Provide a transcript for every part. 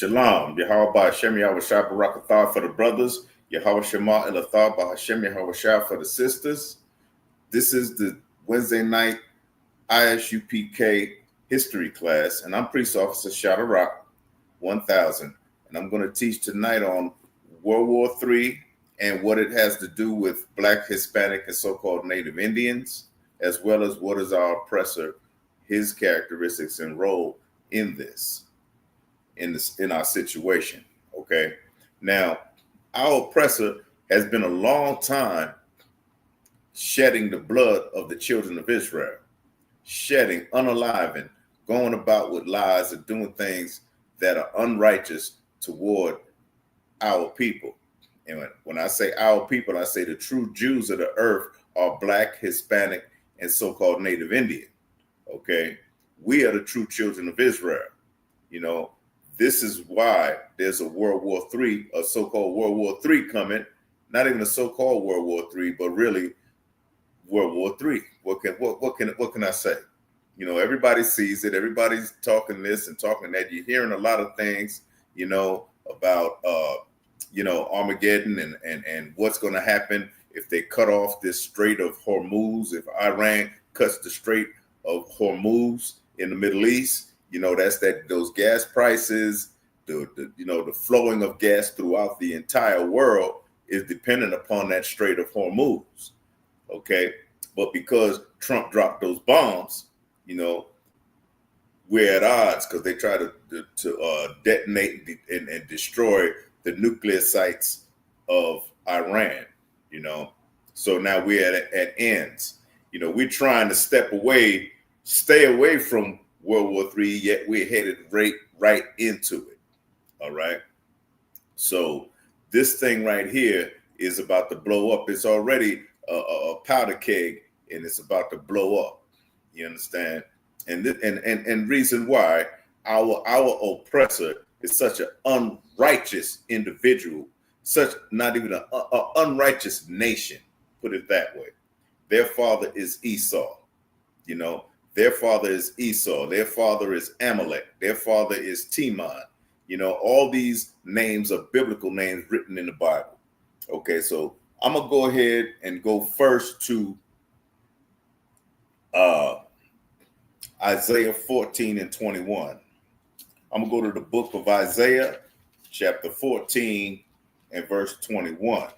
Shalom. Yahweh Hashem Yahweh Shah Barakathah for the brothers. Yahweh Shema Elathah Bahashem Yahweh Shah for the sisters. This is the Wednesday night ISUPK history class, and I'm Priest Officer Shadarak 1000. And I'm going to teach tonight on World War III and what it has to do with Black, Hispanic, and so-called Native Indians, as well as what is our oppressor, his characteristics and role in this. In our situation. Okay, now our oppressor has been a long time shedding the blood of the children of Israel, shedding, unaliving, going about with lies and doing things that are unrighteous toward our people. And when I say our people, I say the true Jews of the earth are Black, Hispanic, and so-called Native Indian. Okay, we are the true children of Israel. You know, this is why there's a World War III, a so-called World War III coming. Not even a so-called World War III, but really World War III. What can I say? You know, everybody sees it. Everybody's talking this and talking that. You're hearing a lot of things, you know, about Armageddon and what's going to happen if they cut off this Strait of Hormuz. If Iran cuts the Strait of Hormuz in the Middle East. You know, those gas prices, the flowing of gas throughout the entire world is dependent upon that Strait of Hormuz. Okay, but because Trump dropped those bombs, you know, we're at odds because they try to detonate and destroy the nuclear sites of Iran. You know, so now we're at ends. You know, we're trying to stay away from World War III, yet we're headed right into it. All right. So this thing right here is about to blow up. It's already a powder keg, and it's about to blow up. You understand? And reason why our oppressor is such an unrighteous individual, such not even an unrighteous nation. Put it that way. Their father is Esau. You know. Their father is Esau. Their father is Amalek. Their father is Timon. You know, all these names are biblical names written in the Bible. Okay, so I'm going to go ahead and go first to Isaiah 14 and 21. I'm going to go to the book of Isaiah, chapter 14 and verse 21.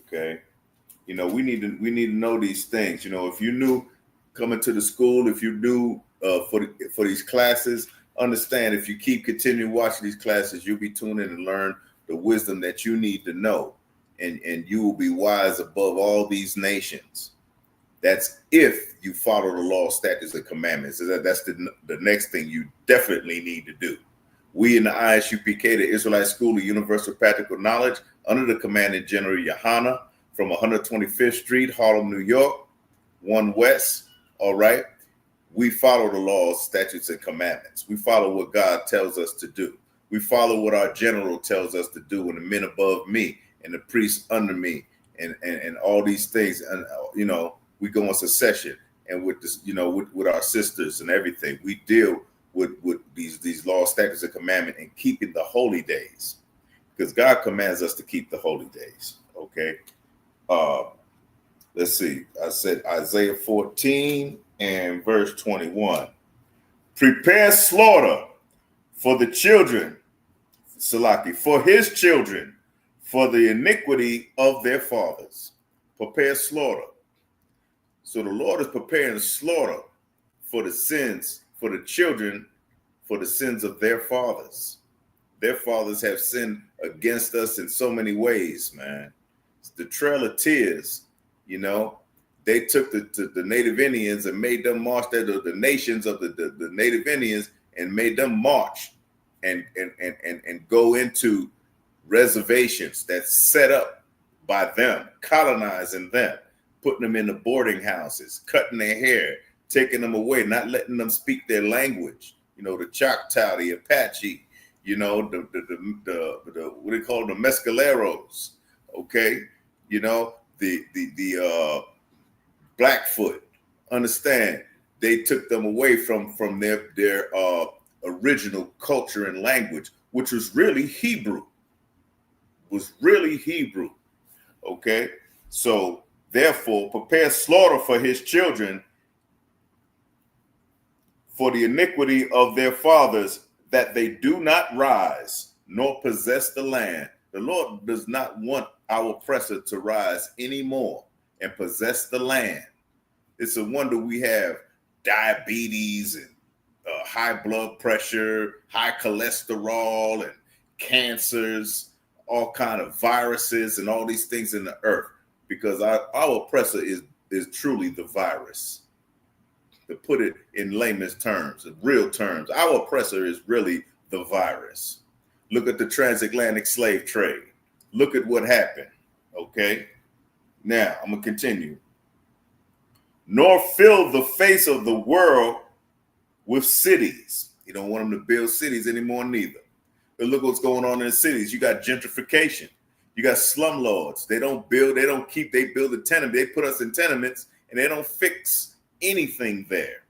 Okay, you know, we need to know these things. You know, if you knew coming to the school, if you do for these classes, understand if you continue watching these classes, you'll be tuned in and learn the wisdom that you need to know, and you will be wise above all these nations. That's if you follow the law, statutes, and commandments. So that's the next thing you definitely need to do. We in the ISUPK, the Israelite School of Universal Practical Knowledge, under the commanding General Yohana, from 125th Street, Harlem, New York, 1 West. All right. We follow the laws, statutes, and commandments. We follow what God tells us to do. We follow what our general tells us to do, and the men above me and the priests under me and all these things. And, you know, we go in succession, and with this, you know, with our sisters and everything, we deal with these laws, statutes, and commandments and keeping the holy days, because God commands us to keep the holy days. Okay. Let's see. I said Isaiah 14 and verse 21. Prepare slaughter for the children, Salaki, for his children, for the iniquity of their fathers. Prepare slaughter. So the Lord is preparing slaughter for the sins, for the children, for the sins of their fathers. Their fathers have sinned against us in so many ways, man. It's the Trail of Tears. You know, they took the Native Indians and made them march. The nations of the Native Indians and made them march and go into reservations that's set up by them, colonizing them, putting them in the boarding houses, cutting their hair, taking them away, not letting them speak their language. You know, the Choctaw, the Apache, you know, the what do they call them, the Mescaleros. Okay, you know. The Blackfoot, understand, they took them away from their original culture and language, which was really Hebrew. Okay, so therefore prepare slaughter for his children for the iniquity of their fathers, that they do not rise nor possess the land. The Lord does not want our oppressor to rise anymore and possess the land. It's a wonder we have diabetes and high blood pressure, high cholesterol, and cancers, all kind of viruses and all these things in the earth, because our oppressor is truly the virus. To put it in layman's terms, in real terms, our oppressor is really the virus. Look at the transatlantic slave trade. Look at what happened. Okay. Now I'm gonna continue. Nor fill the face of the world with cities. You don't want them to build cities anymore neither. But look what's going on in the cities. You got gentrification. You got slumlords. They don't build, they don't keep, they build a tenement. They put us in tenements and they don't fix anything there.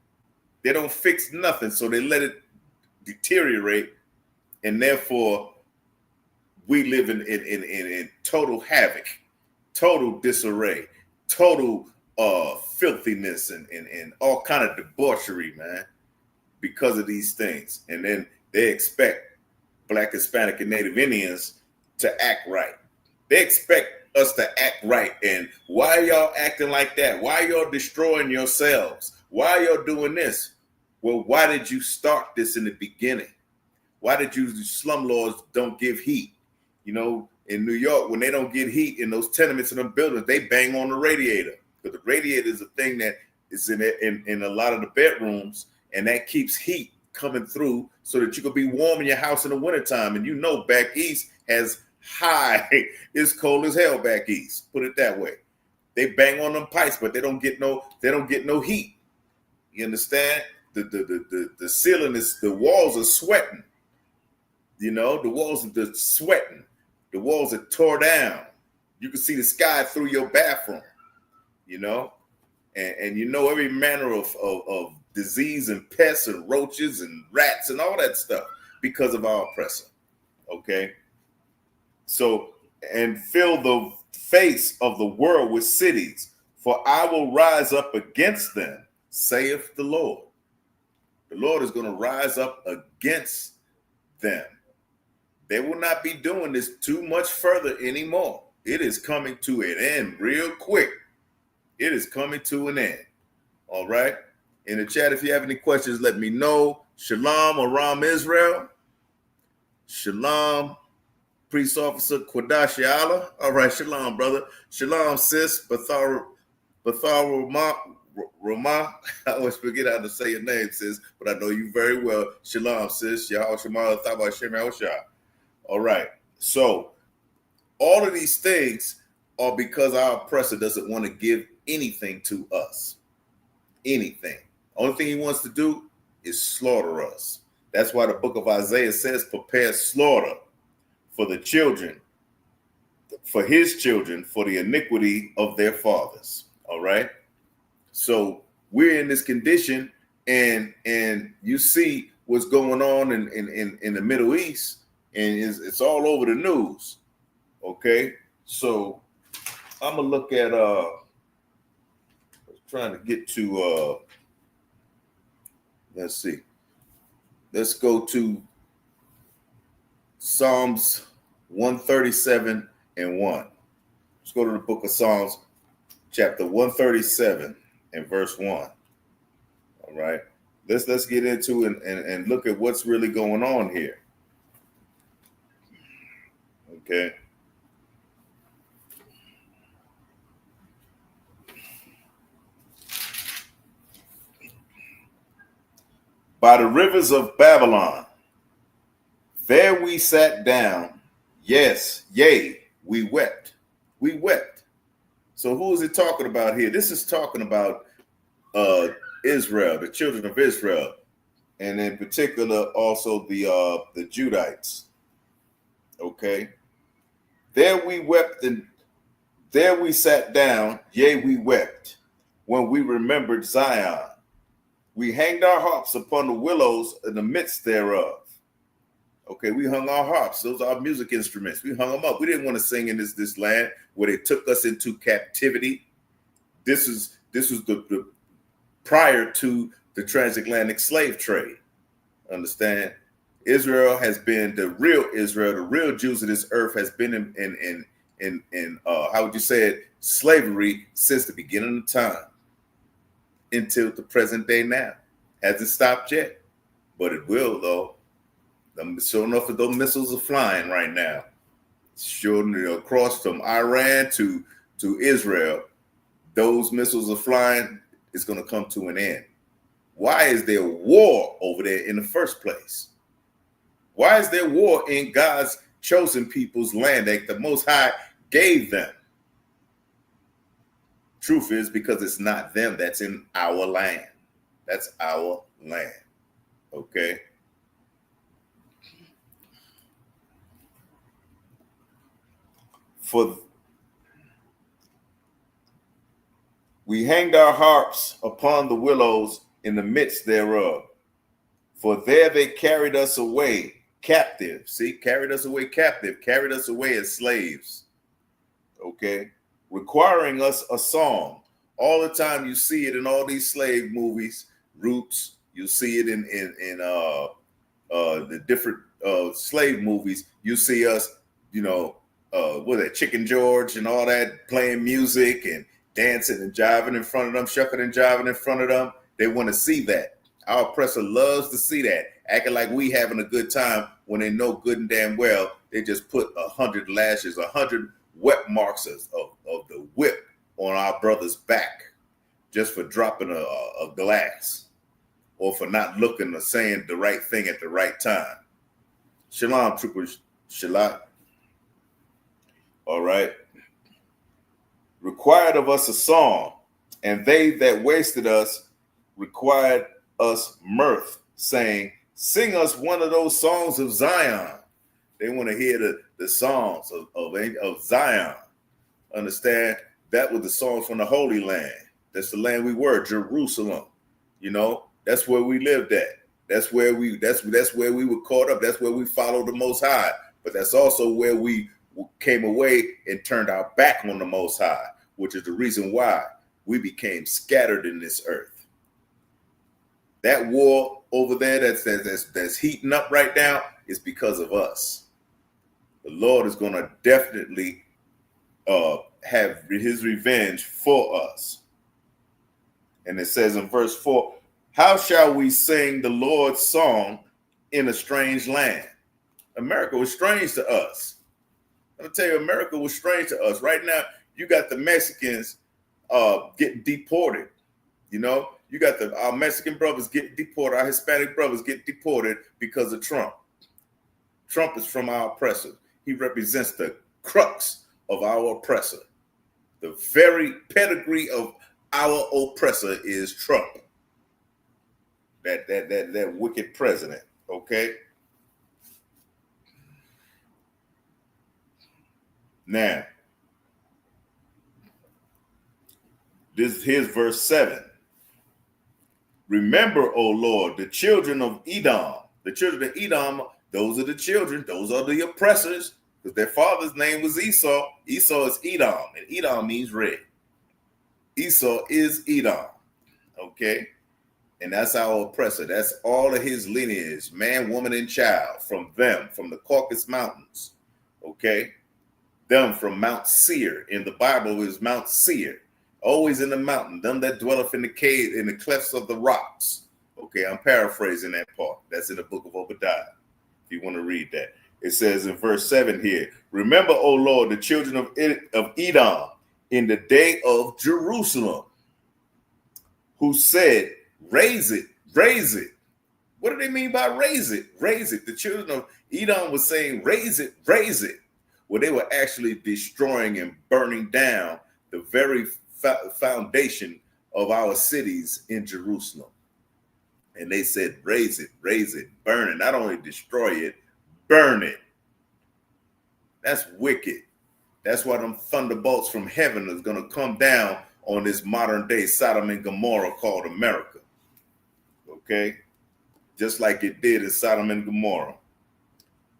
They don't fix nothing. So they let it deteriorate. And therefore, we live in total havoc, total disarray, total filthiness and all kind of debauchery, man, because of these things. And then they expect Black, Hispanic, and Native Indians to act right. They expect us to act right. And why are y'all acting like that? Why are y'all destroying yourselves? Why are y'all doing this? Well, why did you start this in the beginning? Why did you slumlords don't give heat? You know, in New York, when they don't get heat in those tenements and them buildings, they bang on the radiator. Because the radiator is a thing that is in a lot of the bedrooms, and that keeps heat coming through so that you can be warm in your house in the wintertime. And you know, back east has high, it's cold as hell back east. Put it that way. They bang on them pipes, but they don't get no heat. You understand? The ceiling is, the walls are sweating. You know, the walls are sweating. The walls are tore down. You can see the sky through your bathroom, you know, and you know every manner of disease and pests and roaches and rats and all that stuff because of our oppressor. Okay. So, and fill the face of the world with cities, for I will rise up against them, saith the Lord. The Lord is going to rise up against them. They will not be doing this too much further anymore. It is coming to an end real quick. It is coming to an end. All right. In the chat, if you have any questions, let me know. Shalom, Aram Israel. Shalom, Priest Officer Kwadashi Allah. All right, shalom, brother. Shalom, sis. Bathar Rama. I always forget how to say your name, sis, but I know you very well. Shalom, sis. Yahweh Shema Thaba Shem Yahushua. All right. So all of these things are because our oppressor doesn't want to give anything to us. Anything. Only thing he wants to do is slaughter us. That's why the book of Isaiah says, prepare slaughter for the children, for his children, for the iniquity of their fathers. All right. So we're in this condition, and you see what's going on in the Middle East, and it's all over the news. Okay. So I'm gonna look at trying to get to let's see. Let's go to Psalms 137 and 1. Let's go to the book of Psalms, chapter 137 and verse 1. All right. Let's get into and look at what's really going on here. Okay. By the rivers of Babylon, there we sat down. Yes, yea, we wept. We wept. So who is it talking about here? This is talking about Israel, the children of Israel, and in particular also the Judites. Okay. There we wept, and there we sat down. Yea, we wept when we remembered Zion. We hanged our harps upon the willows in the midst thereof. Okay, we hung our harps. Those are our music instruments. We hung them up. We didn't want to sing in this land where they took us into captivity. This was the prior to the transatlantic slave trade. Understand? Israel has been the real Israel, the real Jews of this earth has been in how would you say it, slavery since the beginning of time until the present day now. Hasn't stopped yet, but it will though. Sure enough, those missiles are flying right now. Sure, across from Iran to Israel, those missiles are flying. It's going to come to an end. Why is there war over there in the first place? Why is there war in God's chosen people's land that the Most High gave them? Truth is because it's not them that's in our land. That's our land. Okay? For we hanged our harps upon the willows in the midst thereof. For there they carried us away captive. See, carried us away captive, carried us away as slaves. Okay? Requiring us a song. All the time you see it in all these slave movies, Roots, you see it in the different slave movies. You see us, with that Chicken George and all that, playing music and dancing and jiving in front of them, shucking and jiving in front of them. They want to see that. Our oppressor loves to see that, acting like we having a good time when they know good and damn well they just put 100 lashes, 100 wet marks of the whip on our brother's back just for dropping a glass or for not looking or saying the right thing at the right time. Shalom, troopers. Shalat. All right. Required of us a song, and they that wasted us required us mirth, saying, sing us one of those songs of Zion. They want to hear the songs of Zion. Understand? That was the songs from the Holy Land. That's the land we were, Jerusalem. That's where we lived at. That's where we were caught up. That's where we followed the Most High. But that's also where we came away and turned our back on the Most High, which is the reason why we became scattered in this earth. That war over there that's heating up right now is because of us. The Lord is going to definitely have his revenge for us. And it says in verse 4, how shall we sing the Lord's song in a strange land? America was strange to us. I'm going to tell you, America was strange to us. Right now, you got the Mexicans getting deported. You got our Mexican brothers getting deported. Our Hispanic brothers get deported because of Trump. Trump is from our oppressor. He represents the crux of our oppressor. The very pedigree of our oppressor is Trump. That wicked president. Okay. Now, here's verse 7. Remember, O Lord, the children of Edom. The children of Edom, those are the children, those are the oppressors, because their father's name was Esau. Esau is Edom, and Edom means red. Esau is Edom. Okay? And that's our oppressor. That's all of his lineage, man, woman, and child, from them, from the Caucasus Mountains. Okay? Them from Mount Seir. In the Bible is Mount Seir. Always in the mountain. Them that dwelleth in the cave, in the clefts of the rocks. Okay, I'm paraphrasing that part. That's in the book of Obadiah, if you want to read that. It says in verse 7 here, remember, O Lord, the children of Edom in the day of Jerusalem, who said, raise it, raise it. What do they mean by raise it? Raise it. The children of Edom was saying, raise it, raise it. Well, they were actually destroying and burning down the very foundation of our cities in Jerusalem. And they said, raise it, burn it. Not only destroy it, burn it. That's wicked. That's why them thunderbolts from heaven is going to come down on this modern day Sodom and Gomorrah called America. okay? Just like it did in Sodom and Gomorrah.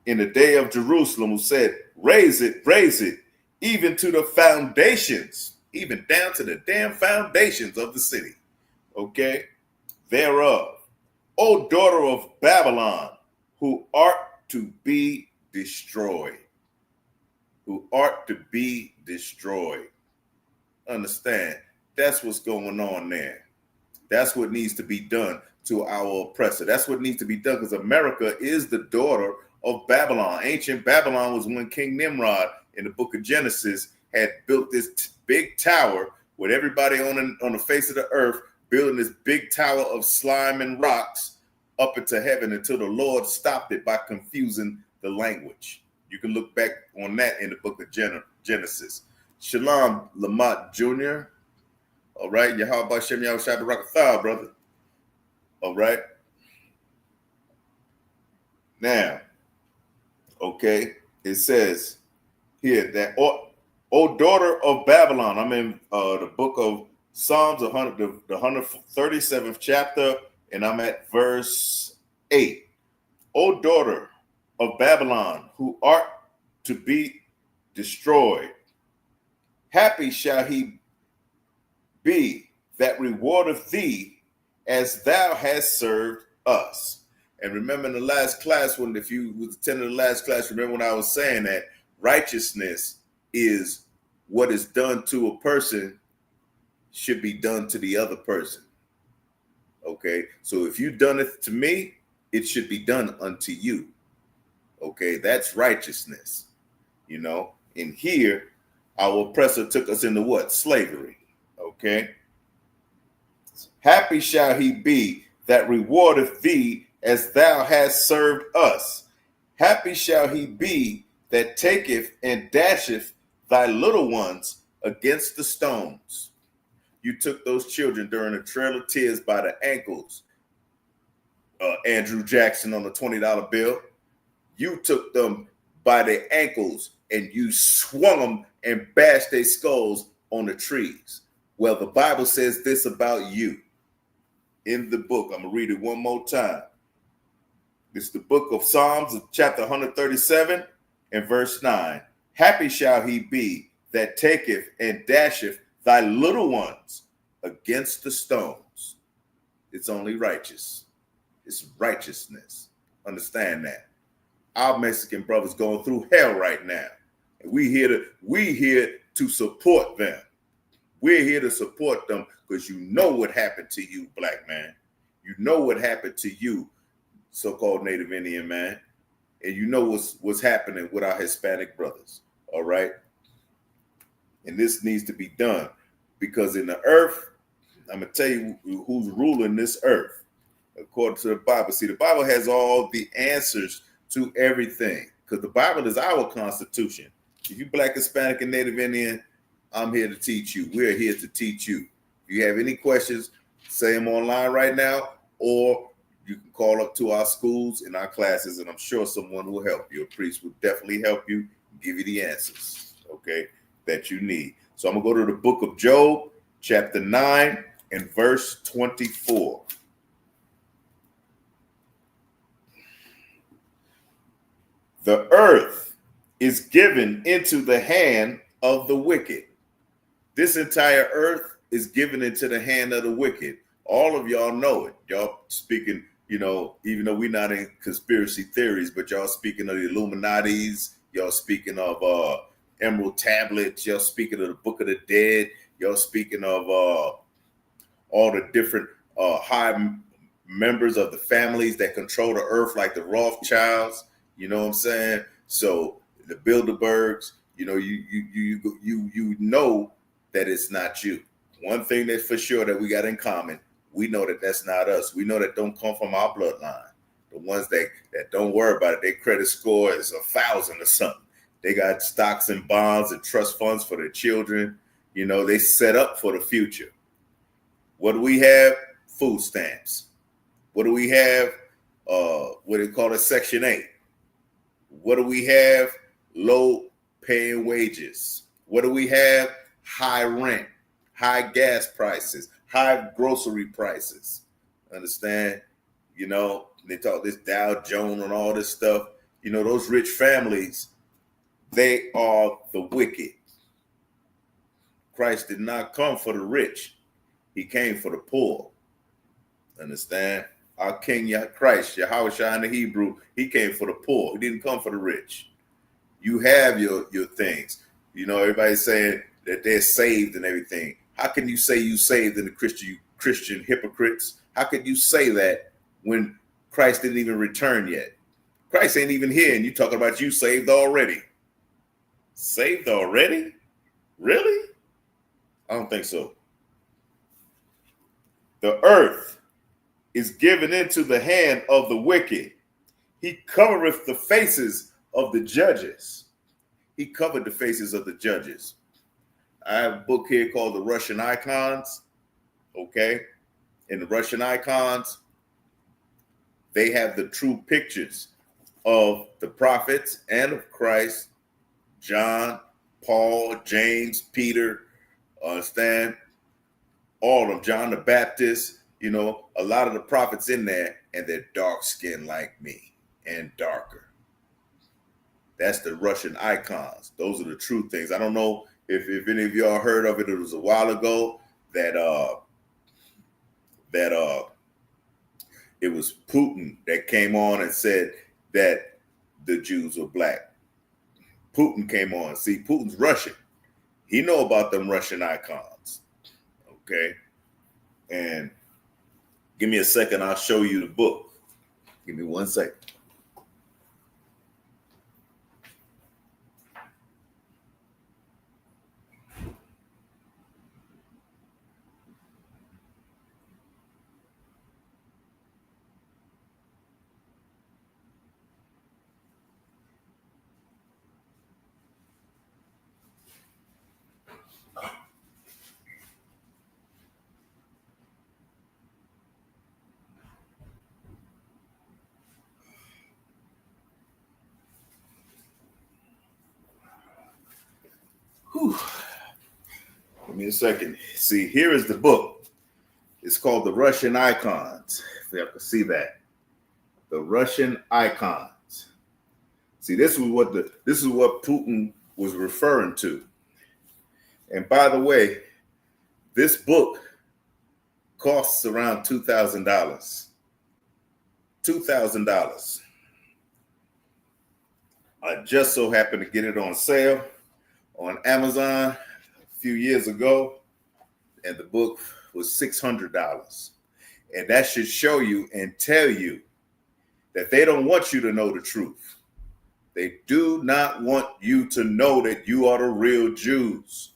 In the day of Jerusalem, who said, raise it, even to the foundations, even down to the damn foundations of the city, okay, thereof. O daughter of Babylon, who art to be destroyed. Who art to be destroyed. Understand, that's what's going on there. That's what needs to be done to our oppressor. That's what needs to be done, because America is the daughter of Babylon. Ancient Babylon was when King Nimrod in the book of Genesis had built this big tower with everybody on the face of the earth building this big tower of slime and rocks up into heaven until the Lord stopped it by confusing the language. You can look back on that in the book of Genesis. Shalom Lamont Jr. All right. Yahweh Shem Yahweh Shabbat Rakatha, brother. All right. Now, okay, it says here that, O daughter of Babylon, I'm in the book of Psalms, the 137th chapter, and I'm at verse 8. O daughter of Babylon, who art to be destroyed, happy shall he be that rewardeth thee as thou hast served us. And remember in the last class, if you was attending the last class, remember when I was saying that righteousness is what is done to a person should be done to the other person. Okay, so if you've done it to me, it should be done unto you. Okay, that's righteousness. You know, in here, our oppressor took us into what? Slavery. Okay. Happy shall he be that rewardeth thee as thou hast served us. Happy shall he be that taketh and dasheth thy little ones against the stones. You took those children during a trail of tears by the ankles. Andrew Jackson on the $20 bill. You took them by their ankles and you swung them and bashed their skulls on the trees. Well, the Bible says this about you in the book. I'm going to read it one more time. It's the book of Psalms, chapter 137 and verse 9. Happy shall he be that taketh and dasheth thy little ones against the stones. It's only righteous. It's righteousness. Understand that. Our Mexican brothers going through hell right now. And we here to support them. We're here to support them because you know what happened to you, black man. You know what happened to you, so-called Native Indian man. And you know what's happening with our Hispanic brothers. All right. And this needs to be done because in the earth, I'm going to tell you who's ruling this earth. According to the Bible. See, the Bible has all the answers to everything because the Bible is our constitution. If you black, Hispanic, and Native Indian, I'm here to teach you. We're here to teach you. If you have any questions, say them online right now, or you can call up to our schools and our classes, and I'm sure someone will help you. A priest will definitely help you, give you the answers, okay, that you need. So I'm going to go to the book of Job, chapter 9 and verse 24. The earth is given into the hand of the wicked. This entire earth is given into the hand of the wicked. All of y'all know it. Y'all speaking, you know, even though we're not in conspiracy theories, but y'all speaking of the Illuminatis, y'all speaking of Emerald Tablets, y'all speaking of the Book of the Dead, y'all speaking of all the different high members of the families that control the earth, like the Rothschilds. You know what I'm saying? So the Bilderbergs, you know, you know that it's not you. One thing that's for sure that we got in common, we know that that's not us. We know that don't come from our bloodline. The ones that don't worry about it, their credit score is 1,000 or something. They got stocks and bonds and trust funds for their children. You know, they set up for the future. What do we have? Food stamps. What do we have? What they call it, Section 8. What do we have? Low paying wages. What do we have? High rent, high gas prices, high grocery prices. Understand? You know, they talk this Dow Jones and all this stuff. You know, those rich families, they are the wicked. Christ did not come for the rich. He came for the poor. Understand? Our King Christ, Yahweh in the Hebrew, he came for the poor. He didn't come for the rich. You have your things. You know, everybody's saying that they're saved and everything. How can you say you saved in the Christian hypocrites? How could you say that when Christ didn't even return yet? Christ ain't even here, and you talking about you saved already. Saved already? Really? I don't think so. The earth is given into the hand of the wicked. He covereth the faces of the judges. He covered the faces of the judges. I have a book here called The Russian Icons. Okay. In the Russian Icons, they have the true pictures of the prophets and of Christ, John, Paul, James, Peter, understand? All of them, John the Baptist, you know, a lot of the prophets in there, and they're dark skinned like me and darker. That's the Russian icons. Those are the true things. I don't know if any of y'all heard of it. It was a while ago that it was Putin that came on and said that the Jews were black. Putin came on. See, Putin's Russian. He know about them Russian icons. Okay. And give me a second. I'll show you the book. Give me 1 second. Whew. Give me a second. See, here is the book. It's called The Russian Icons. If you have to see that. The Russian Icons. See, this is what Putin was referring to. And by the way, this book costs around $2,000. $2,000. I just so happened to get it on sale on Amazon a few years ago, and the book was $600. And that should show you and tell you that they don't want you to know the truth. They do not want you to know that you are the real Jews.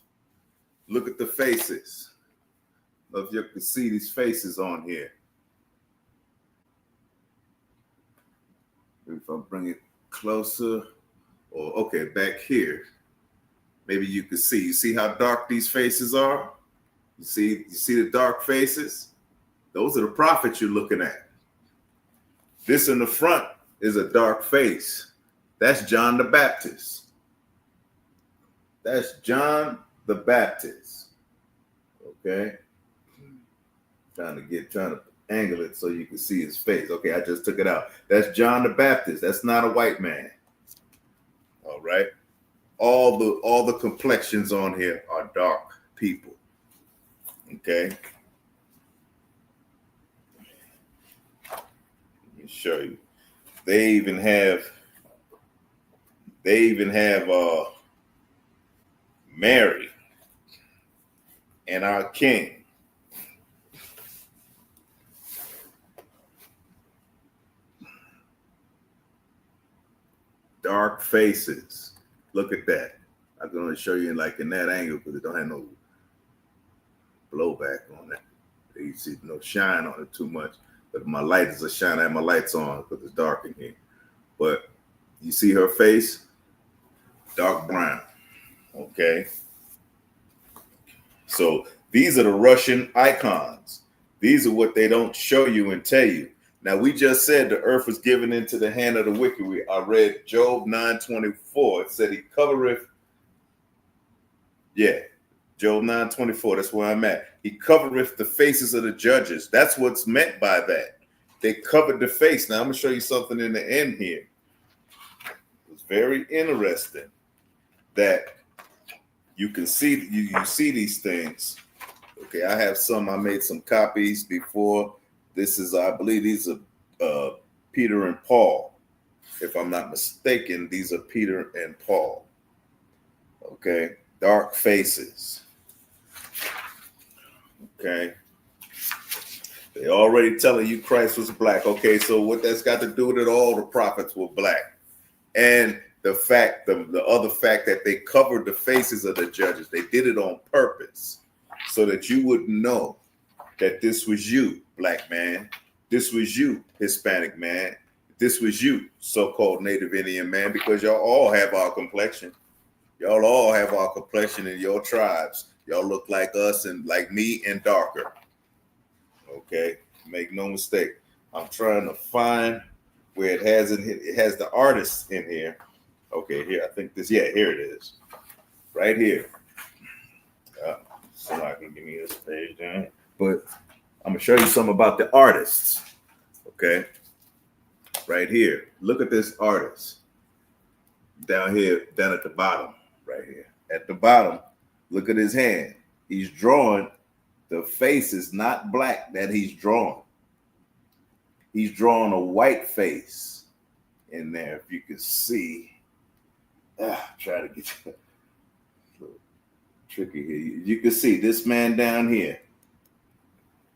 Look at the faces. I don't know if you can see these faces on here. If I bring it closer, or okay, back here, maybe you can see. You see how dark these faces are? You see the dark faces? Those are the prophets you're looking at. This in the front is a dark face. That's John the Baptist. That's John the Baptist. Okay? Trying to angle it so you can see his face. Okay, I just took it out. That's John the Baptist. That's not a white man. All right? All the complexions on here are dark people. Okay? Let me show you. They even have Mary and our King. Dark faces. Look at that. I'm going to show you in that angle because it don't have no blowback on that. You see no shine on it too much. But my light is a shine. I have my lights on because it's dark in here. But you see her face? Dark brown. Okay. So these are the Russian icons. These are what they don't show you and tell you. Now, we just said the earth was given into the hand of the wicked. I read Job 9:24. It said he covereth. Yeah, Job 9:24. That's where I'm at. He covereth the faces of the judges. That's what's meant by that. they covered the face. Now I'm gonna show you something in the end here. It's very interesting that you can see you see these things. Okay, I have some. I made some copies before. This is, I believe, these are Peter and Paul. If I'm not mistaken, these are Peter and Paul. Okay, dark faces. Okay, they already telling you Christ was black. Okay, so what that's got to do with it? All the prophets were black, and the other fact that they covered the faces of the judges. They did it on purpose so that you wouldn't know that this was you, black man. This was you, Hispanic man. This was you, so-called Native Indian man, because y'all all have our complexion. Y'all all have our complexion in your tribes. Y'all look like us and like me and darker. Okay, make no mistake. I'm trying to find where it has the artists in here. Okay, here, I think this, yeah, here it is. Right here. Somebody can give me this page down. But I'm gonna show you something about the artists. Okay. Right here. Look at this artist. Down here, down at the bottom, right here. At the bottom, look at his hand. He's drawing, the face is not black that he's drawing. He's drawing a white face in there, if you can see. Try to get you a little tricky here. You can see this man down here.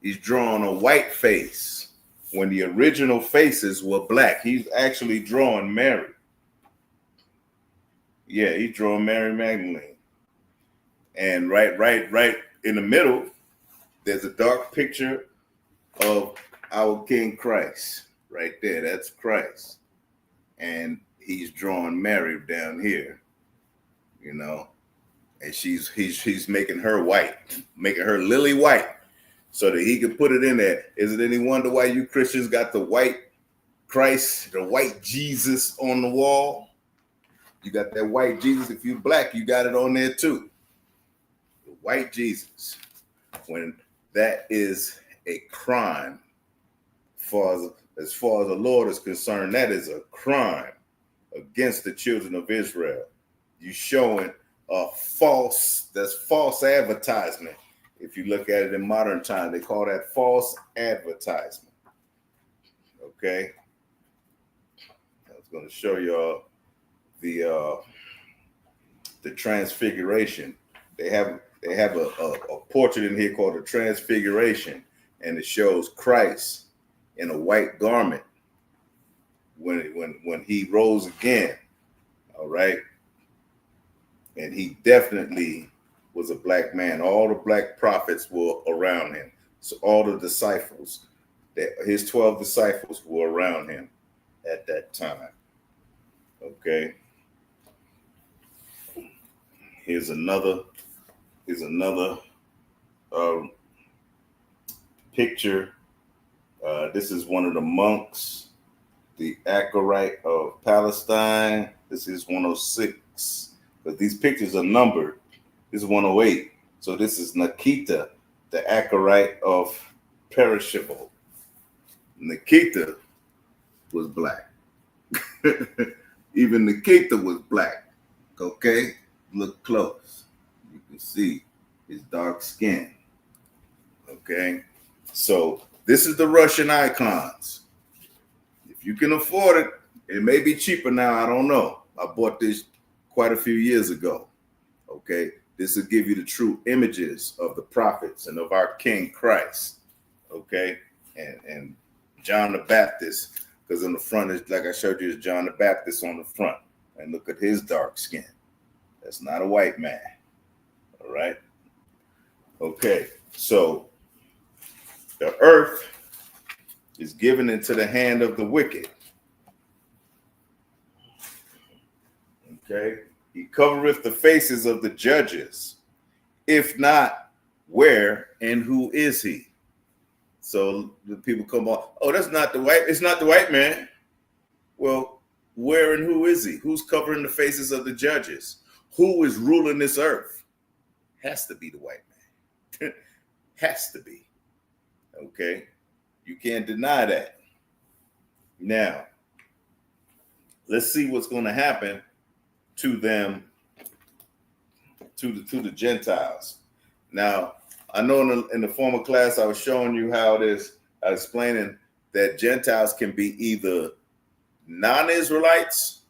He's drawing a white face when the original faces were black. He's actually drawing Mary. Yeah, he's drawing Mary Magdalene. And right in the middle, there's a dark picture of our King Christ. Right there, that's Christ. And he's drawing Mary down here, you know, and he's making her white, making her lily white, so that he could put it in there. Is it any wonder why you Christians got the white Christ, the white Jesus on the wall? You got that white Jesus. If you black, you got it on there too. The white Jesus. When that is a crime, as far as the Lord is concerned, that is a crime against the children of Israel. You showing that's false advertisement. If you look at it in modern time, they call that false advertisement. Okay. I was going to show y'all the transfiguration. They have a portrait in here called the Transfiguration, and it shows Christ in a white garment when he rose again. All right. And he definitely was a black man. All the black prophets were around him. So all the disciples, his 12 disciples were around him at that time. Okay. Here's another picture. This is one of the monks, the Anchorite of Palestine. This is 106. But these pictures are numbered. This is 108. So this is Nikita, the Anchorite of Perishable. Nikita was black. Even Nikita was black. Okay? Look close. You can see his dark skin. Okay? So this is the Russian icons. If you can afford it, it may be cheaper now. I don't know. I bought this quite a few years ago. Okay? This will give you the true images of the prophets and of our King Christ. Okay? And John the Baptist, because on the front, is like I showed you, is John the Baptist on the front. And look at his dark skin. That's not a white man. All right? Okay. So the earth is given into the hand of the wicked. Okay. He covereth the faces of the judges. If not, where and who is he? So the people come on, oh, that's not the white, it's not the white man. Well, where and who is he? Who's covering the faces of the judges? Who is ruling this earth? Has to be the white man. Has to be. Okay. You can't deny that. Now, let's see what's going to happen to them, to the Gentiles. Now, I know in the former class I was showing you how it is, explaining that Gentiles can be either non-Israelites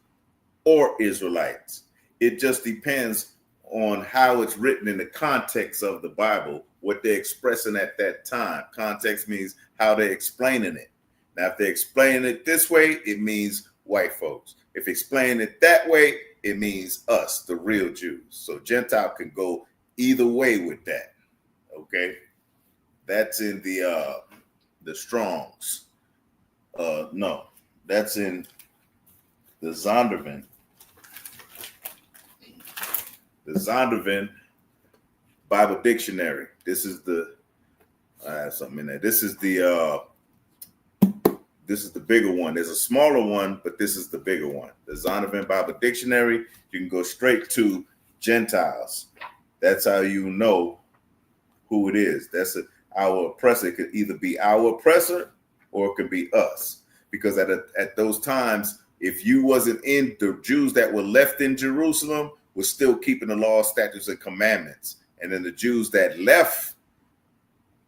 or Israelites. It just depends on how it's written in the context of the Bible, what they're expressing at that time. Context means how they're explaining it. Now, if they're explaining it this way, it means white folks. If explaining it that way, it means us, the real Jews. So Gentile can go either way with that. Okay, that's in the Strong's. No, that's in the Zondervan. The Zondervan Bible Dictionary. This is the, I have something in there. This is the bigger one. There's a smaller one, but this is the bigger one. The Zondervan Bible Dictionary. You can go straight to Gentiles. That's how you know who it is. That's our oppressor. It could either be our oppressor or it could be us. Because at those times, if you wasn't in, the Jews that were left in Jerusalem were still keeping the law, statutes, and commandments. And then the Jews that left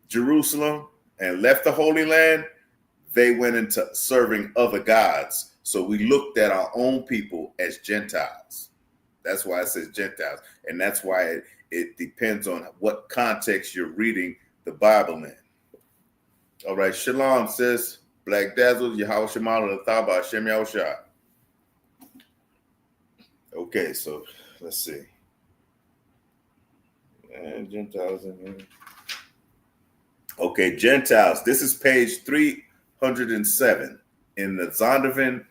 Jerusalem and left the Holy Land, they went into serving other gods. So we looked at our own people as Gentiles. That's why it says Gentiles. And that's why it depends on what context you're reading the Bible in. All right, Shalom says, Black Dazzle, Yahweh Shemala, Thaba, Hashem Yahushua. Okay, so let's see. And Gentiles in here. Okay, Gentiles. This is page 307 in the Zondervan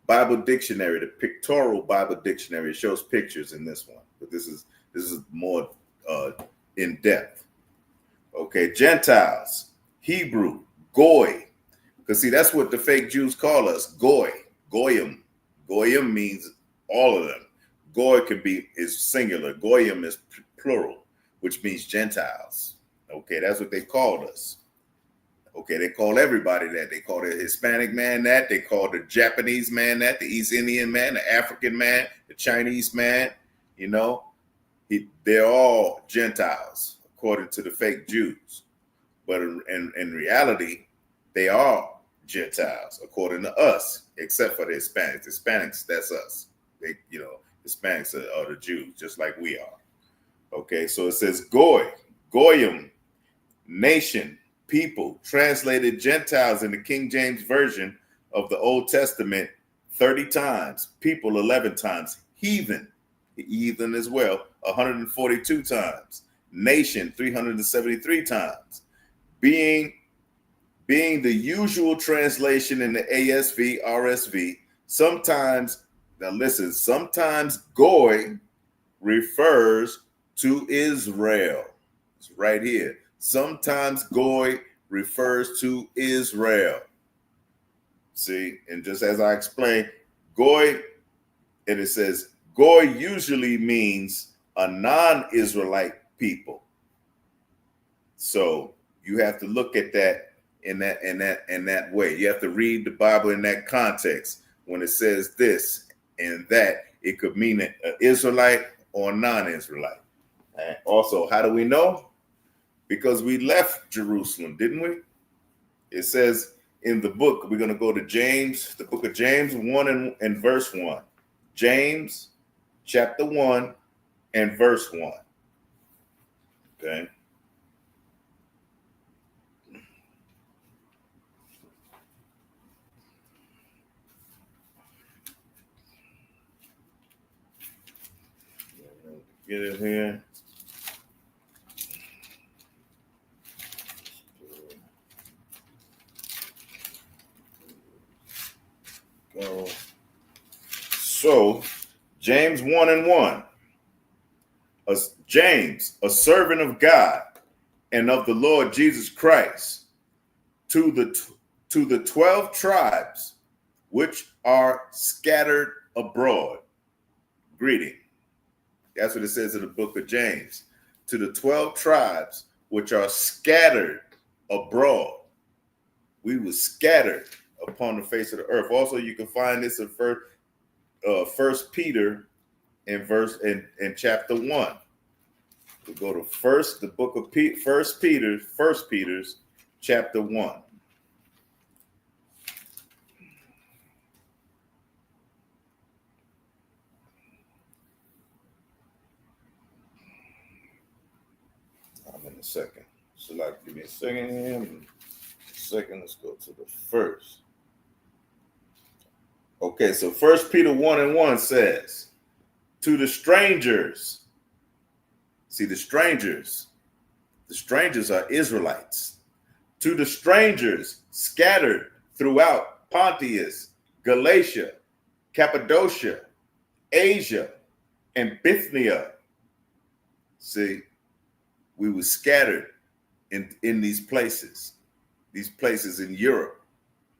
Bible Dictionary, the Pictorial Bible Dictionary. It shows pictures in this one, but this is more in depth. Okay, Gentiles, Hebrew, Goy. Because see, that's what the fake Jews call us, Goy, Goyim. Goyim means all of them. Goy is singular. Goyim is plural, which means Gentiles. Okay, that's what they called us. Okay, they call everybody that. They call the Hispanic man that. They call the Japanese man that, the East Indian man, the African man, the Chinese man. You know, they're all Gentiles, according to the fake Jews. But in reality, they are Gentiles, according to us, except for the Hispanics. The Hispanics, that's us. Hispanics are the Jews, just like we are. Okay, so it says Goy, Goyim, nation, people, translated Gentiles in the King James Version of the Old Testament 30 times, people 11 times, heathen as well, 142 times, nation 373 times, being the usual translation in the ASV, RSV. Sometimes Goy refers to Israel. It's right here. Sometimes Goy refers to Israel. See, and just as I explained, Goy, and it says Goy usually means a non-Israelite people. So you have to look at that in that way. You have to read the Bible in that context. When it says this and that, it could mean an Israelite or a non-Israelite. And also, how do we know? Because we left Jerusalem, didn't we? It says in the book, we're going to go to James, the book of James 1 and verse 1. James chapter 1 and verse 1. Okay. Get it here. Go. So, James 1 and 1. James, a servant of God and of the Lord Jesus Christ, to the 12 tribes which are scattered abroad. Greeting. That's what it says in the book of James. To the 12 tribes which are scattered abroad. We were scattered upon the face of the earth. Also, you can find this in First Peter in chapter 1. We go to the book of First Peter's chapter 1. I'm in a second. So give me a second. Let's go to the first. Okay, so First Peter 1:1 says, to the strangers. See, the strangers are Israelites. To the strangers scattered throughout Pontus, Galatia, Cappadocia, Asia, and Bithynia. See, we were scattered in these places in Europe,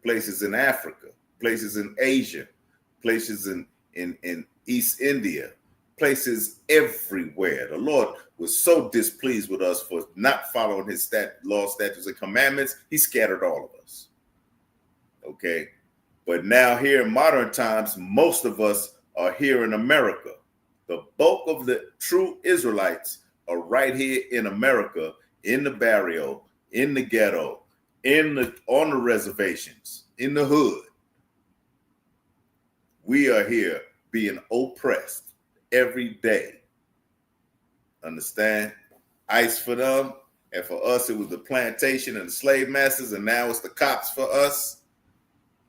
places in Africa, places in Asia, places in East India, places everywhere. The Lord was so displeased with us for not following his law, statutes, and commandments. He scattered all of us. Okay. But now here in modern times, most of us are here in America. The bulk of the true Israelites are right here in America, in the barrio, in the ghetto, on the reservations, in the hood. We are here being oppressed every day. Understand? ICE for them, and for us it was the plantation and the slave masters, and now it's the cops for us,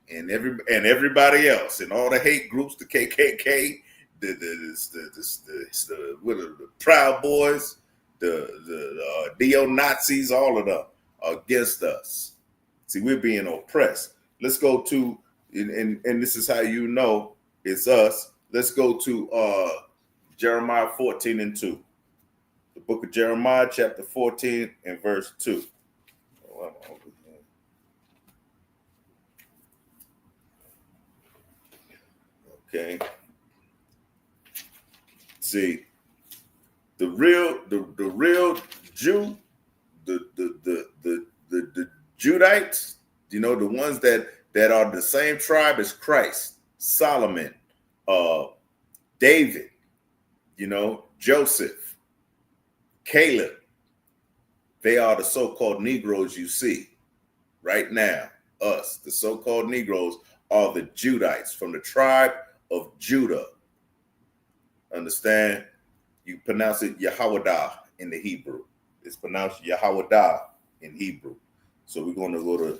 and everybody else, and all the hate groups, the KKK, the Proud Boys, the neo-Nazis, all of them are against us. See, we're being oppressed. Let's go to, and this is how you know it's us. Let's go to Jeremiah 14:2. The book of Jeremiah, chapter 14 and verse 2. Okay. See, the real Jew, the Judites, you know, the ones that are the same tribe as Christ, Solomon, David, you know, Joseph, Caleb. They are the so-called Negroes you see right now. Us, the so-called Negroes, are the Judites from the tribe of Judah. Understand? You pronounce it Yehowadah in the Hebrew. It's pronounced Yehowadah in Hebrew. So we're going to go to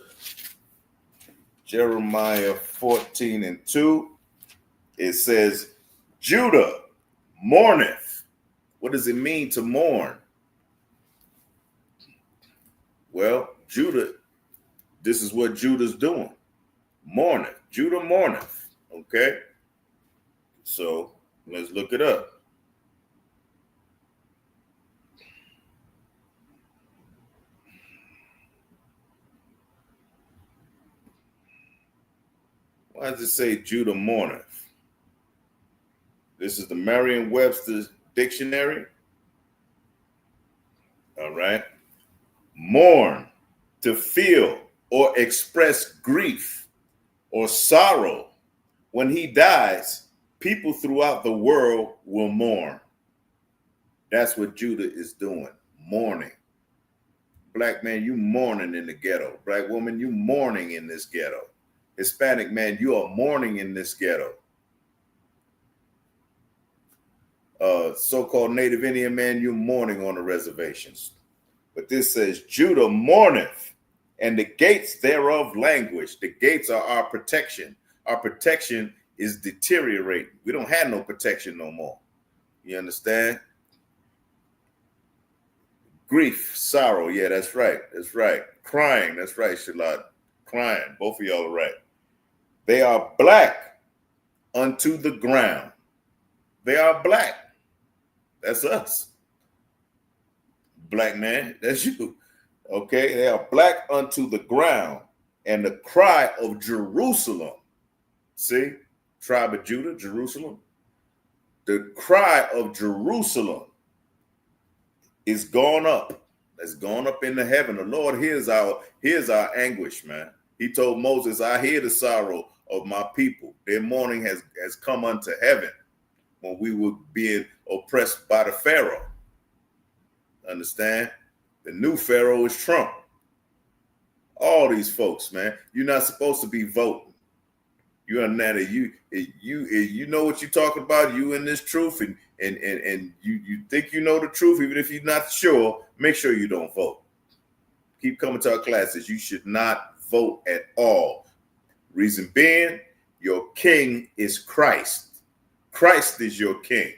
Jeremiah 14:2. It says, Judah mourneth. What does it mean to mourn? Well, Judah, this is what Judah's doing. Mourneth. Judah mourneth. Okay? So let's look it up. Why does it say Judah mourneth? This is the Merriam-Webster's dictionary. All right. Mourn, to feel or express grief or sorrow. When he dies, people throughout the world will mourn. That's what Judah is doing, mourning. Black man, you mourning in the ghetto. Black woman, you mourning in this ghetto. Hispanic man, you are mourning in this ghetto. So-called Native Indian man, you're mourning on the reservations. But this says, Judah mourneth, and the gates thereof languish. The gates are our protection. Our protection is deteriorating. We don't have no protection no more. You understand? Grief, sorrow. Yeah, that's right. That's right. Crying. That's right, Shalad. Crying. Both of y'all are right. They are black unto the ground. They are black. That's us. Black man, that's you. Okay, they are black unto the ground. And the cry of Jerusalem. See, tribe of Judah, Jerusalem. The cry of Jerusalem is gone up. That's gone up into heaven. The Lord hears our anguish, man. He told Moses, I hear the sorrow of my people. Their mourning has come unto heaven when we were being oppressed by the Pharaoh. Understand? The new Pharaoh is Trump. All these folks, man. You're not supposed to be voting. You understand that you know what you're talking about, you in this truth, and you think you know the truth, even if you're not sure, make sure you don't vote. Keep coming to our classes. You should not vote at all. Reason being, your king is Christ. Christ is your king.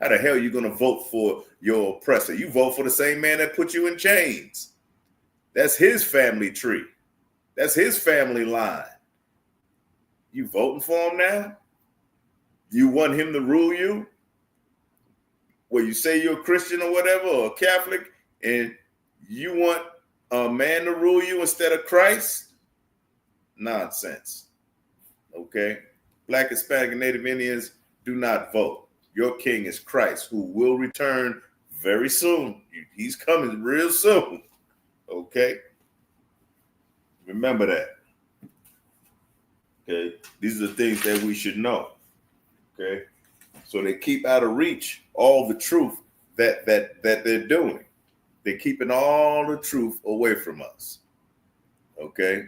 How the hell are you going to vote for your oppressor? You vote for the same man that put you in chains. That's his family tree. That's his family line. You voting for him now? You want him to rule you? Well, you say you're a Christian or whatever, or a Catholic, and you want a man to rule you instead of Christ? Nonsense. Okay? Black, Hispanic, and Native Indians, do not vote. Your king is Christ, who will return very soon. He's coming real soon. Okay? Remember that. Okay? These are the things that we should know. Okay? So they keep out of reach all the truth that they're doing. They're keeping all the truth away from us. Okay?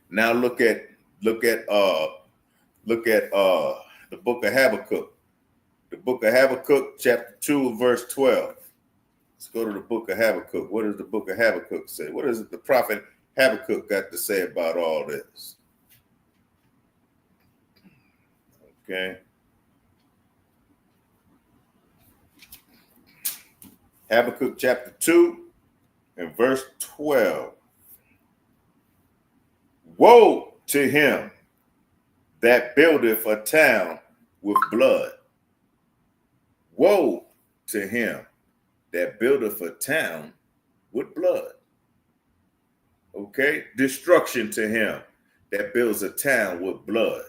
Now look at the book of Habakkuk. The book of Habakkuk, chapter 2, verse 12. Let's go to the book of Habakkuk. What does the book of Habakkuk say? What does the prophet Habakkuk got to say about all this? Okay. Habakkuk chapter 2 and verse 12. Woe to him that buildeth a town with blood. Woe to him that buildeth a town with blood. Okay? Destruction to him that builds a town with blood.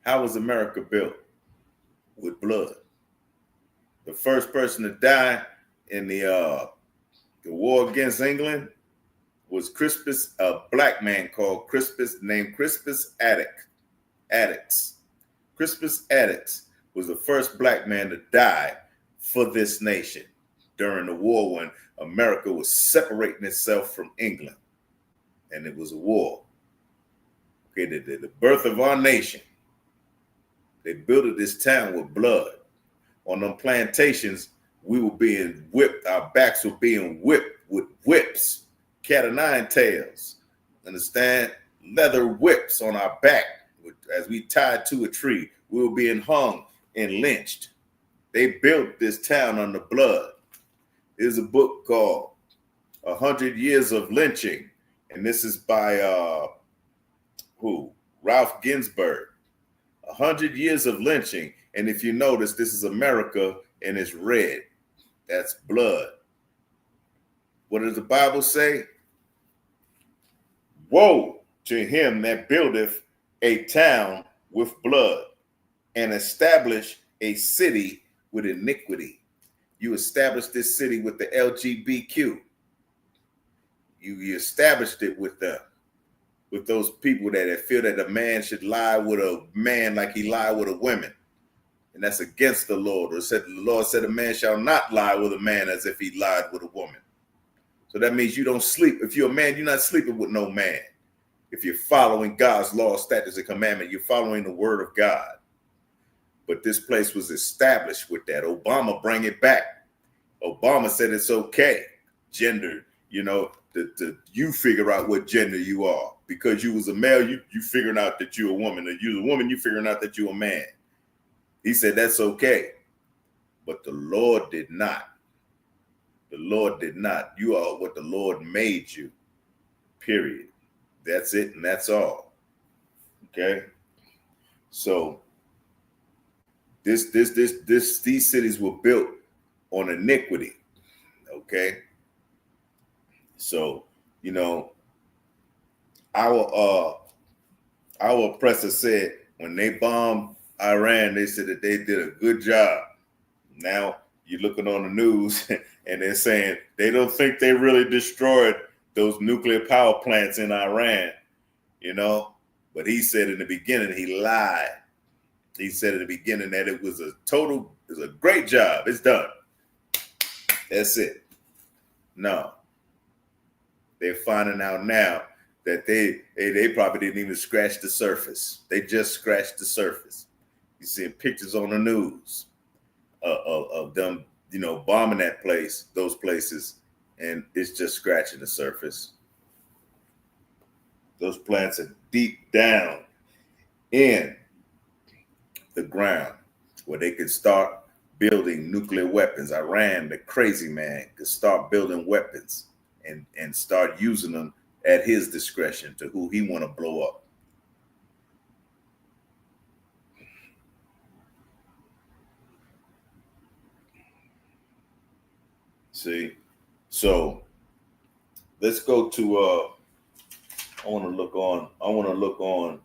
How was America built? With blood. The first person to die in the war against England was Crispus, a black man called Crispus, named Crispus Attucks. Crispus Attucks was the first black man to die for this nation during the war when America was separating itself from England. And it was a war. Okay, the birth of our nation. They built this town with blood. On them plantations, we were being whipped. Our backs were being whipped with whips, cat o' nine tails. Understand? Leather whips on our back as we tied to a tree. We were being hung and lynched. They built this town on the blood. There's a book called 100 Years of Lynching, and this is by Ralph Ginsburg. 100 Years of Lynching. And if you notice, this is America and it's red. That's blood. What does the Bible say? Woe to him that buildeth a town with blood and establish a city with iniquity. You established this city with the LGBTQ. You established it with them. With those people that feel that a man should lie with a man like he lied with a woman. And that's against the Lord. The Lord said a man shall not lie with a man as if he lied with a woman. So that means you don't sleep. If you're a man, you're not sleeping with no man. If you're following God's law, statutes, and commandment, you're following the word of God. But this place was established with that. Obama bring it back. Obama said it's okay. Gender, you figure out what gender you are. Because you was a male, you figuring out that you're a woman. Or you're a woman, you figuring out that you're a man. He said that's okay. But the Lord did not. The Lord did not. You are what the Lord made you. Period. That's it and that's all. Okay? So these cities were built on iniquity. Okay? So, our oppressor said when they bombed Iran, they said that they did a good job. Now You're looking on the news and they're saying they don't think they really destroyed those nuclear power plants in Iran, you know. But he said in the beginning, he lied. He said in the beginning that it was a great job. It's done. That's it. No. They're finding out now that they probably didn't even scratch the surface. They just scratched the surface. You see pictures on the news of them, you know, bombing those places, and it's just scratching the surface. Those plants are deep down in the ground where they can start building nuclear weapons. Iran, the crazy man, could start building weapons and start using them at his discretion to who he want to blow up. See, so let's go to I want to look on,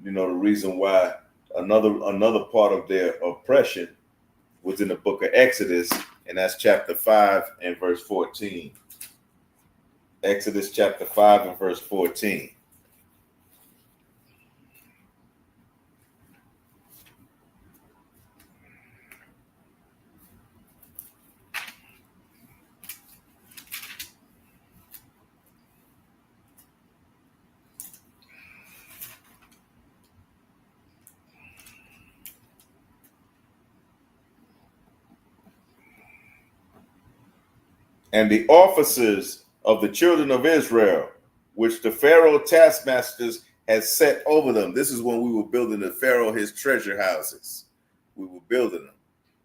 you know, the reason why another part of their oppression was in the book of Exodus, and that's chapter 5 and verse 14. Exodus chapter 5 and verse 14. And the officers of the children of Israel, which the Pharaoh taskmasters had set over them. This is when we were building the Pharaoh his treasure houses. We were building them.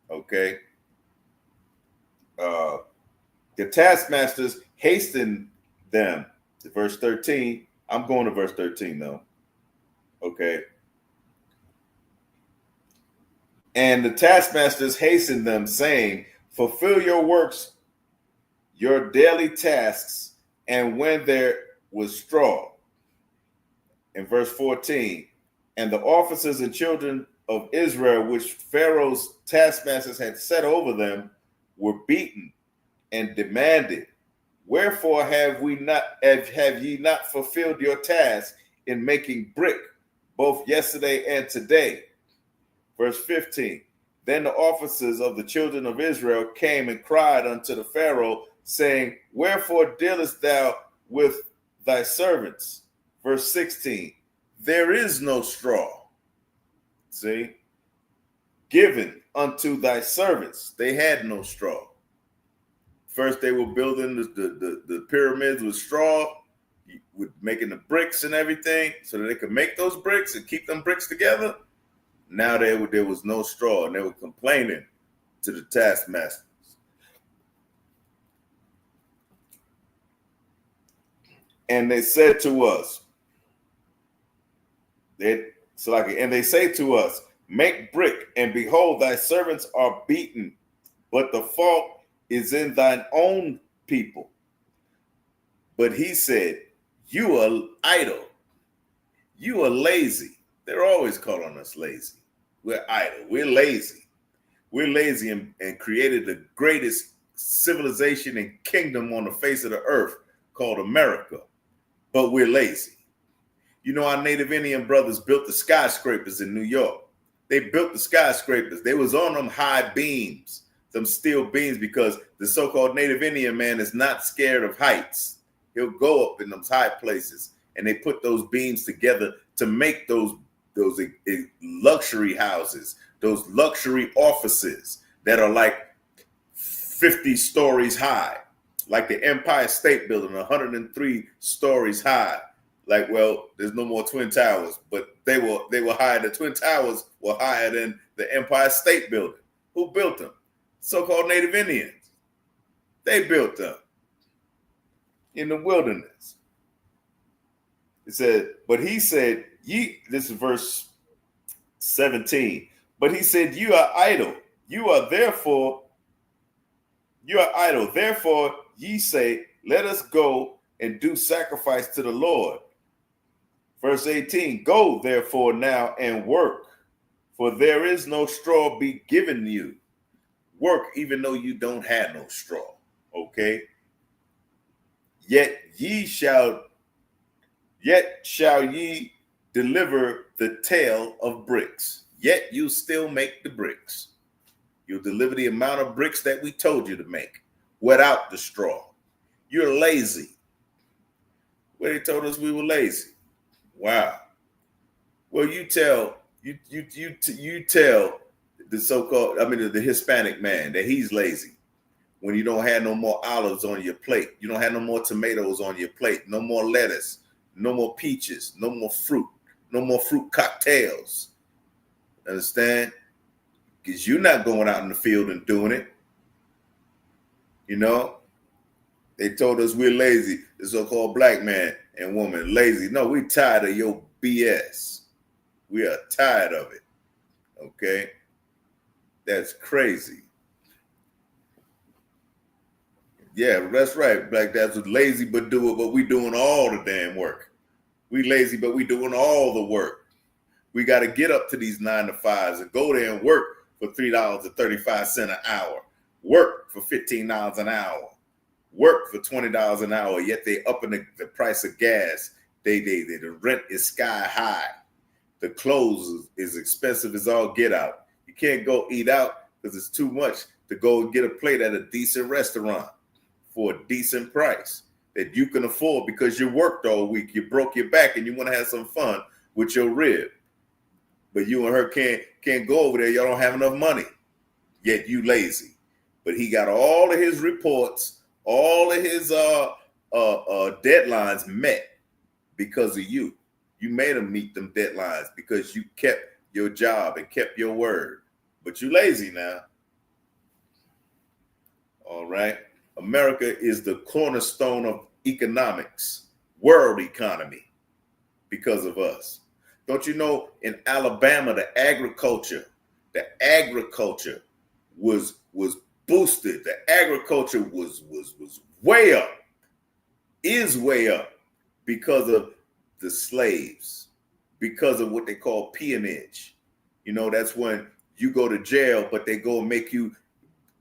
Okay. The taskmasters hastened them. To verse 13. I'm going to verse 13 though. Okay. And the taskmasters hastened them, saying, fulfill your works, your daily tasks, and when there was straw. In verse 14, and the officers and children of Israel, which Pharaoh's taskmasters had set over them, were beaten and demanded, wherefore have ye not fulfilled your task in making brick, both yesterday and today? Verse 15, then the officers of the children of Israel came and cried unto the Pharaoh, saying, wherefore dealest thou with thy servants? Verse 16, there is no straw. See, given unto thy servants. They had no straw. First, they were building the pyramids with straw, with making the bricks and everything, so that they could make those bricks and keep them bricks together. Now there was no straw, and they were complaining to the taskmasters. And they said to us, and they say to us, make brick, and behold, thy servants are beaten, but the fault is in thine own people. But he said, you are idle, you are lazy. They're always calling us lazy. We're idle, we're lazy. We're lazy and created the greatest civilization and kingdom on the face of the earth called America. But we're lazy. You know, our Native Indian brothers built the skyscrapers in New York. They built the skyscrapers. They was on them high beams, them steel beams, because the so-called Native Indian man is not scared of heights. He'll go up in those high places, and they put those beams together to make those luxury houses, those luxury offices that are like 50 stories high, like the Empire State Building, 103 stories high. Like, well, there's no more Twin Towers, but they were higher. The Twin Towers were higher than the Empire State Building. Who built them? So-called Native Indians. They built them in the wilderness. It said, but he said, this is verse 17. But he said, you are idle. You are idle. Therefore, ye say, let us go and do sacrifice to the Lord. Verse 18, go therefore now and work, for there is no straw be given you. work even though you don't have no straw. Okay. Yet shall ye deliver the tale of bricks. Yet you still make the bricks. You'll deliver the amount of bricks that we told you to make without the straw. You're lazy. Well, they told us we were lazy. Wow. Well, you tell the so-called, the Hispanic man that he's lazy when you don't have no more olives on your plate. You don't have no more tomatoes on your plate, no more lettuce, no more peaches, no more fruit cocktails. Understand? Because you're not going out in the field and doing it. You know, they told us we're lazy. The so-called black man and woman lazy. No, we're tired of your BS. We are tired of it. Okay? That's crazy. Yeah, that's right. Black dads was lazy but do it, but we doing all the damn work. We lazy, but we doing all the work. We got to get up to these 9 to 5s and go there and work for $3.35 an hour. Work for $15 an hour. Work for $20 an hour. Yet they upping the price of gas. The rent is sky high. The clothes is expensive as all get out. You can't go eat out because it's too much to go and get a plate at a decent restaurant for a decent price that you can afford because you worked all week. You broke your back and you want to have some fun with your rib. But you and her can't go over there. Y'all don't have enough money. Yet you lazy. But he got all of his reports, all of his deadlines met because of you. You made him meet them deadlines because you kept your job and kept your word. But you lazy now. All right. America is the cornerstone of economics, world economy, because of us. Don't you know in Alabama, the agriculture was boosted. The agriculture was way up, is way up because of the slaves, because of what they call peonage. You know, that's when you go to jail, but they go and make you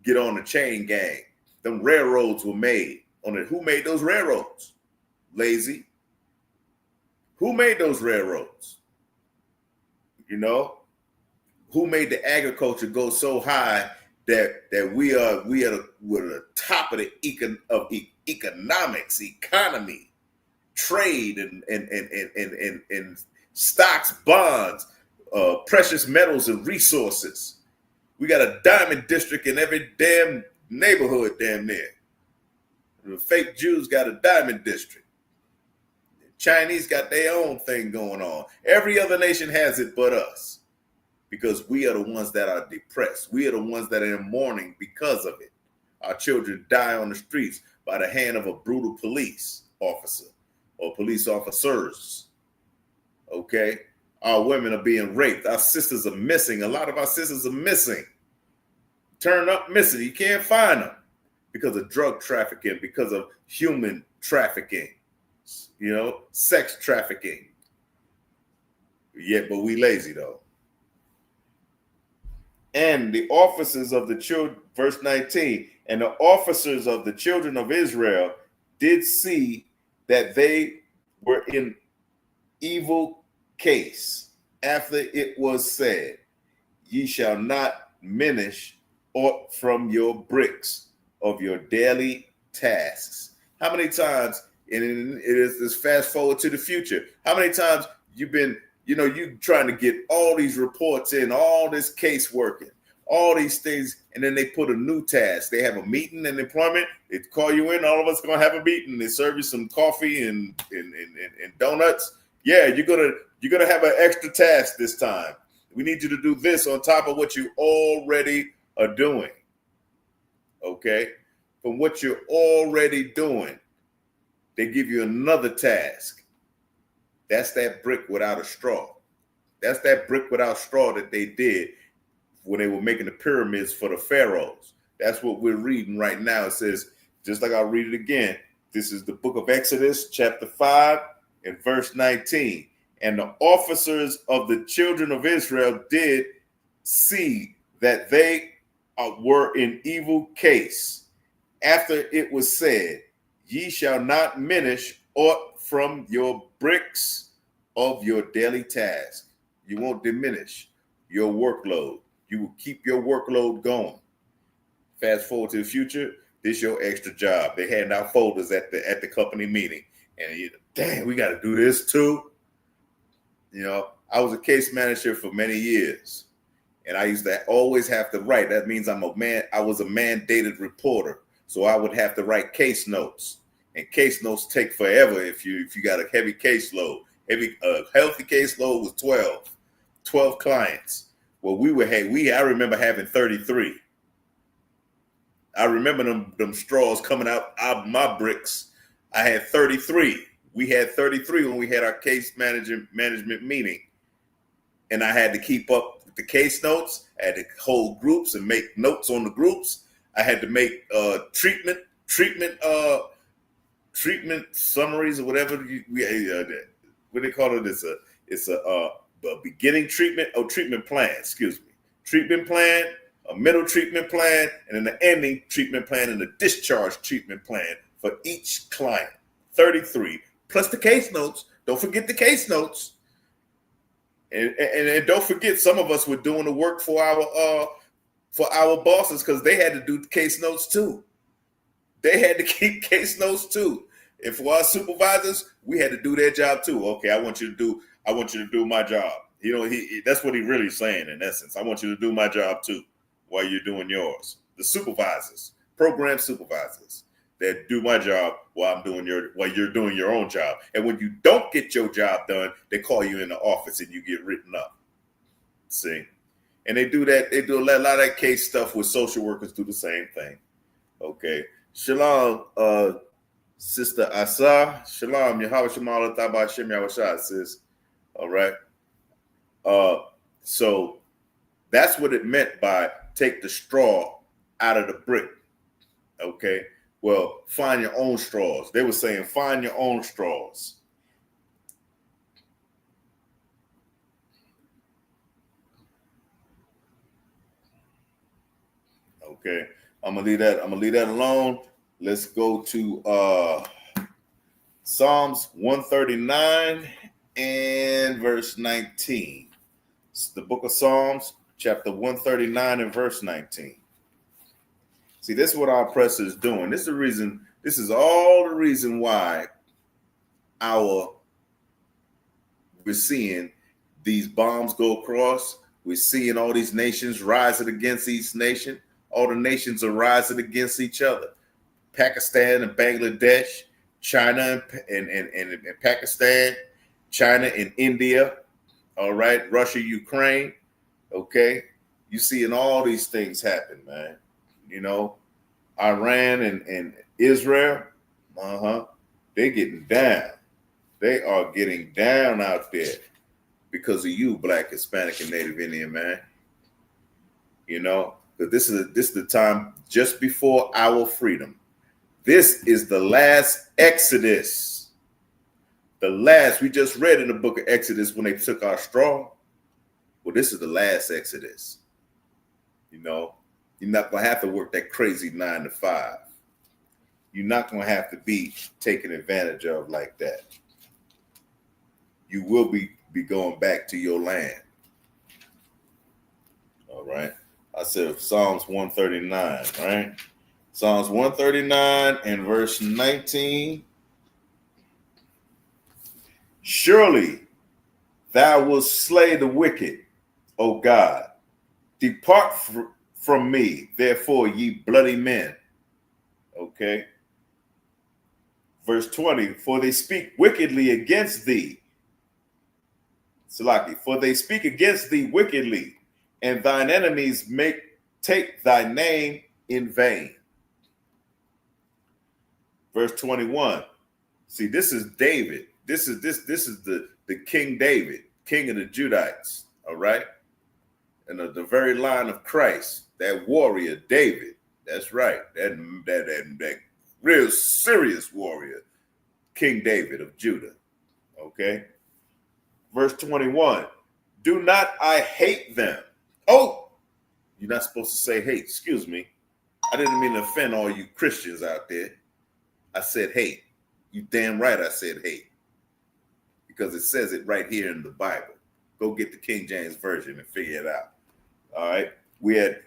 get on the chain gang. Them railroads were made on it. Who made those railroads? Lazy. Who made those railroads? You know, who made the agriculture go so high that we are the top of the economics, economy, trade, and stocks, bonds, precious metals, and resources. We got a diamond district in every damn neighborhood damn near. The fake Jews got a diamond district. Chinese got their own thing going on. Every other nation has it but us, because we are the ones that are depressed. We are the ones that are in mourning because of it. Our children die on the streets by the hand of a brutal police officer or police officers. Okay? Our women are being raped. Our sisters are missing. A lot of our sisters are missing. Turn up missing. You can't find them because of drug trafficking, because of human trafficking. You know, sex trafficking. Yeah, but we lazy though. And the officers of the children, verse 19, and the officers of the children of Israel did see that they were in evil case after it was said, ye shall not diminish aught from your bricks of your daily tasks. How many times, and it is this fast forward to the future, how many times you've been, you trying to get all these reports in, all this case working, all these things, and then they put a new task. They have a meeting and employment. They call you in. All of us are gonna have a meeting. They serve you some coffee and donuts. Yeah, you're gonna have an extra task this time. We need you to do this on top of what you already are doing. Okay, from what you're already doing, they give you another task. That's that brick without a straw. That's that brick without straw that they did when they were making the pyramids for the pharaohs. That's what we're reading right now. It says, just like I'll read it again, this is the book of Exodus, chapter 5 and verse 19. And the officers of the children of Israel did see that they were in evil case, after it was said, ye shall not diminish aught from your bricks of your daily task. You won't diminish your workload. You will keep your workload going. Fast forward to the future, this is your extra job. They hand out folders at the company meeting, and damn, we got to do this too. You know, I was a case manager for many years, and I used to always have to write. That means I was a mandated reporter, so I would have to write case notes, and case notes take forever if you got a heavy caseload. Healthy caseload was 12 clients. Well, I remember having 33. I remember them straws coming out of my bricks. I had 33. We had 33 when we had our case management meeting. And I had to keep up with the case notes. I had to hold groups and make notes on the groups. I had to make treatment summaries or whatever what they call it. It's a beginning treatment or treatment plan, treatment plan, a middle treatment plan, and then the ending treatment plan and the discharge treatment plan for each client. 33 plus the case notes. Don't forget the case notes. And don't forget, some of us were doing the work for our bosses because they had to do case notes too. They had to keep case notes too. And for our supervisors, we had to do their job too. Okay, I want you to do my job. You know, that's what he really saying in essence. I want you to do my job too while you're doing yours. The supervisors, program supervisors that do my job while you're doing your own job. And when you don't get your job done, they call you in the office and you get written up. See? And they do that. They do a lot of that case stuff with social workers, do the same thing. Okay. Shalom, Sister Asa. Shalom, Yahweh Shemala Taba Hashem Yahushua, sis. All right. So that's what it meant by take the straw out of the brick. Okay. Well, find your own straws. They were saying find your own straws. Okay. I'm gonna leave that alone. Let's go to Psalms 139 and verse 19. It's the book of Psalms, chapter 139 and verse 19. See, this is what our oppressor is doing. This is all the reason why we're seeing these bombs go across. We're seeing all these nations rising against each nation. All the nations are rising against each other. Pakistan and Bangladesh, China and Pakistan, China and India, all right, Russia, Ukraine, okay? You're seeing all these things happen, man. You know, Iran and Israel, they're getting down. They are getting down out there because of you, Black, Hispanic, and Native Indian, man. You know, because this is the time just before our freedom. This is the last Exodus. We just read in the book of Exodus when they took our straw. Well, this is the last Exodus. You know, you're not going to have to work that crazy 9 to 5. You're not going to have to be taken advantage of like that. You will be going back to your land. All right. I said Psalms 139, right? Psalms 139 and verse 19. Surely thou wilt slay the wicked, O God. Depart from me, therefore, ye bloody men. Okay. Verse 20, for they speak wickedly against thee. Salaki, for they speak against thee wickedly, and thine enemies take thy name in vain. Verse 21. See, this is David. This is the King David, king of the Judites. All right. And the very line of Christ, that warrior David. That's right. That real serious warrior, King David of Judah. Okay. Verse 21. Do not I hate them? Oh, You're not supposed to say hate. Excuse me. I didn't mean to offend all you Christians out there. I said hate. You damn right I said hate. Because it says it right here in the Bible. Go get the King James Version and figure it out. All right. We had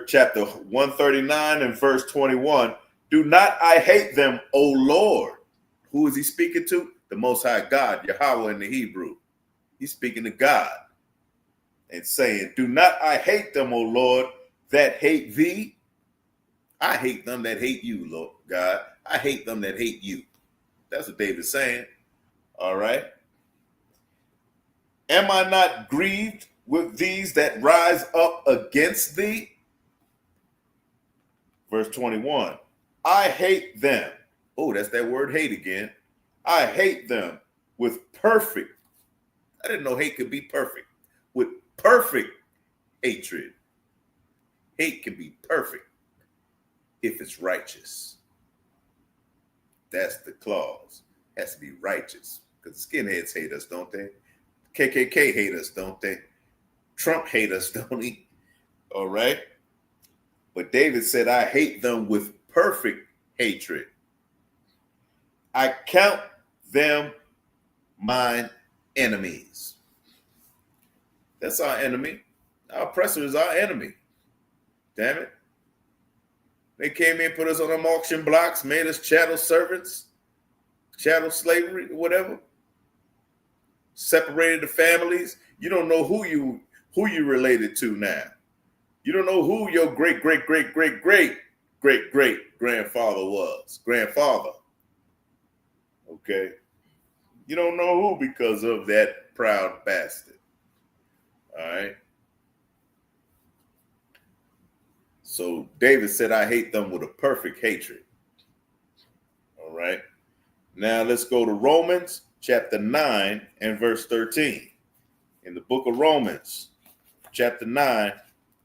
chapter 139 and verse 21. Do not I hate them, O Lord. Who is he speaking to? The Most High God, Yahweh in the Hebrew. He's speaking to God and saying, do not I hate them, O Lord, that hate thee. I hate them that hate you, Lord God. I hate them that hate you. That's what David's saying. All right. Am I not grieved with these that rise up against thee? Verse 21. I hate them. Oh, that's that word hate again. I hate them with perfect. I didn't know hate could be perfect. With perfect hatred. Hate can be perfect if it's righteous. That's the clause. It has to be righteous. Because skinheads hate us, don't they? KKK hate us, don't they? Trump hate us, don't he? All right. But David said, I hate them with perfect hatred. I count them mine enemies. That's our enemy. Our oppressor is our enemy. Damn it. They came in, put us on them auction blocks, made us chattel servants, chattel slavery, whatever. Separated the families. You don't know who you related to now. You don't know who your great grandfather was. Grandfather. Okay. You don't know who because of that proud bastard. All right. So David said, I hate them with a perfect hatred. All right. Now let's go to Romans chapter 9 and verse 13. In the book of Romans, chapter 9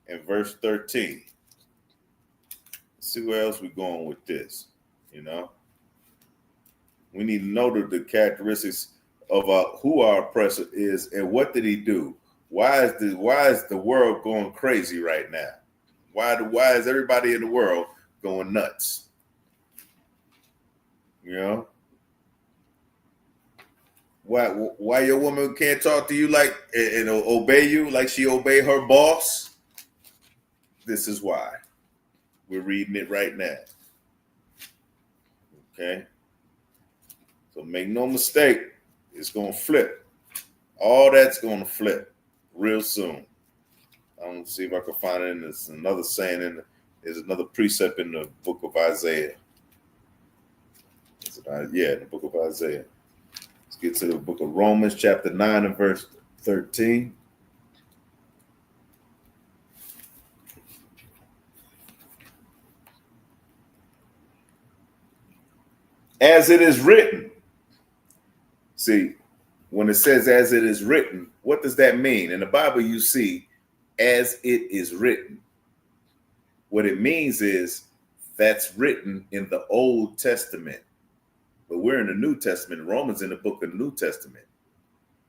and verse 13. Let's see where else we're going with this. You know, we need to know the characteristics of who our oppressor is and what did he do. Why is the world going crazy right now? Why is everybody in the world going nuts? You know? Why your woman can't talk to you like and obey you like she obey her boss? This is why. We're reading it right now. Okay? So make no mistake, it's going to flip. All that's going to flip real soon. I'm going to see if I can find it. And there's another saying, there's another precept in the book of Isaiah. In the book of Isaiah. Let's get to the book of Romans, chapter 9 and verse 13. As it is written. See, when it says as it is written, what does that mean? In the Bible, you see, as it is written. What it means is that's written in the Old Testament. But we're in the New Testament. Romans in the book of the New Testament.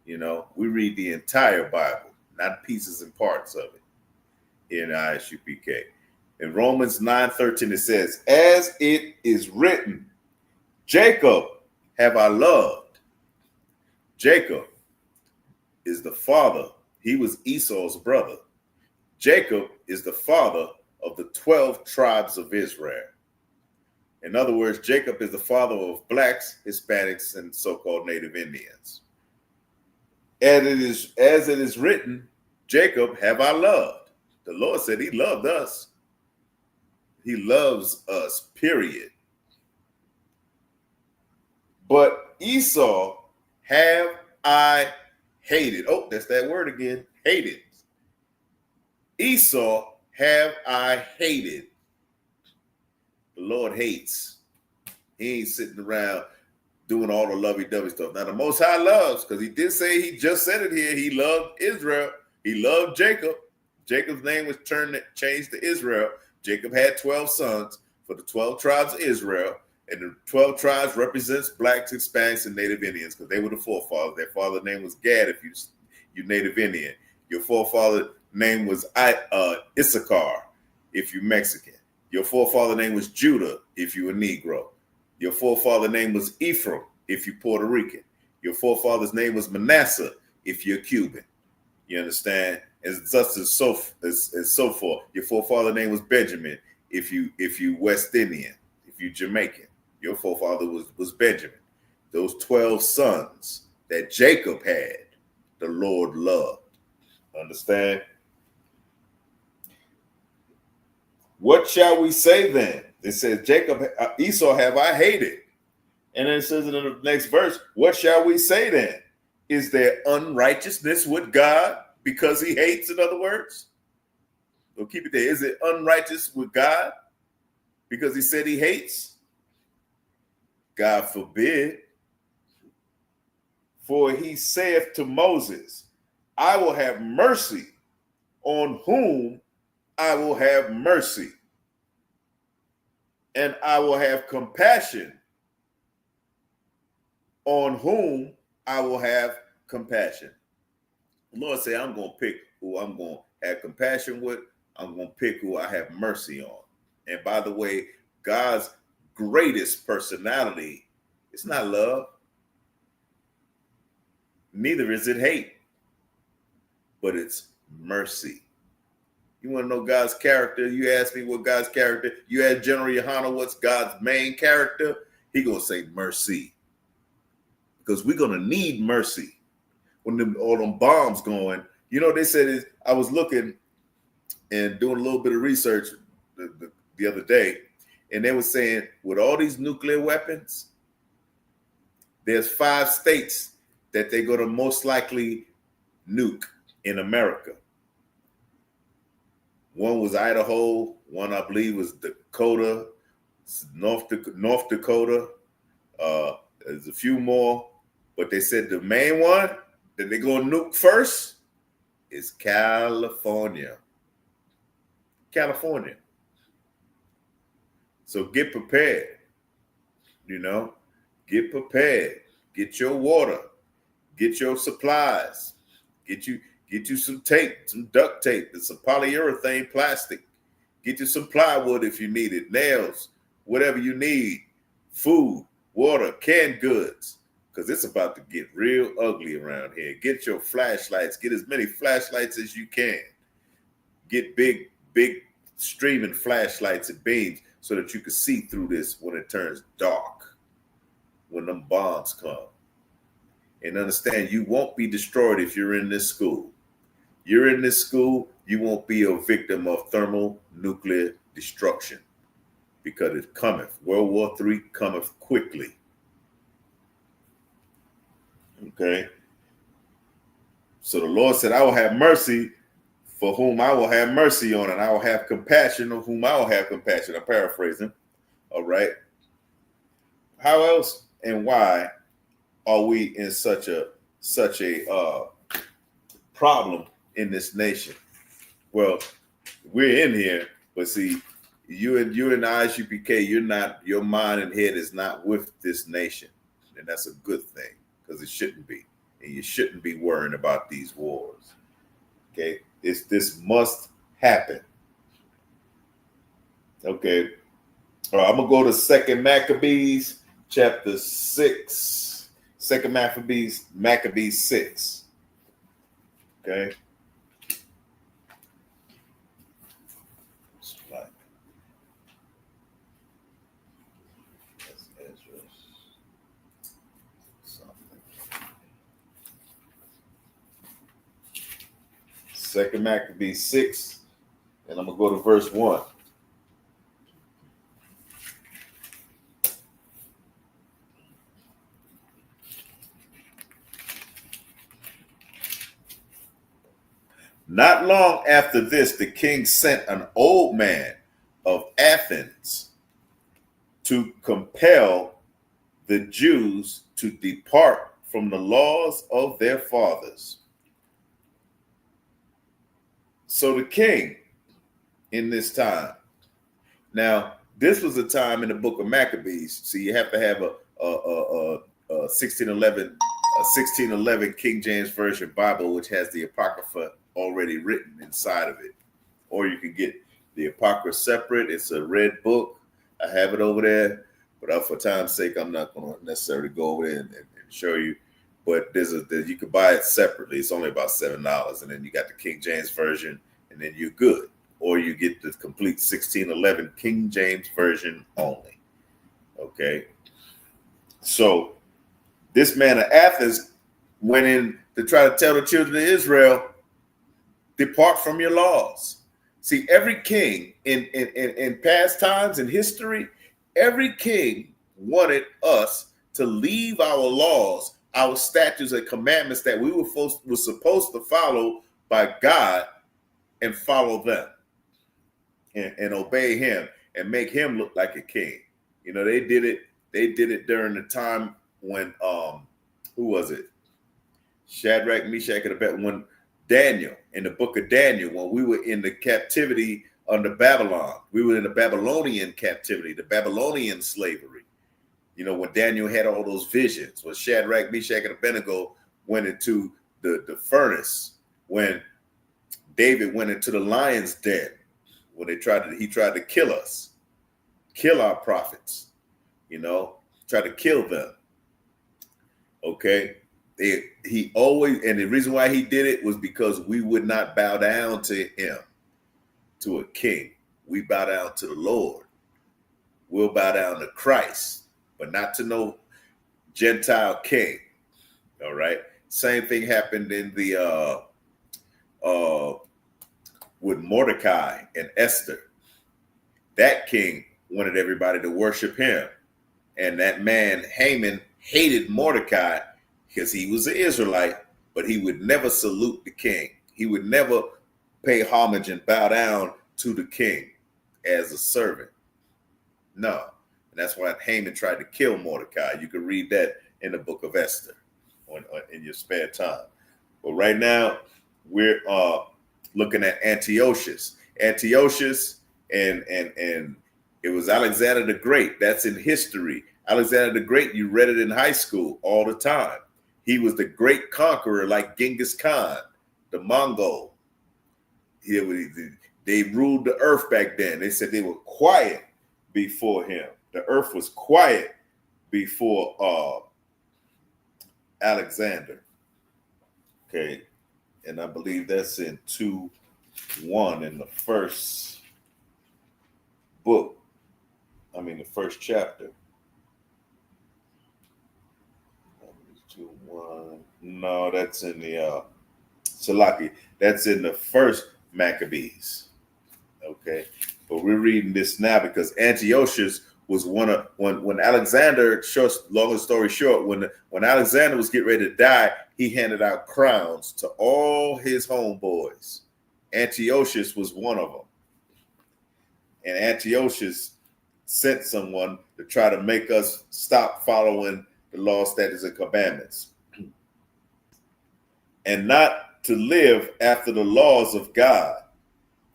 You know, we read the entire Bible, not pieces and parts of it in ISUPK. In Romans 9:13, it says, as it is written, Jacob have I loved. Jacob is the father. He was Esau's brother. Jacob is the father of the 12 tribes of Israel. In other words, Jacob is the father of blacks, Hispanics, and so-called Native Indians. As it is written, Jacob have I loved. The Lord said he loved us. He loves us, period. But Esau have I hated. Oh, that's that word again. Hated. Esau have I hated. The Lord hates. He ain't sitting around doing all the lovey-dovey stuff. Now, the Most High loves, because he did say, he just said it here, he loved Israel. He loved Jacob. Jacob's name was changed to Israel. Jacob had 12 sons for the 12 tribes of Israel. And the 12 tribes represents blacks, Hispanics, and Native Indians because they were the forefathers. Their father's name was Gad if you Native Indian. Your forefather name was Issachar, if you're Mexican. Your forefather name was Judah, if you were Negro. Your forefather name was Ephraim, if you're Puerto Rican. Your forefather's name was Manasseh, if you're Cuban. You understand? And such and so forth. Your forefather name was Benjamin, if you West Indian, if you Jamaican. Your forefather was Benjamin. Those 12 sons that Jacob had, the Lord loved. Understand? What shall we say then? It says, Esau have I hated. And then it says in the next verse, what shall we say then? Is there unrighteousness with God because he hates, in other words? So keep it there. Is it unrighteous with God because he said he hates? God forbid. For he saith to Moses, I will have mercy on whom I will have mercy, and I will have compassion on whom I will have compassion. The Lord said, I'm going to pick who I'm going to have compassion with. I'm going to pick who I have mercy on. And by the way, God's greatest personality is not love. Neither is it hate, but it's mercy. You want to know God's character? You ask me what God's character. You ask General Yohana what's God's main character. He gonna say mercy, because we're gonna need mercy when all them bombs going. You know, they said I was looking and doing a little bit of research the other day, and they were saying with all these nuclear weapons, there's 5 states that they're going to most likely nuke in America. One was Idaho. One, I believe, was Dakota, North Dakota. There's a few more. But they said the main one that they're going to nuke first is California. California. So get prepared. You know, get prepared. Get your water. Get your supplies. Get you some tape, some duct tape, and some polyurethane plastic. Get you some plywood if you need it, nails, whatever you need, food, water, canned goods, because it's about to get real ugly around here. Get your flashlights. Get as many flashlights as you can. Get big streaming flashlights and beams so that you can see through this when it turns dark, when them bombs come. And understand, you won't be destroyed if you're in this school. You're in this school, you won't be a victim of thermonuclear destruction, because it cometh. World War III cometh quickly. Okay? So the Lord said, I will have mercy for whom I will have mercy on, and I will have compassion of whom I will have compassion. I'm paraphrasing. All right? How else and why are we in such a problem in this nation? Well, we're in here, but see, you and the ISUPK, your mind and head is not with this nation, and that's a good thing, because it shouldn't be, and you shouldn't be worrying about these wars. Okay, this must happen. Okay, all right, I'm gonna go to 2 Maccabees chapter 6. 2 Maccabees 6. Okay. That's Ezra. Something. 2 Maccabees 6, and I'm gonna go to verse 1. Not long after this, the king sent an old man of Athens to compel the Jews to depart from the laws of their fathers. So the king in this time, now this was a time in the book of Maccabees, so you have to have a 1611 King James Version Bible, which has the Apocrypha already written inside of it. Or you can get the Apocrypha separate. It's a red book. I have it over there, but for time's sake, I'm not going to necessarily go over there and show you. But you can buy it separately. It's only about $7, and then you got the King James version, and then you're good. Or you get the complete 1611 King James version only. Okay. So this man of Athens went in to try to tell the children of Israel, depart from your laws. See, every king in past times in history, every king wanted us to leave our laws, our statutes and commandments that we were supposed to follow by God, and follow them and obey him and make him look like a king. You know, they did it during the time when who was it? Shadrach, Meshach, and Abednego, when Daniel, in the book of Daniel, when we were in the captivity under Babylon, we were in the Babylonian captivity, the Babylonian slavery. You know, when Daniel had all those visions, when Shadrach, Meshach, and Abednego went into the furnace, when David went into the lion's den, when he tried to kill us, kill our prophets, you know, try to kill them. Okay. He always, and the reason why he did it was because we would not bow down to him, to a king. We bow down to the Lord. We'll bow down to Christ, but not to no Gentile king. All right. Same thing happened in the with Mordecai and Esther. That king wanted everybody to worship him, and that man Haman hated Mordecai because he was an Israelite, but he would never salute the king. He would never pay homage and bow down to the king as a servant. No. And that's why Haman tried to kill Mordecai. You can read that in the book of Esther in your spare time. But right now, we're looking at Antiochus. Antiochus and it was Alexander the Great. That's in history. Alexander the Great, you read it in high school all the time. He was the great conqueror like Genghis Khan, the Mongol. They ruled the earth back then. They said they were quiet before him. The earth was quiet before Alexander. Okay. And I believe that's in 2:1 in the first book. I mean, the first chapter. 2:1. No, that's in the Salaki. That's in the first Maccabees. Okay, but we're reading this now because Antiochus was when Alexander. Long story short, when Alexander was getting ready to die, he handed out crowns to all his homeboys. Antiochus was one of them, and Antiochus sent someone to try to make us stop following the law, statutes, and commandments, and not to live after the laws of God.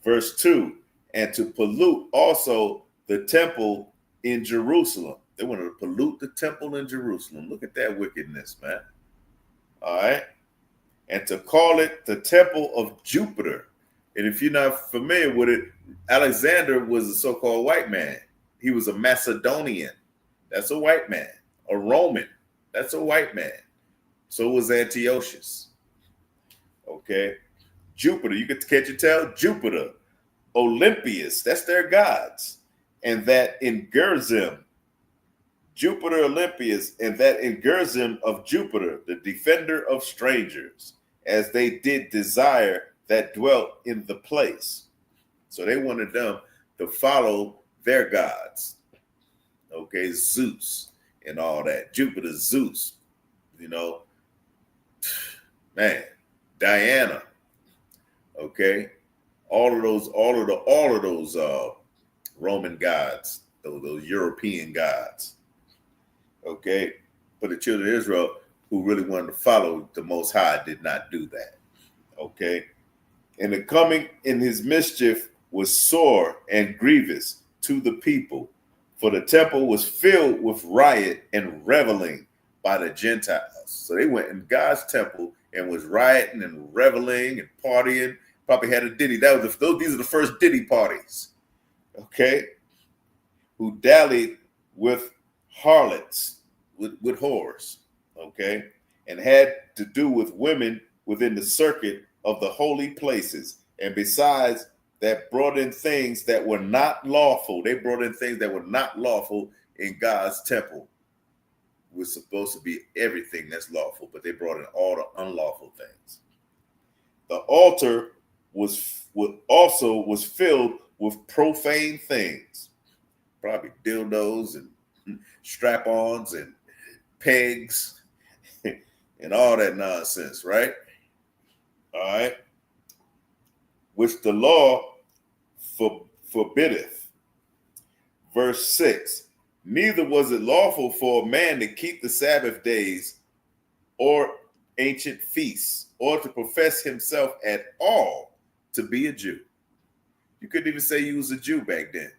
Verse 2, and to pollute also the temple in Jerusalem. They wanted to pollute the temple in Jerusalem. Look at that wickedness, man. All right. And to call it the temple of Jupiter. And if you're not familiar with it, Alexander was a so-called white man. He was a Macedonian. That's a white man. A Roman. That's a white man. So was Antiochus. Okay. Jupiter. You get to catch your tail? Jupiter. Olympius. That's their gods. And that in Gerizim, Jupiter Olympius, and that in Gerizim of Jupiter, the defender of strangers, as they did desire that dwelt in the place. So they wanted them to follow their gods. Okay, Zeus and all that. Jupiter, Zeus, you know, man, Diana. Okay, all of those Roman gods, those European gods. Okay, but the children of Israel who really wanted to follow the Most High did not do that. Okay, and the coming in his mischief was sore and grievous to the people, for the temple was filled with riot and reveling by the Gentiles. So they went in God's temple and was rioting and reveling and partying. Probably had a Diddy. These are the first Diddy parties, okay? Who dallied with harlots, with whores, okay? And had to do with women within the circuit of the holy places. And besides that, brought in things that were not lawful. They brought in things that were not lawful in God's temple. It was supposed to be everything that's lawful, but they brought in all the unlawful things. The altar was filled with profane things, probably dildos and strap-ons and pegs and all that nonsense, right? All right. Which the law forbiddeth. Verse 6, neither was it lawful for a man to keep the Sabbath days or ancient feasts, or to profess himself at all to be a Jew. You couldn't even say you was a Jew back then.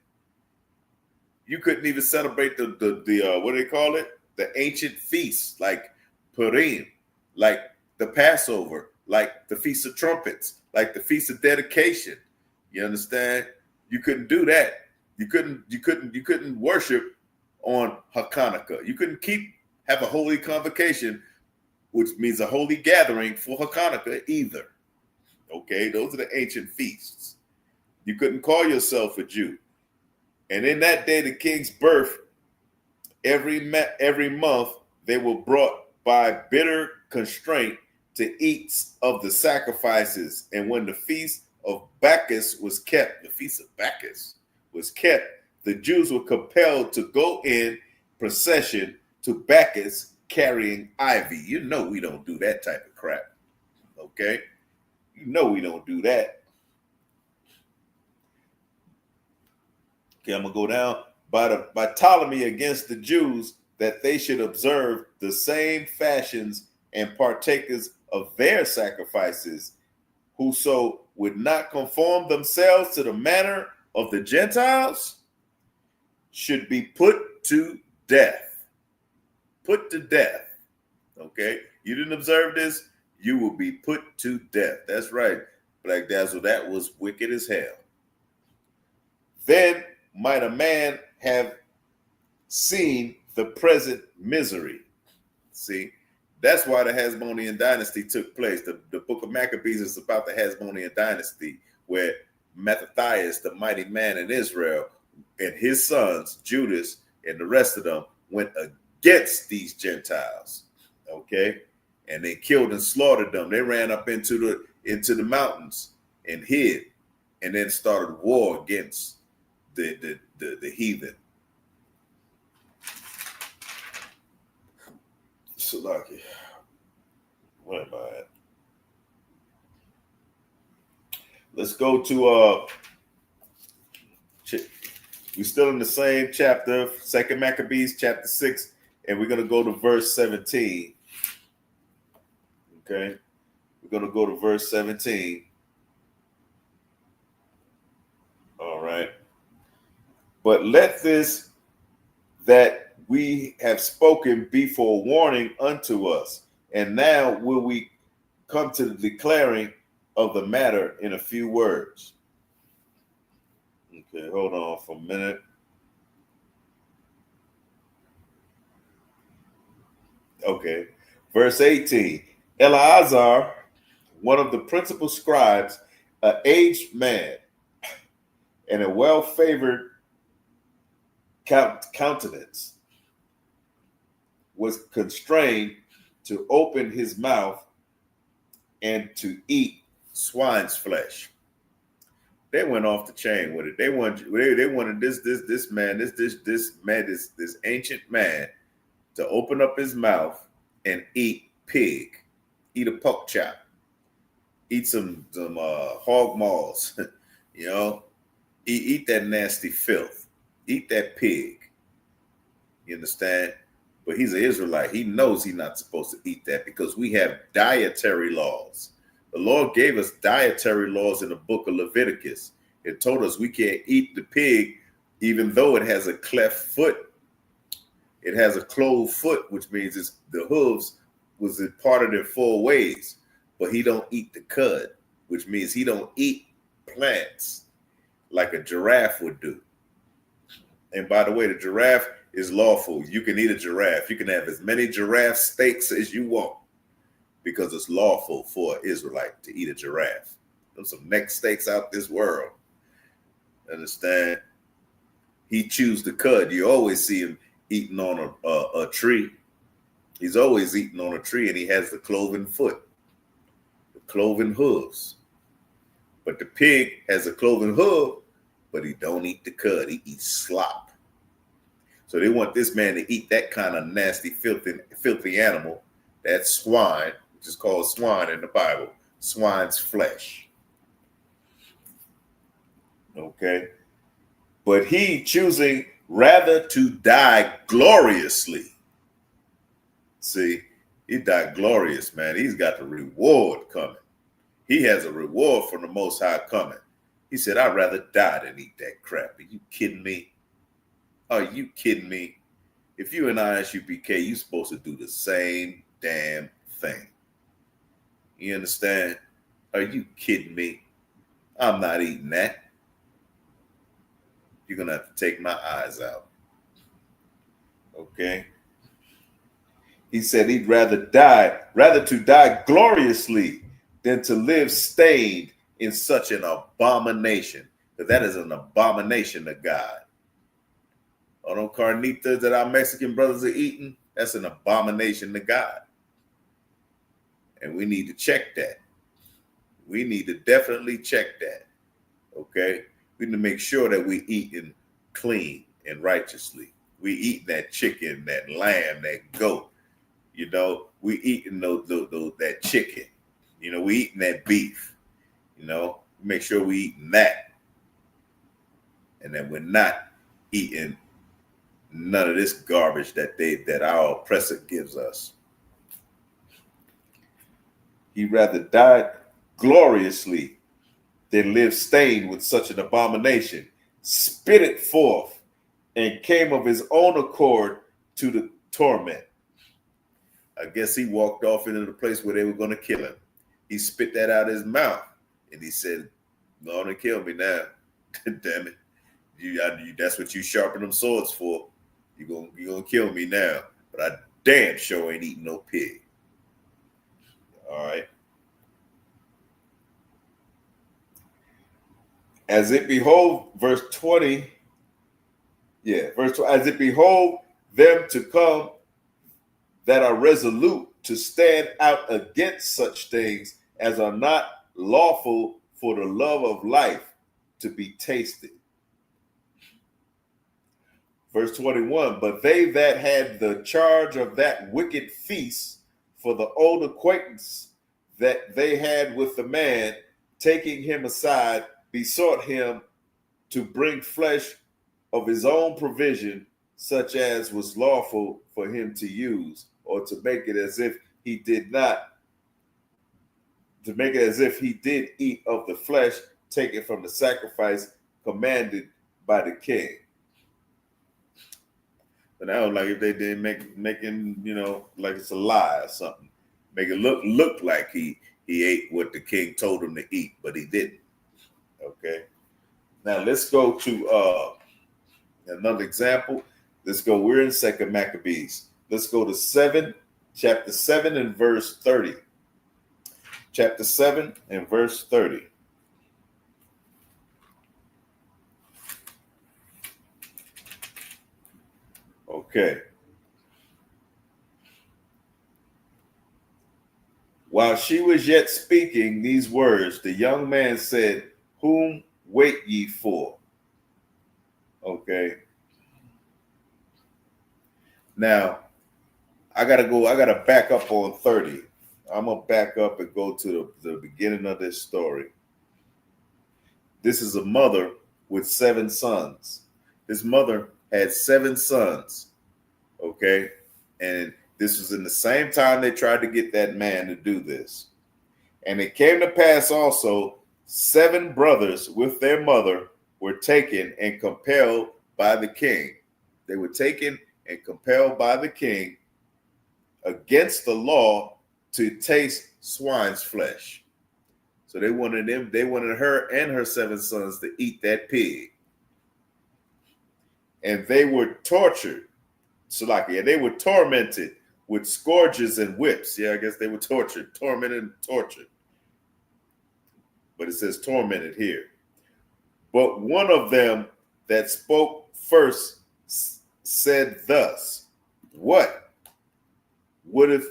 You couldn't even celebrate the what do they call it? The ancient feasts, like Purim, like the Passover, like the Feast of Trumpets, like the Feast of Dedication. You understand? You couldn't do that. You couldn't worship on Hanukkah. You couldn't have a holy convocation, which means a holy gathering for Hanukkah either. Okay, those are the ancient feasts. You couldn't call yourself a Jew. And in that day, the king's birth, every month, they were brought by bitter constraint to eat of the sacrifices. And when the feast of Bacchus was kept, the feast of Bacchus was kept, the Jews were compelled to go in procession to Bacchus carrying ivy. You know we don't do that type of crap. Okay? You know we don't do that. Okay, I'm going to go down. By Ptolemy against the Jews, that they should observe the same fashions and partakers of their sacrifices, whoso would not conform themselves to the manner of the Gentiles should be put to death. Put to death. Okay? You didn't observe this, you will be put to death. That's right, Black Dazzle. That was wicked as hell. Then might a man have seen the present misery. See, that's why the Hasmonean dynasty took place. The book of Maccabees is about the Hasmonean dynasty, where Mattathias, the mighty man in Israel, and his sons, Judas, and the rest of them, went against these Gentiles. Okay? And they killed and slaughtered them. They ran up into the mountains and hid, and then started war against the heathen. Salaki. Where am I at? Let's go to we're still in the same chapter, 2 Maccabees chapter 6, and we're going to go to verse 17. Okay? We're going to go to verse 17. All right. But let this that we have spoken be for warning unto us. And now will we come to the declaring of the matter in a few words. Okay, hold on for a minute. Okay, verse 18. Eleazar, one of the principal scribes, an aged man and a well-favored countenance, was constrained to open his mouth and to eat swine's flesh. They went off the chain with it. They wanted this ancient man to open up his mouth and eat pig, eat a pork chop, eat some hog maws, you know, eat that nasty filth, eat that pig. You understand? But he's an Israelite. He knows he's not supposed to eat that because we have dietary laws. The Lord gave us dietary laws in the book of Leviticus. It told us we can't eat the pig even though it has a cleft foot. It has a clove foot, which means the hooves was parted in 4 ways. but he don't eat the cud, which means he don't eat plants like a giraffe would do. And by the way, the giraffe is lawful. You can eat a giraffe. You can have as many giraffe steaks as you want because it's lawful for an Israelite to eat a giraffe. There's some neck steaks out this world. Understand? He chews the cud. You always see him eating on a tree. He's always eating on a tree, and he has the cloven foot, the cloven hooves. But the pig has a cloven hoof, but he don't eat the cud. He eats slop. So they want this man to eat that kind of nasty, filthy animal, that swine, which is called swine in the Bible, swine's flesh. Okay? But he choosing rather to die gloriously. See, he died glorious, man. He's got the reward coming. He has a reward from the Most High coming. He said, I'd rather die than eat that crap. Are you kidding me? Are you kidding me? If you're in ISUPK, you're supposed to do the same damn thing. You understand? Are you kidding me? I'm not eating that. You're going to have to take my eyes out. Okay? He said he'd rather to die gloriously than to live stained in such an abomination. Because that is an abomination to God. All them carnitas that our Mexican brothers are eating, that's an abomination to God. And we need to check that. We need to definitely check that. Okay? We need to make sure that we eating clean and righteously. We eating that chicken, that lamb, that goat. You know, we eating that chicken. You know, we eating that beef. You know, make sure we eating that. And then we're not eating none of this garbage that our oppressor gives us. He'd rather die gloriously than live stained with such an abomination. Spit it forth and came of his own accord to the torment. I guess he walked off into the place where they were going to kill him. He spit that out of his mouth and he said, "Go on and kill me now." Damn it. That's what you sharpen them swords for. You're gonna kill me now. But I damn sure ain't eating no pig. All right. As it behold, verse 20. Yeah, verse 20. As it behold them to come that are resolute to stand out against such things as are not lawful for the love of life to be tasted. Verse 21, but they that had the charge of that wicked feast for the old acquaintance that they had with the man, taking him aside, besought him to bring flesh of his own provision, such as was lawful for him to use, or to make it as if he did not, to make it as if he did eat of the flesh taken from the sacrifice commanded by the king. But I don't like if they did making, you know, like it's a lie or something. Make it look like he ate what the king told him to eat, but he didn't. Okay. Now let's go to another example. Let's go. We're in 2 Maccabees. Let's go to chapter 7 and verse 30. Chapter 7 and verse 30. Okay. While she was yet speaking these words, the young man said, "Whom wait ye for?" Okay. Now, I gotta back up on 30. I'm gonna back up and go to the beginning of this story. This is a mother with 7 sons. This mother had 7 sons. Okay. And this was in the same time they tried to get that man to do this. And it came to pass also 7 brothers with their mother were taken and compelled by the king. They were taken and compelled by the king against the law to taste swine's flesh. So they wanted her and her 7 sons to eat that pig. And they were tortured. Salakia, they were tormented with scourges and whips. Yeah, I guess they were tortured, tormented and tortured. But it says tormented here. But one of them that spoke first said thus, what wouldst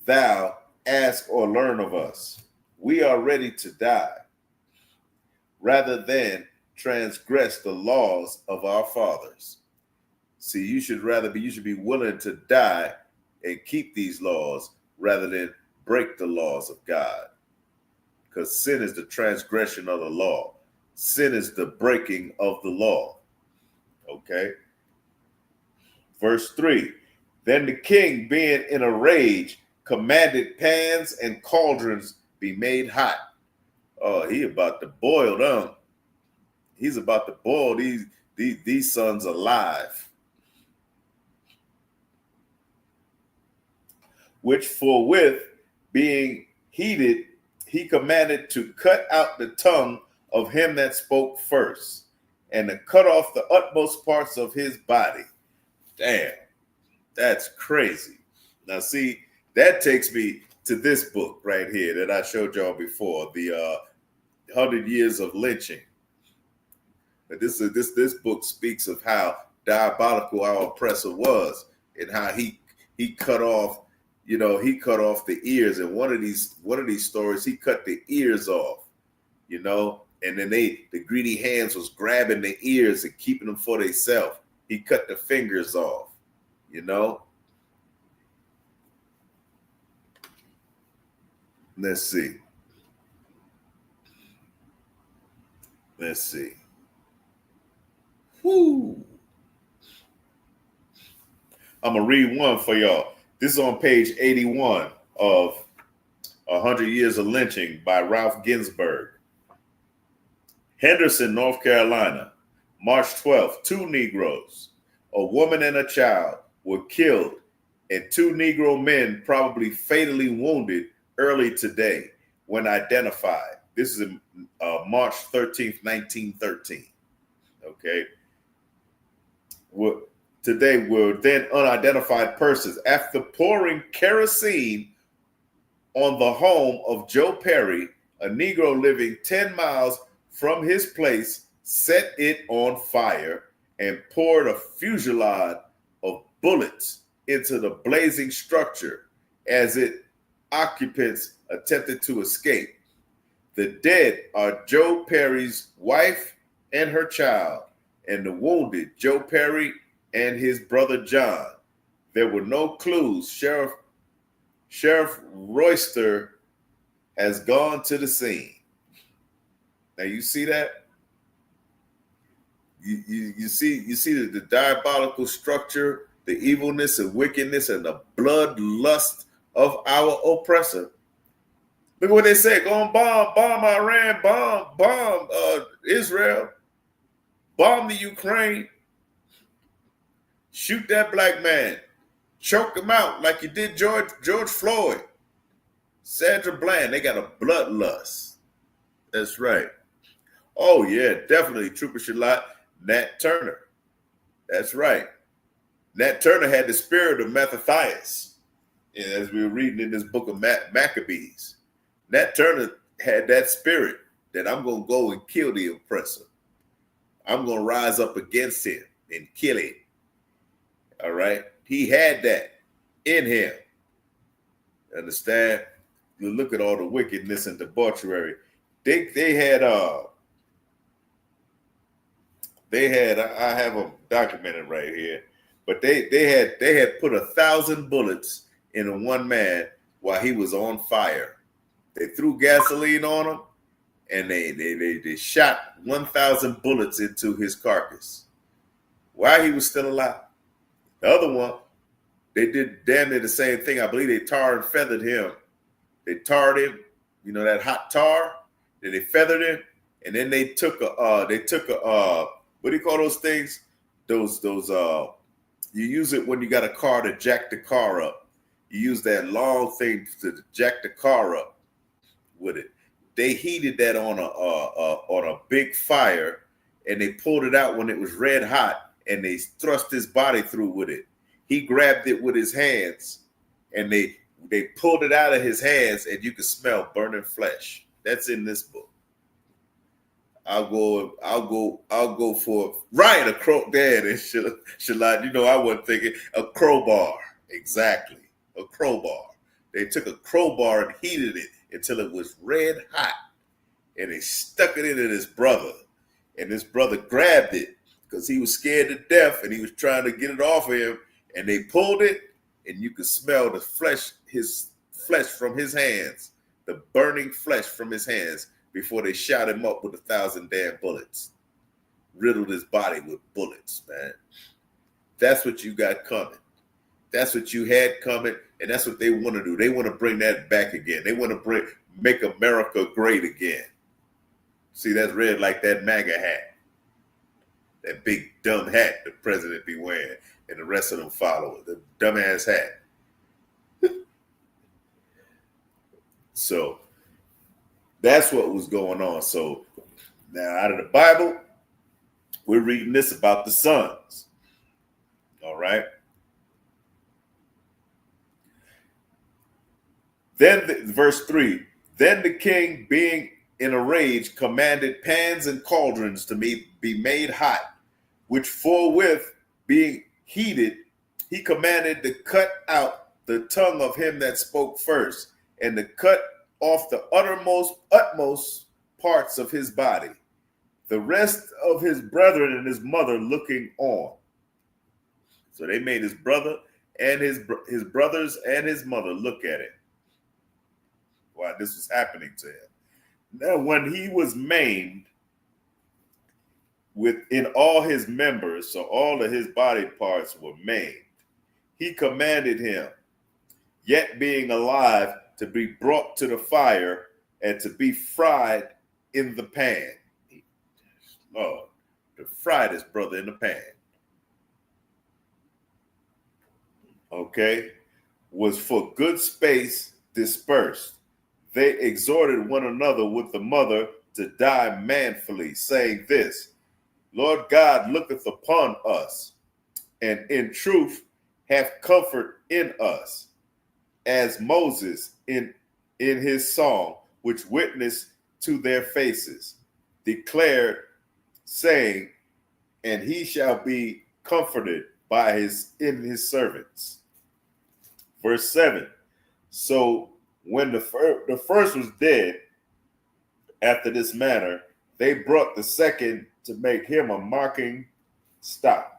thou ask or learn of us? We are ready to die, rather than transgress the laws of our fathers. See, you should be willing to die and keep these laws rather than break the laws of God. Because sin is the transgression of the law. Sin is the breaking of the law. Okay. Verse 3. Then the king, being in a rage, commanded pans and cauldrons be made hot. Oh, he about to boil them. He's about to boil these sons alive. Which forthwith, being heated, he commanded to cut out the tongue of him that spoke first, and to cut off the utmost parts of his body. Damn, that's crazy. Now, see, that takes me to this book right here that I showed y'all before, the 100 Years of Lynching. But this book speaks of how diabolical our oppressor was and how he cut off, he cut off the ears. And one of these stories, he cut the ears off, and then the greedy hands was grabbing the ears and keeping them for themselves. He cut the fingers off, Let's see. Whoo. I'm going to read one for y'all. This is on page 81 of 100 Years of Lynching by Ralph Ginsberg. Henderson, North Carolina, March 12th, 2 Negroes, a woman and a child, were killed, and 2 Negro men probably fatally wounded early today when identified. This is March 13th, 1913. Okay. Today were then unidentified persons. After pouring kerosene on the home of Joe Perry, a Negro living 10 miles from his place, set it on fire and poured a fusillade of bullets into the blazing structure as its occupants attempted to escape. The dead are Joe Perry's wife and her child, and the wounded, Joe Perry and his brother John. There were no clues. Sheriff Royster has gone to the scene. Now you see that? You see the diabolical structure, the evilness and wickedness and the bloodlust of our oppressor. Look what they say. Go and bomb Iran, bomb Israel, bomb the Ukraine, shoot that black man, choke him out like you did George Floyd, Sandra Bland. They got a bloodlust. That's right. Oh yeah, definitely Trooper Shalat, Nat Turner. That's right. Nat Turner had the spirit of Mattathias, as we were reading in this book of Maccabees. Nat Turner had that spirit that I'm going to go and kill the oppressor. I'm going to rise up against him and kill him. All right? He had that in him. Understand? You look at all the wickedness and debauchery. They had I have them documented right here, but they had put 1,000 bullets in one man while he was on fire. They threw gasoline on him, and they shot 1,000 bullets into his carcass while he was still alive. The other one, they did damn near the same thing. I believe they tarred and feathered him. They tarred him, that hot tar. Then they feathered him, and then they took a what do you call those things? Those you use it when you got a car to jack the car up. You use that long thing to jack the car up with it. They heated that on a big fire, and they pulled it out when it was red hot, and they thrust his body through with it. He grabbed it with his hands, and they pulled it out of his hands, and you could smell burning flesh. That's in this book. I'll go for right, a crow. Dad and Shalad. You know, I wasn't thinking a crowbar. Exactly. A crowbar. They took a crowbar and heated it until it was red hot. And they stuck it into his brother. And his brother grabbed it because he was scared to death and he was trying to get it off of him. And they pulled it, and you could smell the flesh, his flesh from his hands, the burning flesh from his hands, before they shot him up with 1,000 damn bullets. Riddled his body with bullets, man. That's what you got coming. That's what you had coming, and that's what they want to do. They want to bring that back again. They want to make America great again. See, that's red like that MAGA hat. That big dumb hat the president be wearing, and the rest of them follow it. The dumbass hat. So that's what was going on. So now out of the Bible, we're reading this about the sons. All right. Then verse 3, then the king, being in a rage, commanded pans and cauldrons to be made hot, which forthwith being heated, he commanded to cut out the tongue of him that spoke first, and to cut off the utmost parts of his body, the rest of his brethren and his mother looking on. So they made his brother and his brothers and his mother look at it while this was happening to him. Now, when he was maimed within all his members, so all of his body parts were maimed, he commanded him, yet being alive, to be brought to the fire and to be fried in the pan. Lord, to fry this brother in the pan. Okay, was for good space dispersed. They exhorted one another with the mother to die manfully, saying this, Lord God looketh upon us, and in truth have comfort in us, as Moses in his song, which witnessed to their faces, declared, saying, and he shall be comforted by his servants. Verse 7. So when the first was dead, after this manner, they brought the second to make him a mocking stock.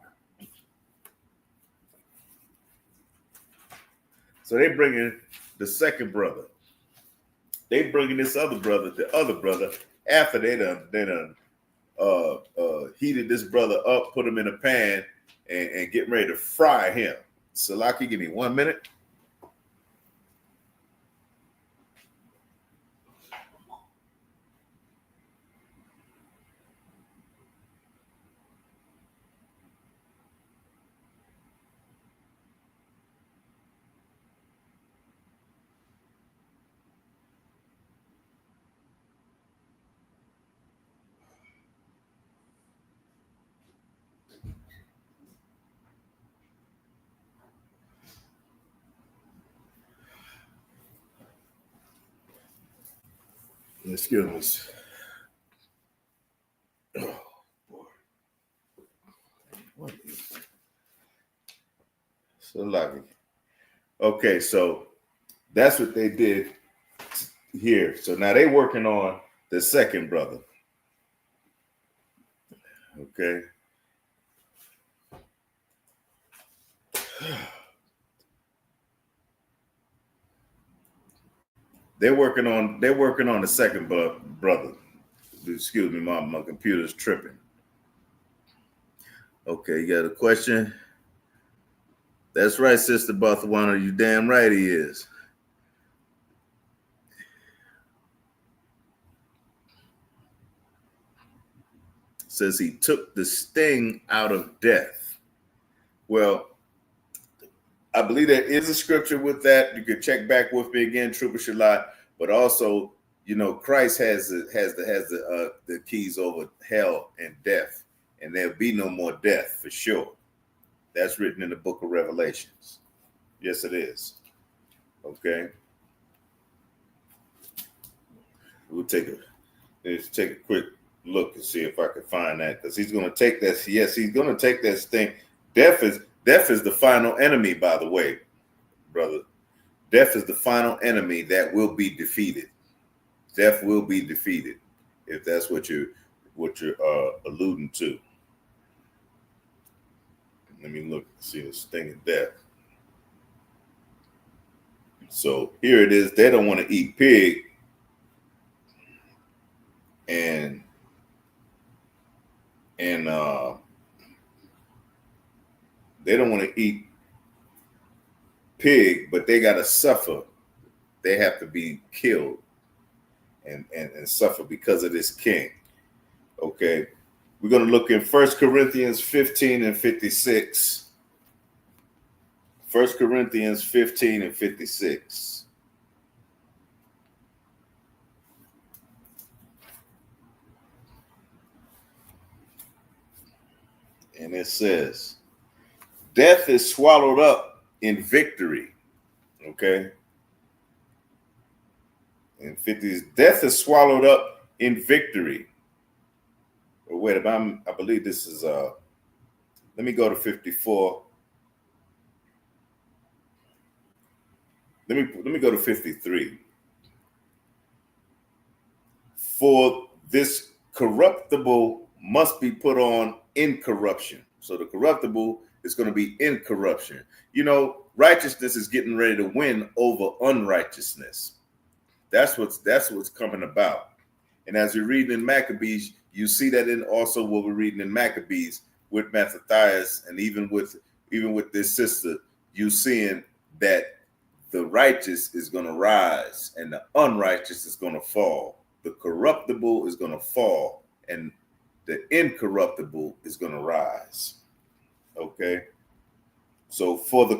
So they bring in the second brother. They bring in this other brother, the other brother, after they done heated this brother up, put him in a pan, and getting ready to fry him. Salaki, give me 1 minute. Excuse me. Oh, boy. What is so lucky? Okay, so that's what they did here. So now they working on the second brother. Okay. They're working on the second brother. Excuse me, my computer's tripping. Okay, you got a question? That's right, Sister Barthwana. You damn right he is. Says he took the sting out of death. Well, I believe there is a scripture with that. You could check back with me again, Trooper Shalat. But also, Christ has the keys over hell and death, and there'll be no more death for sure. That's written in the book of Revelations. Yes, it is. Okay. We'll take a quick look and see if I can find that, because he's going to take this. Yes, he's going to take this thing. Death is the final enemy, by the way, brother. Death is the final enemy that will be defeated. Death will be defeated, if that's what you're alluding to. Let me look and see this thing of death. So here it is. They don't want to eat pig, and they don't want to eat pig, but they got to suffer. They have to be killed and suffer because of this king. Okay. We're going to look in 1 Corinthians 15 and 56. 1 Corinthians 15 and 56. And it says, death is swallowed up in victory. Okay. In 50s, death is swallowed up in victory. But wait, I believe this is let me go to 54. Let me go to 53. For this corruptible must be put on incorruption. So the corruptible is going to be incorruption. Righteousness is getting ready to win over unrighteousness. That's what's coming about. And as we read in Maccabees, you see that in also what we're reading in Maccabees with Mattathias, and even with this sister, you seeing that the righteous is going to rise and the unrighteous is going to fall. The corruptible is going to fall and the incorruptible is going to rise. Okay. So for the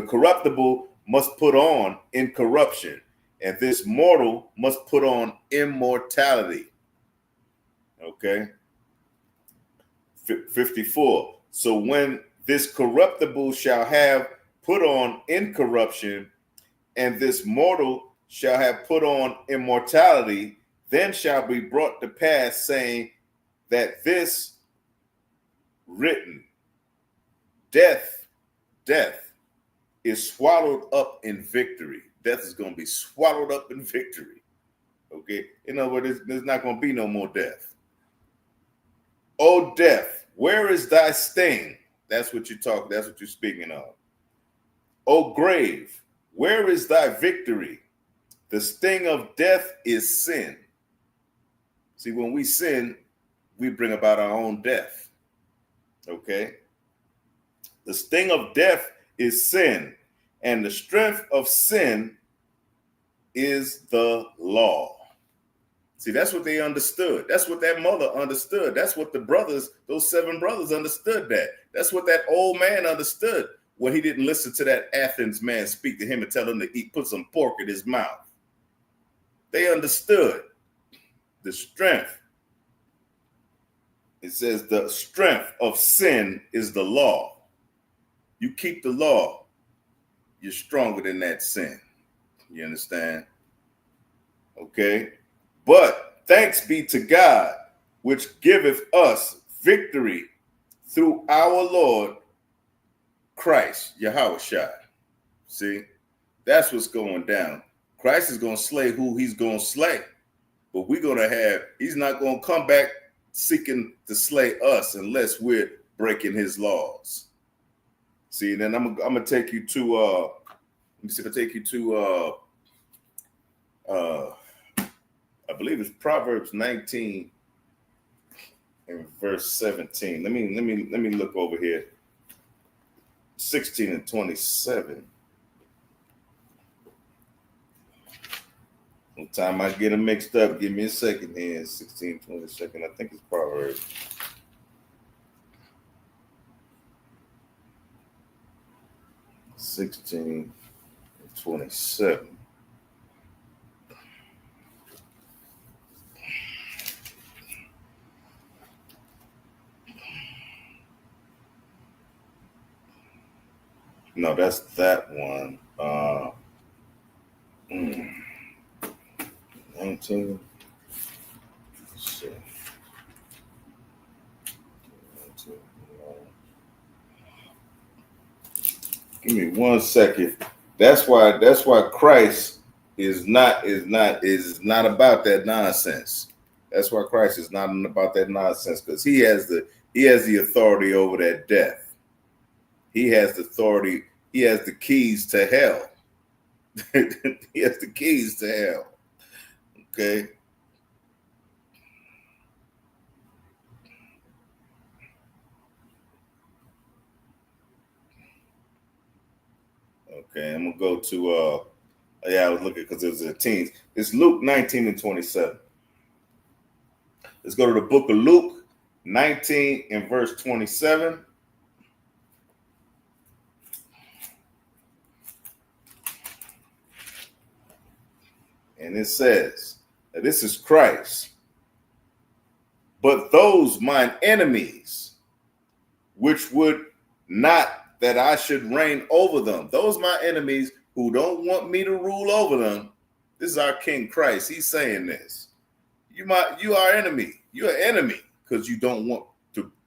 corruptible must put on incorruption, and this mortal must put on immortality. Okay. 54. So when this corruptible shall have put on incorruption, and this mortal shall have put on immortality, then shall be brought to pass, saying that this written death is swallowed up in victory. Death is going to be swallowed up in victory. Okay. In other words, there's not going to be no more death. O death, where is thy sting? That's what you're speaking of. O grave, where is thy victory? The sting of death is sin. See, when we sin, we bring about our own death. Okay? The sting of death is sin, and the strength of sin is the law. See, that's what they understood. That's what that mother understood. That's what those 7 brothers understood that. That's what that old man understood when he didn't listen to that Athens man speak to him and tell him to put some pork in his mouth. They understood the strength. It says the strength of sin is the law. You keep the law, you're stronger than that sin. You understand? Okay. But thanks be to God, which giveth us victory through our Lord Christ, Yahushua. See, that's what's going down. Christ is going to slay who he's going to slay. But he's not going to come back seeking to slay us unless we're breaking his laws. See, then I'm going to take you to, let me see if I take you to, I believe it's Proverbs 19 and verse 17. Let me look over here. 16 and 27. Sometime I get them mixed up. Give me a second here. 16, 22nd. I think it's Proverbs. 16 and 27. No, that's that one. 19. Let's see. 19, give me 1 second. That's why Christ is not about that nonsense. That's why Christ is not about that nonsense, because he has the authority over that death. He has the authority. He has the keys to hell. He has the keys to hell. Okay. Okay, I'm gonna go to I was looking because it was the teens. It's Luke 19 and 27. Let's go to the book of Luke 19 and verse 27. And it says, that this is Christ. But those mine enemies, which would not that I should reign over them. Those my enemies who don't want me to rule over them. This is our King Christ. He's saying this. You are enemy. You're an enemy because you don't want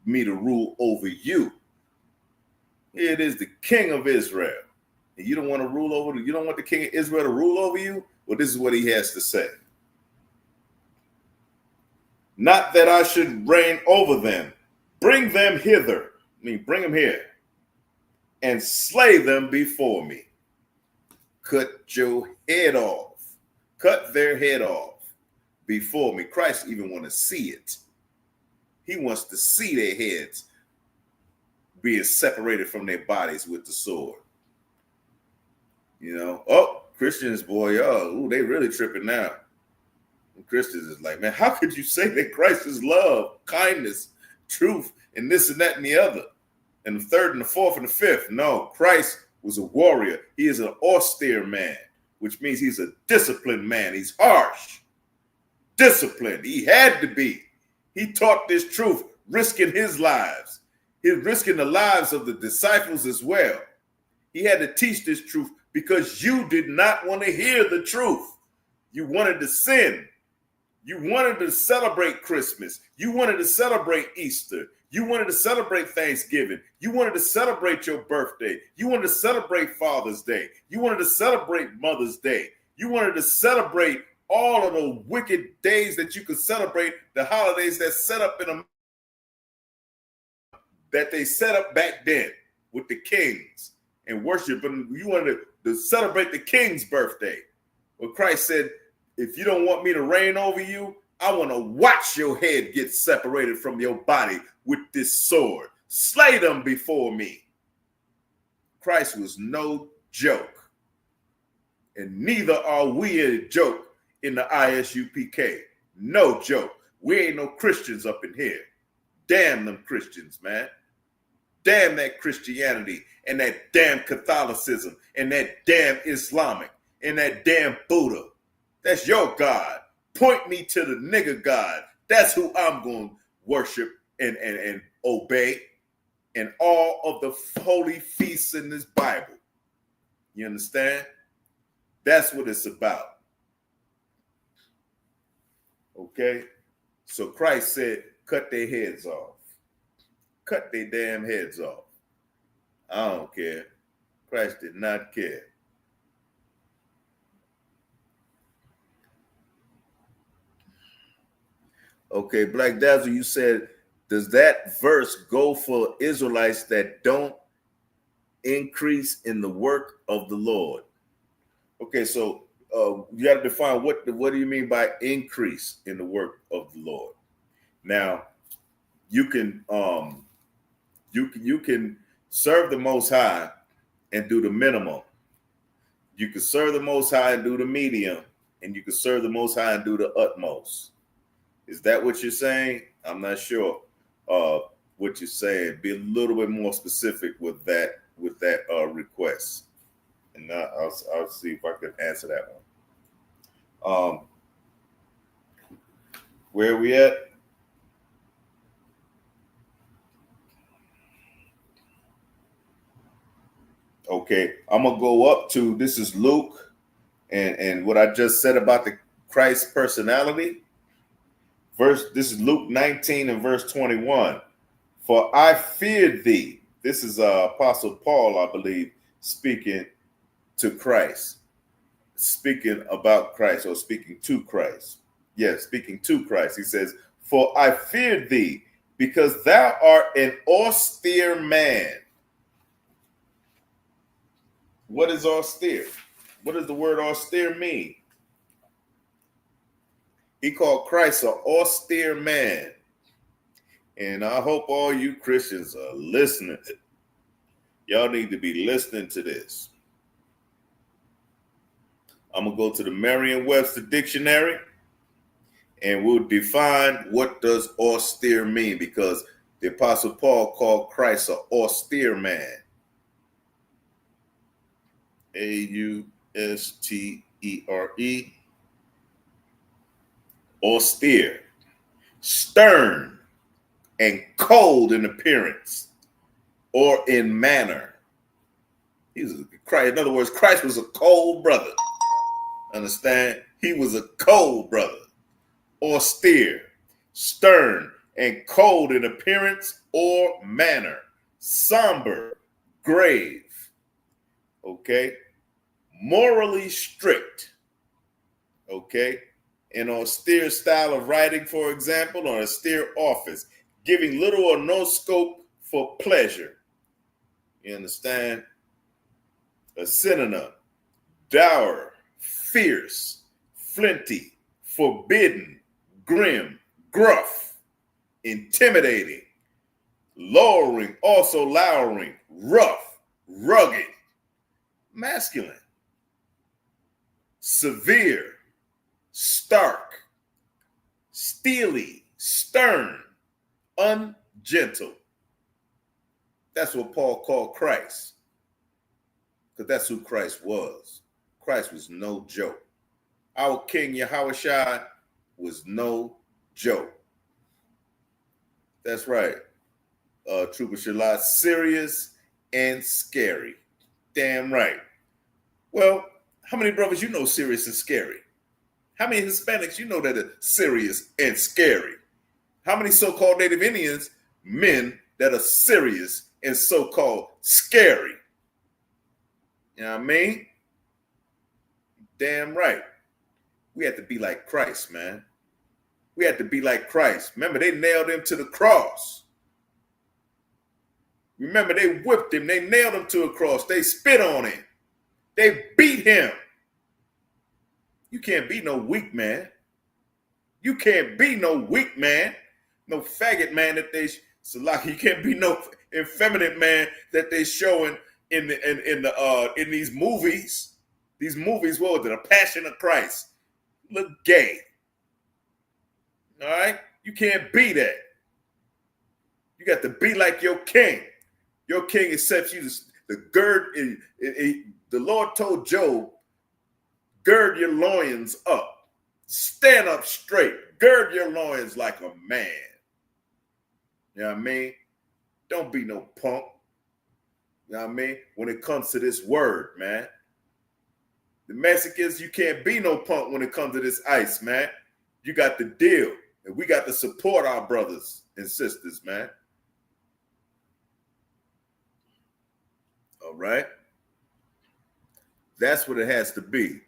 me to rule over you. It is the King of Israel. And you don't want to rule over you don't want the King of Israel to rule over you? Well, this is what he has to say. Not that I should reign over them. Bring them hither. I mean, bring them here. And slay them before me. Cut your head off. Cut their head off before me. Christ even want to see it. He wants to see their heads being separated from their bodies with the sword. You know, oh, Christians, boy, oh, they really tripping now. And Christians is like, man, how could you say that Christ is love, kindness, truth, and this and that and the other? And the third and the fourth and the fifth. No, Christ was a warrior. He is an austere man, which means he's a disciplined man. He's harsh, disciplined. He had to be. He taught this truth, risking his lives. He's risking the lives of the disciples as well. He had to teach this truth because you did not want to hear the truth. You wanted to sin. You wanted to celebrate Christmas. You wanted to celebrate Easter. You wanted to celebrate Thanksgiving. You wanted to celebrate your birthday. You wanted to celebrate Father's Day. You wanted to celebrate Mother's Day. You wanted to celebrate all of the wicked days that you could celebrate, the holidays that they set up back then with the kings and worship. And you wanted to celebrate the king's birthday. Well, Christ said, if you don't want me to reign over you, I want to watch your head get separated from your body with this sword. Slay them before me. Christ was no joke. And neither are we a joke in the ISUPK. No joke. We ain't no Christians up in here. Damn them Christians, man. Damn that Christianity and that damn Catholicism and that damn Islamic and that damn Buddha. That's your God. Point me to the nigga God. That's who I'm going to worship and obey. And all of the holy feasts in this Bible. You understand? That's what it's about. Okay? So Christ said, cut their heads off. Cut their damn heads off. I don't care. Christ did not care. Okay, Black Dazzle, you said, does that verse go for Israelites that don't increase in the work of the Lord? Okay, so you got to define what do you mean by increase in the work of the Lord? Now, you can serve the Most High and do the minimum. You can serve the Most High and do the medium, and you can serve the Most High and do the utmost. Is that what you're saying? I'm not sure what you're saying. Be a little bit more specific with that request. And I'll see if I can answer that one. Where are we at? Okay, I'm gonna go up to, this is Luke, and what I just said about the Christ personality. This is Luke 19 and verse 21. For I feared thee. This is Apostle Paul, I believe, speaking to Christ, speaking about Christ, or speaking to Christ. Yes, speaking to Christ. He says, for I feared thee, because thou art an austere man. What is austere? What does the word austere mean? He called Christ an austere man. And I hope all you Christians are listening. Y'all need to be listening to this. I'm going to go to the Merriam-Webster dictionary, and we'll define what does austere mean, because the Apostle Paul called Christ an austere man. A-U-S-T-E-R-E. Austere, stern, and cold in appearance or in manner. In other words, Christ was a cold brother. Understand? He was a cold brother. Austere, stern, and cold in appearance or manner. Somber, grave. Okay? Morally strict. Okay? An austere style of writing, for example, or austere office, giving little or no scope for pleasure. You understand? A synonym: dour, fierce, flinty, forbidden, grim, gruff, intimidating, lowering, also lowering, rough, rugged, masculine, severe, stark, steely, stern, ungentle. That's what Paul called Christ, because that's who Christ was. Christ was no joke. Our King Yahushua was no joke. That's right. Trooper Shalat, serious and scary. Damn right. Well, how many brothers you know serious and scary? How many Hispanics you know that are serious and scary? How many so-called Native Indians, men that are serious and so-called scary? You know what I mean? Damn right. We had to be like Christ, man. We had to be like Christ. Remember, they nailed him to the cross. Remember, they whipped him. They nailed him to a cross. They spit on him. They beat him. You can't be no weak man. You can't be no weak man. No faggot man that they select. You can't be no effeminate man that they showing in these movies. These movies, what was it? A Passion of Christ. Look gay. All right? You can't be that. You got to be like your king. Your king accepts you to gird. The Lord told Job, gird your loins up. Stand up straight. Gird your loins like a man. You know what I mean? Don't be no punk. You know what I mean? When it comes to this word, man. The Mexicans, you can't be no punk when it comes to this ice, man. You got to deal. And we got to support our brothers and sisters, man. All right? That's what it has to be.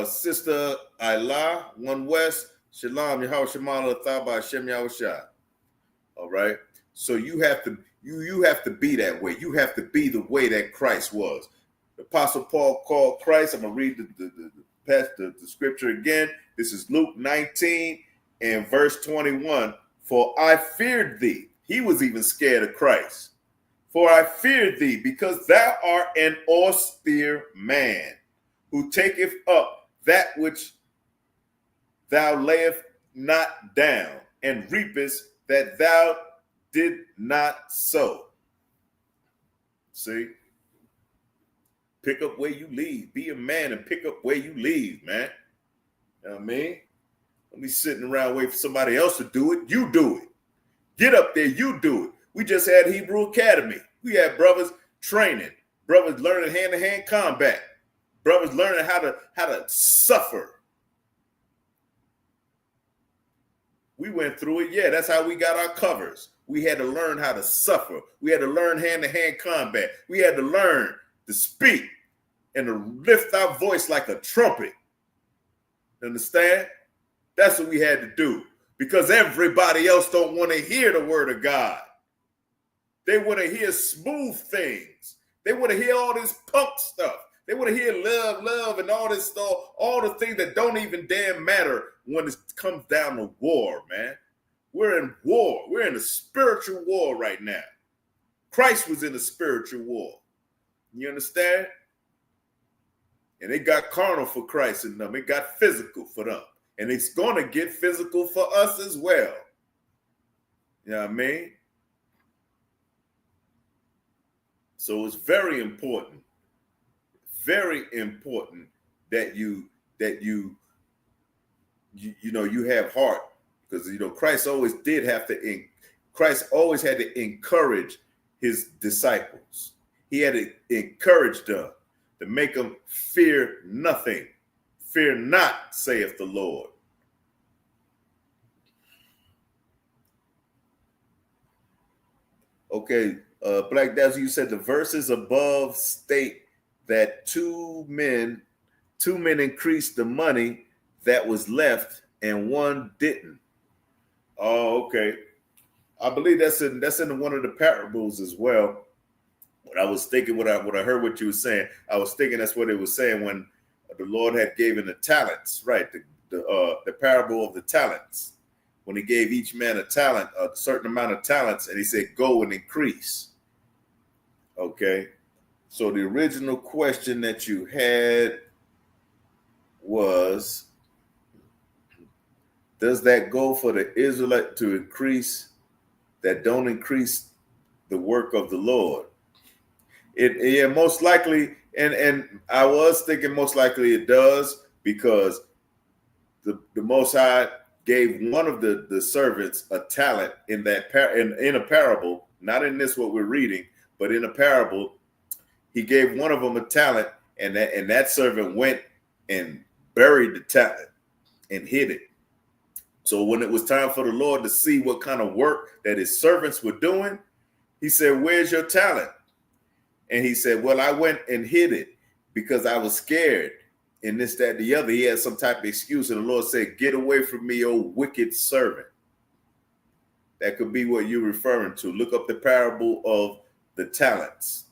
Sister Ayla, One West, Shalom, Yahweh Shemala, Thaba, Hashem Yahushua. All right? So you have to be that way. You have to be the way that Christ was. The Apostle Paul called Christ. I'm going to read the scripture again. This is Luke 19 and verse 21. For I feared thee. He was even scared of Christ. For I feared thee, because thou art an austere man, who taketh up that which thou layest not down, and reapest that thou did not sow. See? Pick up where you leave. Be a man and pick up where you leave, man. You know what I mean? Don't be sitting around waiting for somebody else to do it. You do it. Get up there. You do it. We just had Hebrew Academy. We had brothers training, brothers learning hand-to-hand combat, brothers learning how to suffer. We went through it. Yeah, that's how we got our covers. We had to learn how to suffer. We had to learn hand-to-hand combat. We had to learn to speak and to lift our voice like a trumpet. Understand? That's what we had to do, because everybody else don't want to hear the word of God. They want to hear smooth things. They want to hear all this punk stuff. They want to hear love, and all this stuff, all the things that don't even damn matter when it comes down to war, man. We're in war. We're in a spiritual war right now. Christ was in a spiritual war. You understand? And it got carnal for Christ in them. It got physical for them. And it's going to get physical for us as well. You know what I mean? So it's very important that you have heart, because Christ always had to encourage his disciples. He had to encourage them to make them fear nothing. Fear not, saith the Lord. Okay, Black Dazzle, you said the verses above state that two men increased the money that was left and one didn't. Oh, okay. I believe that's in one of the parables as well. What I was thinking, what I heard what you were saying, I was thinking that's what it was saying when the Lord had given the talents, right? The parable of the talents, when he gave each man a talent, a certain amount of talents, and he said, "Go and increase." Okay. So the original question that you had was, does that go for the Israelite to increase that don't increase the work of the Lord? Yeah, most likely, and I was thinking most likely it does, because the Most High gave one of the servants a talent in that in a parable, not in this what we're reading, but in a parable. He gave one of them a talent, and that servant went and buried the talent and hid it. So when it was time for the Lord to see what kind of work that his servants were doing, he said, "Where's your talent?" And he said, "Well, I went and hid it because I was scared." And this, that, the other. He had some type of excuse. And the Lord said, "Get away from me, O wicked servant." That could be what you're referring to. Look up the parable of the talents.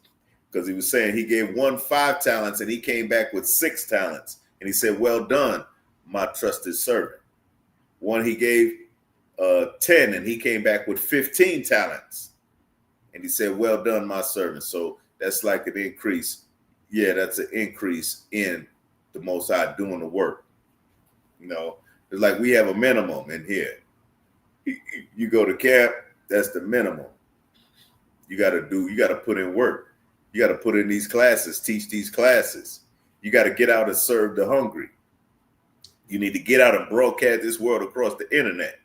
Because he was saying he gave one 5 talents and he came back with 6 talents. And he said, "Well done, my trusted servant." One he gave 10 and he came back with 15 talents. And he said, "Well done, my servant." So that's like an increase. Yeah, that's an increase in the Most High doing the work. It's like we have a minimum in here. You go to camp, that's the minimum. You got to put in work. You got to put in these classes, teach these classes. You got to get out and serve the hungry. You need to get out and broadcast this world across the internet.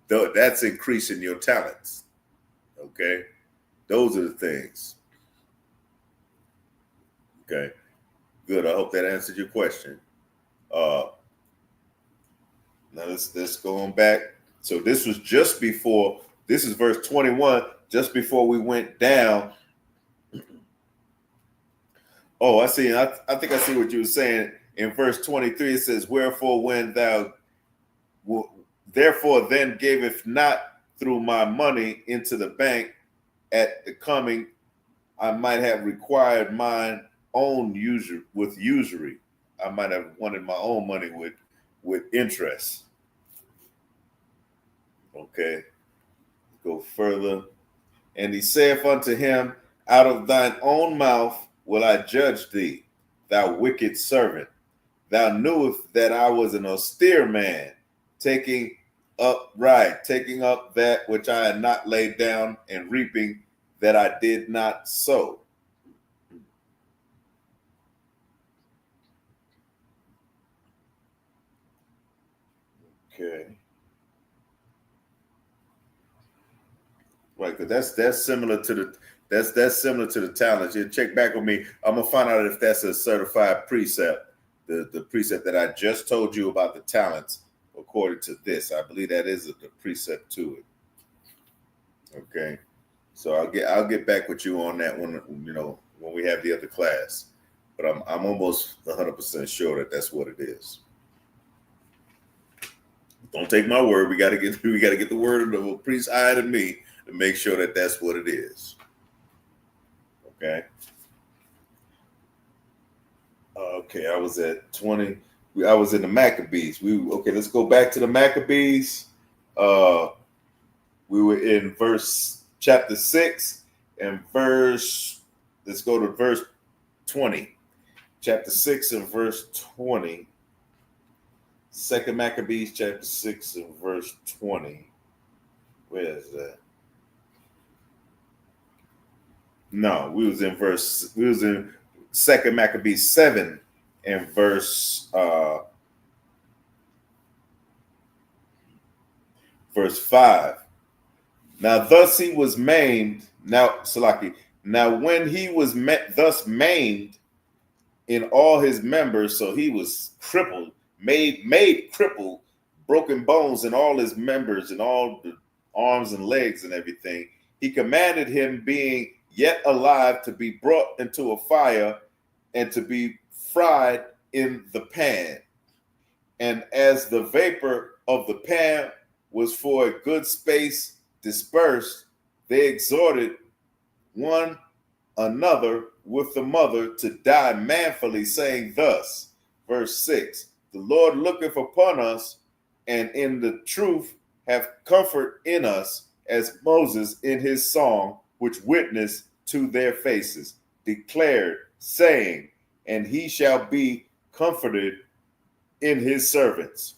That's increasing your talents. Okay. Those are the things. Okay. Good. I hope that answered your question. Now let's go on back. So this was just before, this is verse 21, just before we went down. Oh, I see. I think I see what you were saying. In verse 23, it says, "Wherefore when thou therefore then gavest not through my money into the bank at the coming, I might have required mine own usury. I might have wanted my own money with interest." Okay. Go further. "And he saith unto him, Out of thine own mouth will I judge thee, thou wicked servant. Thou knewest that I was an austere man, taking up that which I had not laid down, and reaping that I did not sow." Okay. Right, because that's similar to that's similar to the talents. You check back with me. I'm gonna find out if that's a certified precept. The precept that I just told you about the talents, according to this, I believe that is the precept to it. Okay, so I'll get back with you on that one. You know, when we have the other class, but I'm almost 100% sure that that's what it is. Don't take my word. We got to get the word of a priest higher than me to make sure that that's what it is. Okay. Okay, I was at 20. I was in the Maccabees. Let's go back to the Maccabees. We were in chapter 6 and let's go to verse 20. Chapter 6 and verse 20. Second Maccabees, chapter 6 and verse 20. Where is that? No, we was in Second Maccabees 7 and verse 5. Now thus he was maimed. Now, Salaki. Now when he was thus maimed in all his members, so he was crippled, made crippled, broken bones in all his members and all the arms and legs and everything. He commanded him, being yet alive, to be brought into a fire and to be fried in the pan. And as the vapor of the pan was for a good space dispersed, they exhorted one another with the mother to die manfully, saying thus, verse 6, the Lord looketh upon us, and in the truth have comfort in us, as Moses in his song, which witnessed to their faces, declared, saying, and he shall be comforted in his servants.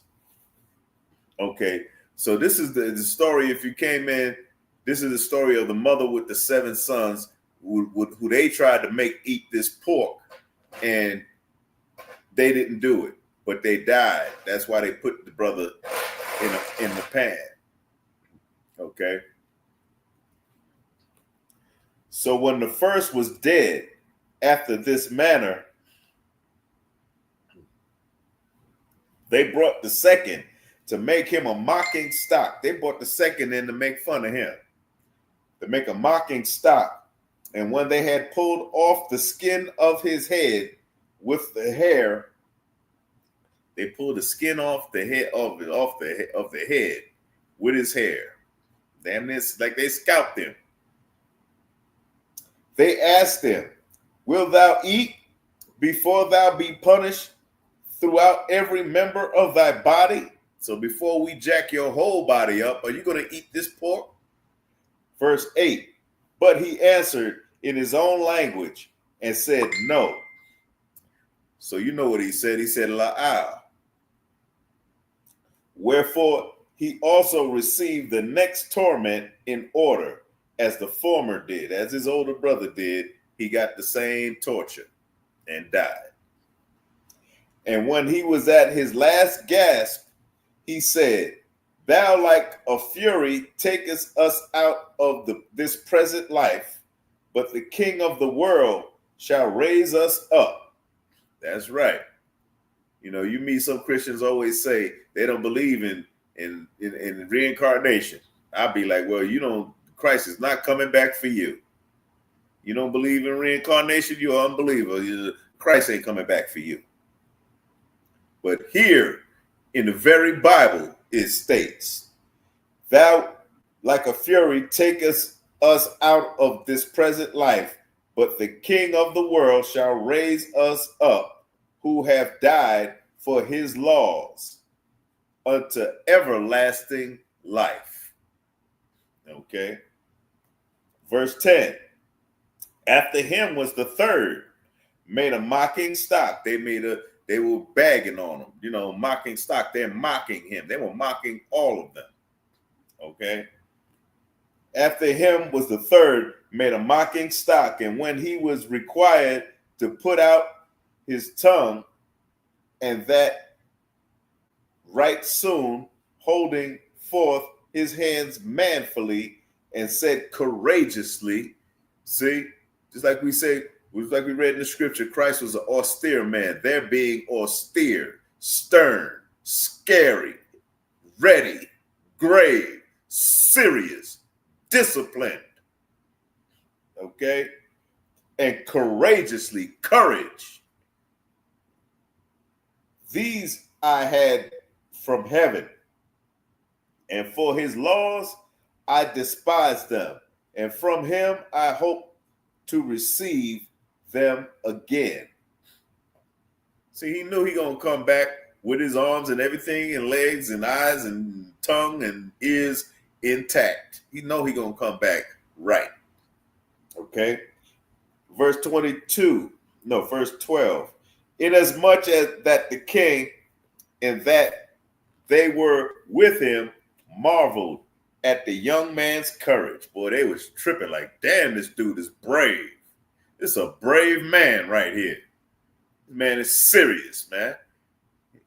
Okay, so this is the story. If you came in, this is the story of the mother with the 7 sons who they tried to make eat this pork, and they didn't do it, but they died. That's why they put the brother in the pan. Okay. So when the first was dead, after this manner, they brought the second to make him a mocking stock. They brought the second in to make fun of him, to make a mocking stock. And when they had pulled off the skin of his head with the hair, they pulled the skin off the head of the head with his hair. Damn this, like they scalped him. They asked him, wilt thou eat before thou be punished throughout every member of thy body? So before we jack your whole body up, are you going to eat this pork? Verse 8, but he answered in his own language and said, no. So you know what he said. He said, la'al. Wherefore he also received the next torment in order, as the former did, as his older brother did. He got the same torture and died. And when he was at his last gasp, he said, thou like a fury takest us out of this present life, but the King of the world shall raise us up. That's right. You know, you meet some Christians always say they don't believe in reincarnation. I'll be like, well, Christ is not coming back for you. You don't believe in reincarnation, you're an unbeliever. Christ ain't coming back for you. But here in the very Bible, it states, thou like a fury takest us out of this present life, but the King of the world shall raise us up, who have died for his laws, unto everlasting life. Okay. Verse 10. After him was the third, made a mocking stock. They were bagging on him, mocking stock. They're mocking him. They were mocking all of them. Okay. After him was the third, made a mocking stock. And when he was required to put out his tongue, and that right soon, holding forth his hands manfully, and said courageously. See, just like we say, just like we read in the scripture, Christ was an austere man. They're being austere, stern, scary, ready, grave, serious, disciplined. Okay? And courageously, courage. These I had from heaven, and for his laws I despised them, and from him I hope to receive them again. See, he knew he gonna come back with his arms and everything, and legs and eyes and tongue and ears intact. He know he gonna come back right. Okay. Verse 12. Inasmuch as that the king and that they were with him marveled at the young man's courage. Boy, they was tripping like, damn, this dude is brave. This is a brave man right here. This man is serious, man.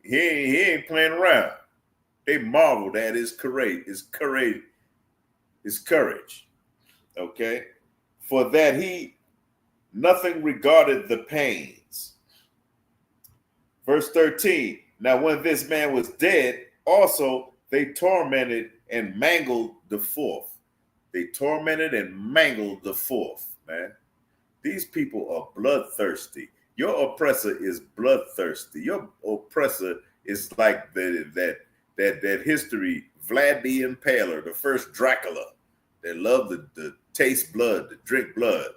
He ain't playing around. They marveled at his courage, Okay. For that he nothing regarded the pains. Verse 13. Now when this man was dead, also they tormented and mangled the fourth. They tormented and mangled the fourth, man. These people are bloodthirsty. Your oppressor is bloodthirsty. Your oppressor is like that history, Vlad the Impaler, the first Dracula. They love to taste blood, to drink blood.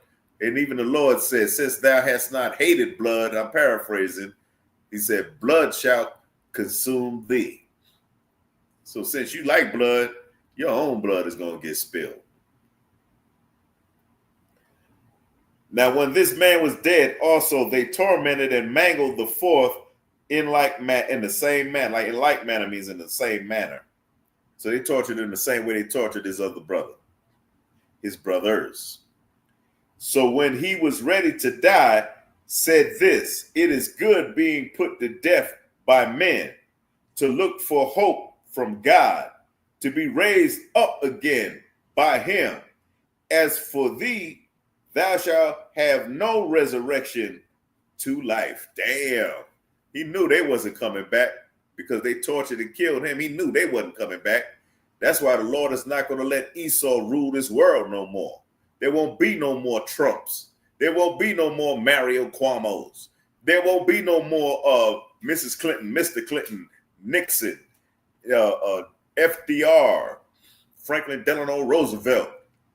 And even the Lord says, since thou hast not hated blood, I'm paraphrasing, he said, blood shall consume thee. So since you like blood, your own blood is going to get spilled. Now, when this man was dead, also they tormented and mangled the fourth in the same manner. Like in like manner means in the same manner. So they tortured in the same way they tortured his other brother, his brothers. So when he was ready to die, said this, it is good being put to death by men, to look for hope from God, to be raised up again by him. As for thee, thou shalt have no resurrection to life. Damn. He knew they wasn't coming back because they tortured and killed him. He knew they wasn't coming back. That's why the Lord is not going to let Esau rule this world no more. There won't be no more Trumps. There won't be no more Mario Cuomos. There won't be no more Mrs. Clinton, Mr. Clinton, Nixon, FDR, Franklin Delano Roosevelt,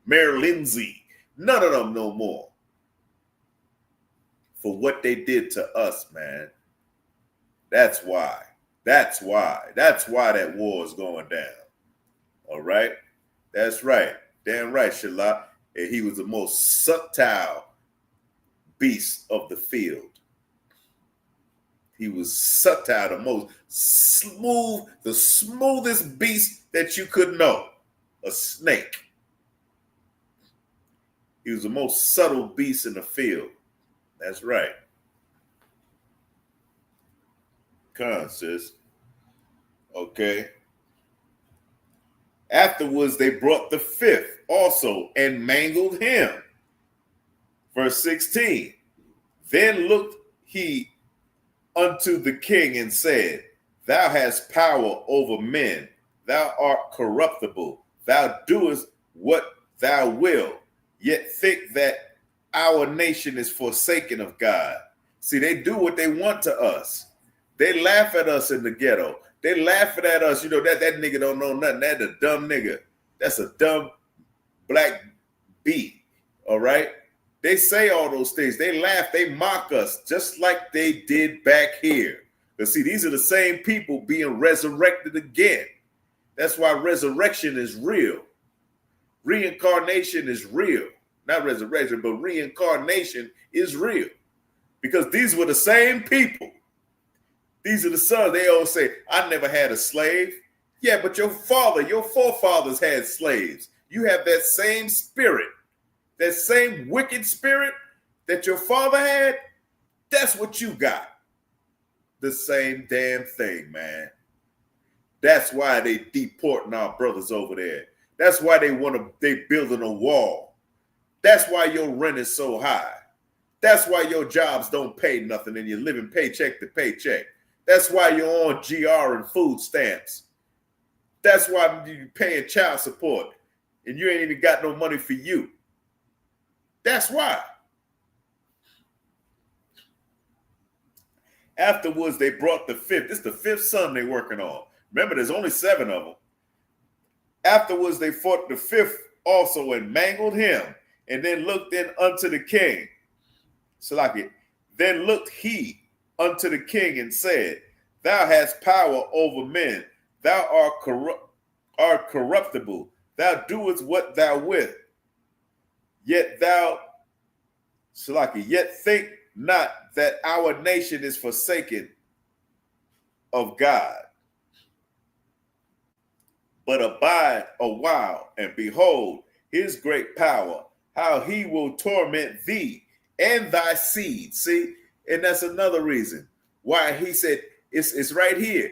Mayor Lindsay. None of them no more. For what they did to us, man. That's why. That's why that war is going down. All right? That's right. Damn right, Shalak. And he was the most subtle beast of the field. He was subtle, the most smooth, the smoothest beast that you could know. A snake. He was the most subtle beast in the field. That's right. Come on, sis. Okay. Afterwards, they brought the fifth also and mangled him. Verse 16. Then looked he unto the king and said, thou hast power over men. Thou art corruptible. Thou doest what thou wilt. Yet think that our nation is forsaken of God. See, they do what they want to us. They laugh at us in the ghetto. They laughing at us. You know, that nigga don't know nothing. That's a dumb nigga. That's a dumb black bee. All right? They say all those things. They laugh. They mock us just like they did back here. But see, these are the same people being resurrected again. That's why resurrection is real. Reincarnation is real. Not resurrection, but reincarnation is real. Because these were the same people. These are the sons. They all say, I never had a slave. Yeah, but your forefathers had slaves. You have that same spirit, that same wicked spirit that your father had. That's what you got. The same damn thing, man. That's why they deporting our brothers over there. That's why they building a wall. That's why your rent is so high. That's why your jobs don't pay nothing and you're living paycheck to paycheck. That's why you're on GR and food stamps. That's why you're paying child support and you ain't even got no money for you. That's why. Afterwards, they brought the fifth. This is the fifth son they're working on. Remember, there's only 7 of them. Afterwards, they fought the fifth also and mangled him, and then looked in unto the king. Salaki. Then looked he unto the king and said, Thou hast power over men. Thou art corruptible. Thou doest what thou wilt. Yet think not that our nation is forsaken of God. But abide a while, and behold his great power, how he will torment thee and thy seed. See, and that's another reason why he said it's right here.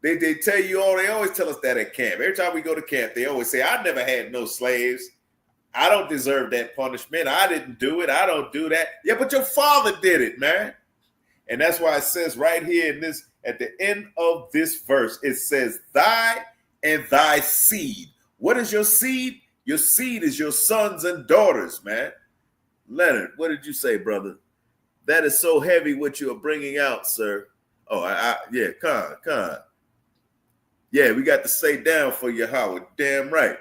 They tell you all, they always tell us that at camp. Every time we go to camp, they always say, I never had no slaves. I don't deserve that punishment. I didn't do it. I don't do that. Yeah, but your father did it, man. And that's why it says right here in this, at the end of this verse, it says, thy and thy seed. What is your seed? Your seed is your sons and daughters, man. Leonard, what did you say, brother? That is so heavy what you are bringing out, sir. Oh, yeah, Khan. Yeah, we got to stay down for Yahweh. Damn right,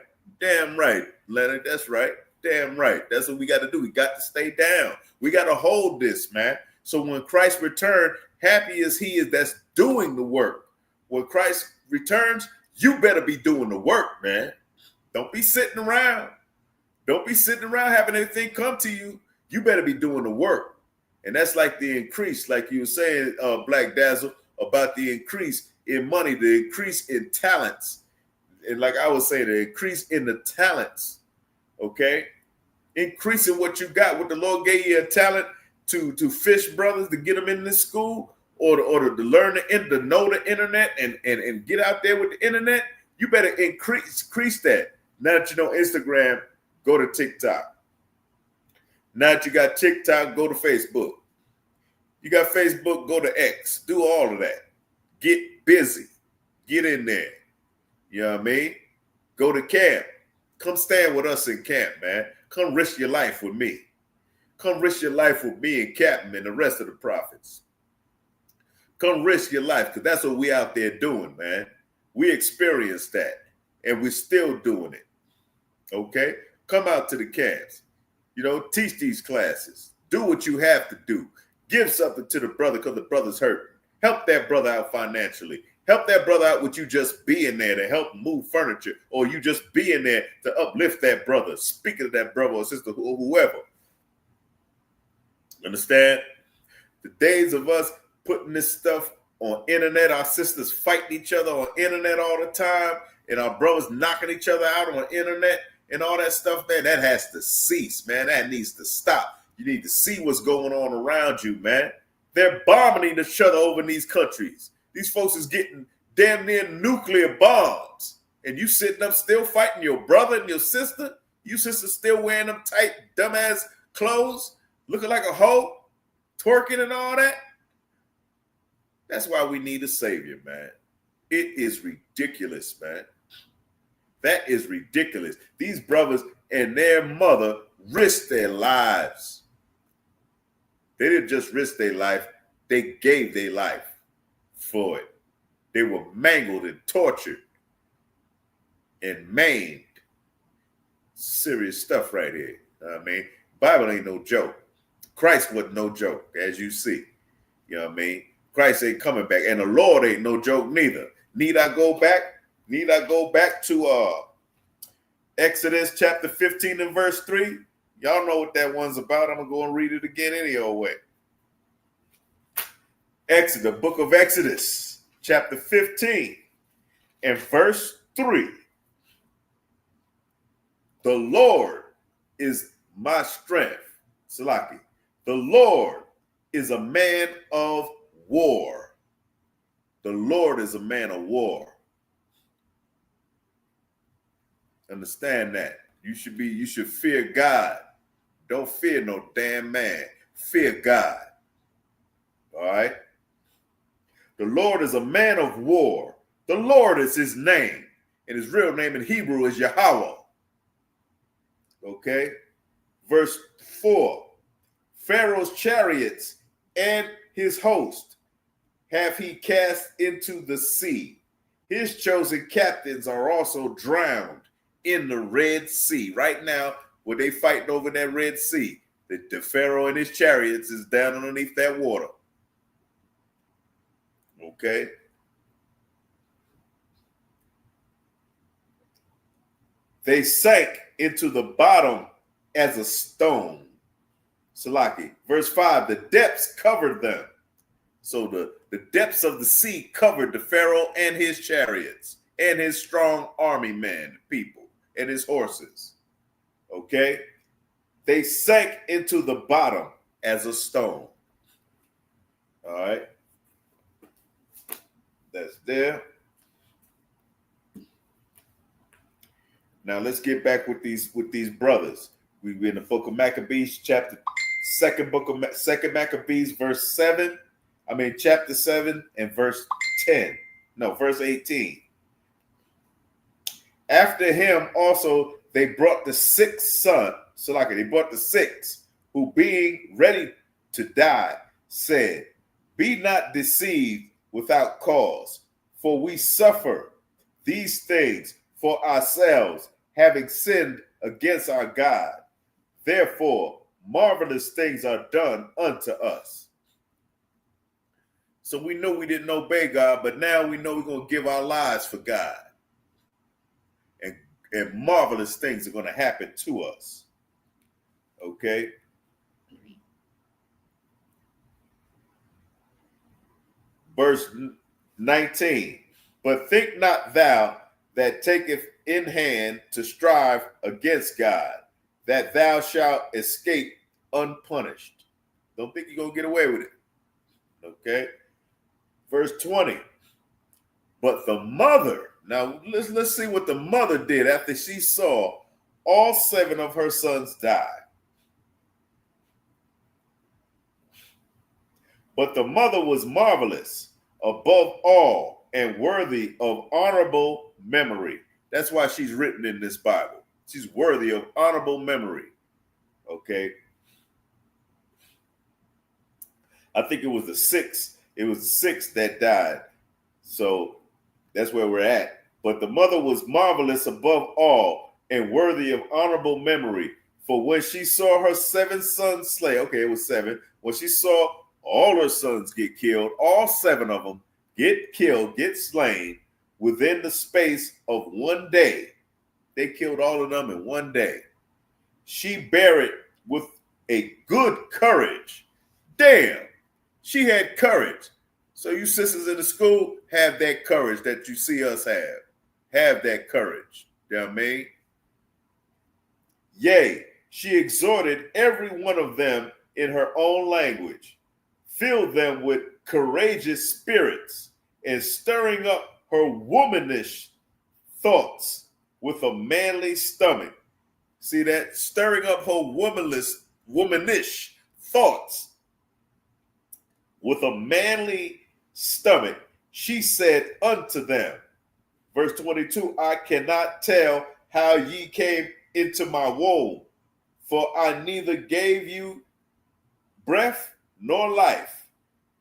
Leonard. That's right. Damn right. That's what we got to do. We got to stay down. We got to hold this, man. So when Christ returns, happy as he is that's doing the work. When Christ returns, you better be doing the work, man. Don't be sitting around. Don't be sitting around having anything come to you. You better be doing the work. And that's like the increase, like you were saying, Black Dazzle, about the increase in money, the increase in talents. And like I was saying, the increase in the talents, okay? Increasing what you got. What the Lord gave you a talent to fish brothers, to get them in this school, or to learn to know the internet and get out there with the internet, you better increase that. Now that you know Instagram, go to TikTok. Now that you got TikTok, go to Facebook. You got Facebook, go to X. Do all of that. Get busy. Get in there. You know what I mean? Go to camp. Come stand with us in camp, man. Come risk your life with me. Come risk your life with me and Captain and the rest of the prophets. Come risk your life, because that's what we out there doing, man. We experienced that, and we're still doing it. Okay? Come out to the camps. You know, teach these classes. Do what you have to do. Give something to the brother because the brother's hurting. Help that brother out financially. Help that brother out with you just being there to help move furniture, or you just being there to uplift that brother, speaking to that brother or sister, whoever. Understand? The days of us putting this stuff on internet, our sisters fighting each other on internet all the time, and our brothers knocking each other out on internet and all that stuff, man, that has to cease, man. That needs to stop. You need to see what's going on around you, man. They're bombing each other over in these countries. These folks is getting damn near nuclear bombs. And you sitting up still fighting your brother and your sister? You sisters still wearing them tight, dumbass clothes, looking like a hoe, twerking and all that? That's why we need a savior, man. It is ridiculous, man. That is ridiculous. These brothers and their mother risked their lives. They didn't just risk their life. They gave their life for it. They were mangled and tortured and maimed. Serious stuff right here. I mean, Bible ain't no joke. Christ wasn't no joke, as you see. You know what I mean? Christ ain't coming back. And the Lord ain't no joke neither. Need I go back to Exodus chapter 15 and verse 3? Y'all know what that one's about. I'm going to go and read it again any old way. Exodus, book of Exodus, chapter 15 and verse 3. The Lord is my strength. Salaki. The Lord is a man of war. The Lord is a man of war. Understand that. You should fear God. Don't fear no damn man. Fear God. All right. The Lord is a man of war. The Lord is his name. And his real name in Hebrew is Yahweh. Okay. Verse 4. Pharaoh's chariots and his host have he cast into the sea. His chosen captains are also drowned in the Red Sea. Right now, where they fighting over that Red Sea, the Pharaoh and his chariots is down underneath that water. Okay. They sank into the bottom as a stone. Salaki. Verse 5, the depths covered them. So the depths of the sea covered the Pharaoh and his chariots and his strong army men, people, and his horses. Okay? They sank into the bottom as a stone. All right? That's there. Now let's get back with these brothers. We're in the book of Maccabees, second Maccabees, verse 7. Chapter 7 and verse 10. No, verse 18. After him also they brought the sixth son, they brought the sixth, who being ready to die, said, be not deceived without cause, for we suffer these things for ourselves, having sinned against our God. Therefore, marvelous things are done unto us. So we know we didn't obey God, but now we know we're going to give our lives for God. And marvelous things are going to happen to us. Okay? Verse 19. But think not thou that taketh in hand to strive against God, that thou shalt escape unpunished. Don't think you're going to get away with it. Okay? Verse 20. But the mother, now let's see what the mother did after she saw all 7 of her sons die. But the mother was marvelous above all and worthy of honorable memory. That's why she's written in this Bible. She's worthy of honorable memory. Okay. I think it was the 6. It was the 6 that died. So that's where we're at. But the mother was marvelous above all and worthy of honorable memory. For when she saw her 7 sons slay, okay, it was 7. When she saw all her sons get killed, all 7 of them get killed, get slain within the space of one day. They killed all of them in one day. She bare it with a good courage. Damn, she had courage. So you sisters in the school, have that courage that you see us have. Have that courage. You know what I mean? Yea, she exhorted every one of them in her own language, filled them with courageous spirits, and stirring up her womanish thoughts with a manly stomach. See that? Stirring up her womanish thoughts with a manly stomach. She said unto them, verse 22, I cannot tell how ye came into my womb, for I neither gave you breath nor life,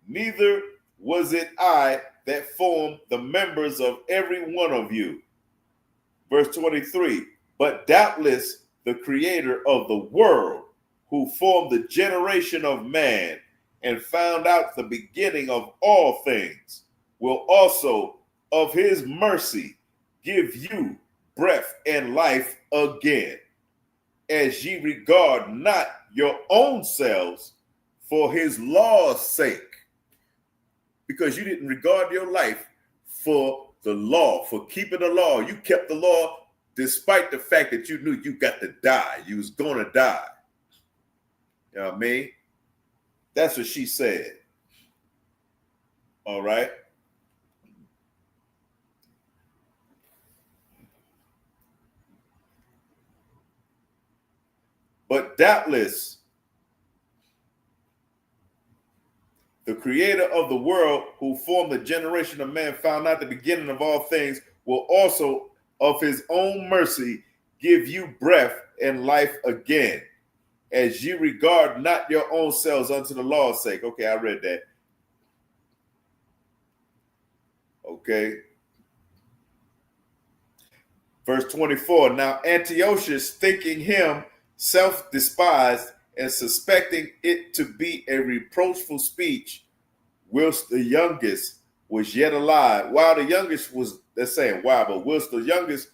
neither was it I that formed the members of every one of you. Verse 23, but doubtless the creator of the world, who formed the generation of man and found out the beginning of all things, will also of his mercy give you breath and life again, as ye regard not your own selves for his law's sake. Because you didn't regard your life for the law, for keeping the law. You kept the law despite the fact that you knew you got to die. You was going to die. You know what I mean? That's what she said. All right. But doubtless, the creator of the world, who formed the generation of man, found out the beginning of all things, will also of his own mercy give you breath and life again, as you regard not your own selves unto the law's sake. Okay, I read that. Okay. Verse 24, now Antiochus, thinking him self-despised and suspecting it to be a reproachful speech, whilst the youngest was yet alive, while the youngest was, they're saying wow, but whilst the youngest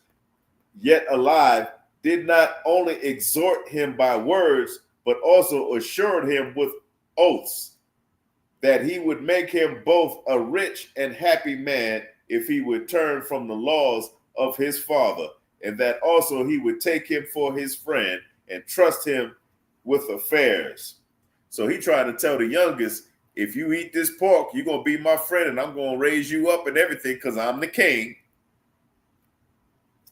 yet alive, did not only exhort him by words, but also assured him with oaths that he would make him both a rich and happy man if he would turn from the laws of his father, and that also he would take him for his friend and trust him with affairs. So he tried to tell the youngest, if you eat this pork, you're going to be my friend and I'm going to raise you up and everything because I'm the king.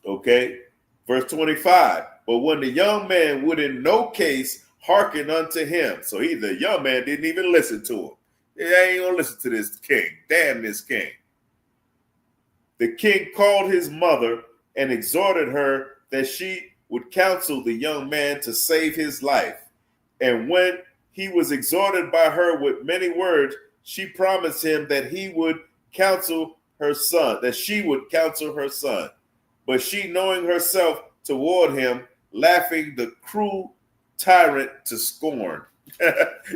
Okay. Verse 25, but when the young man would in no case hearken unto him. So the young man didn't even listen to him. I ain't going to listen to this king. Damn this king. The king called his mother and exhorted her that she would counsel the young man to save his life. And when he was exhorted by her with many words, she promised him that he would counsel her son, that she would counsel her son. But she, knowing herself toward him, laughing the cruel tyrant to scorn.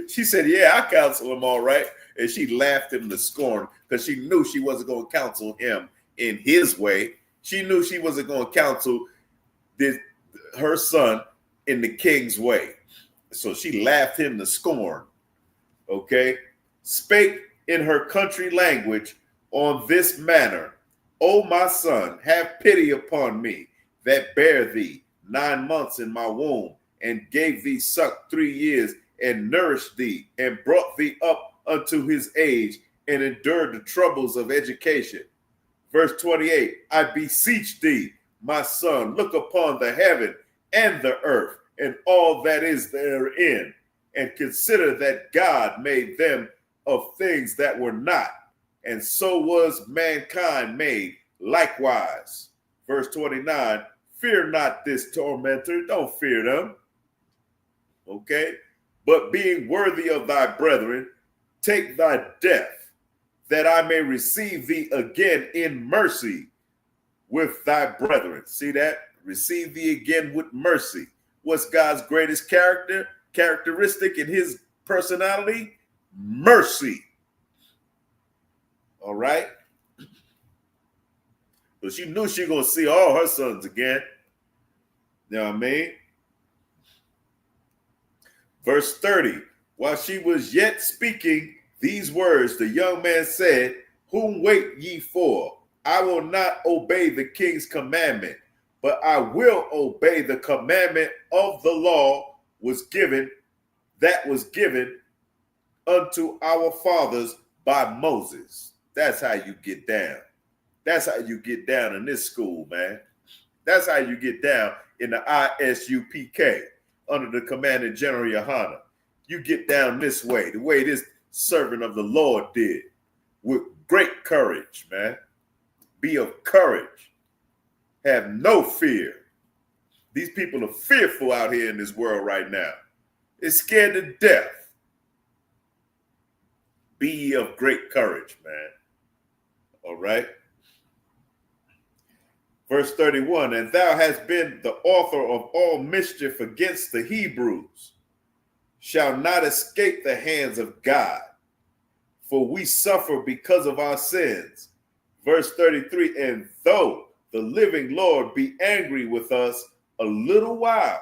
She said, yeah, I counsel him all right. And she laughed him to scorn because she knew she wasn't going to counsel him in his way. She knew she wasn't going to counsel her son in the king's way. So she laughed him to scorn. Okay. Spake in her country language on this manner, O my son, have pity upon me that bare thee 9 months in my womb, and gave thee suck 3 years, and nourished thee, and brought thee up unto his age, and endured the troubles of education. Verse 28, I beseech thee, my son, look upon the heaven and the earth, and all that is therein, and consider that God made them of things that were not, and so was mankind made likewise. Verse 29, fear not this tormentor, don't fear them. Okay, but being worthy of thy brethren, take thy death, that I may receive thee again in mercy with thy brethren. See that? Receive thee again with mercy. What's God's greatest characteristic in his personality? Mercy. All right? So she knew she was going to see all her sons again. You know what I mean? Verse 30, while she was yet speaking these words, the young man said, whom wait ye for? I will not obey the king's commandment, but I will obey the commandment of the law that was given unto our fathers by Moses. That's how you get down. That's how you get down in this school, man. That's how you get down in the ISUPK under the commanding General Yohana. You get down this way, the way this servant of the Lord did, with great courage, man. Be of courage. Have no fear. These people are fearful out here in this world right now. They're scared to death. Be ye of great courage, man. All right. Verse 31, and thou hast been the author of all mischief against the Hebrews, shall not escape the hands of God, for we suffer because of our sins. Verse 33, and though the living Lord be angry with us a little while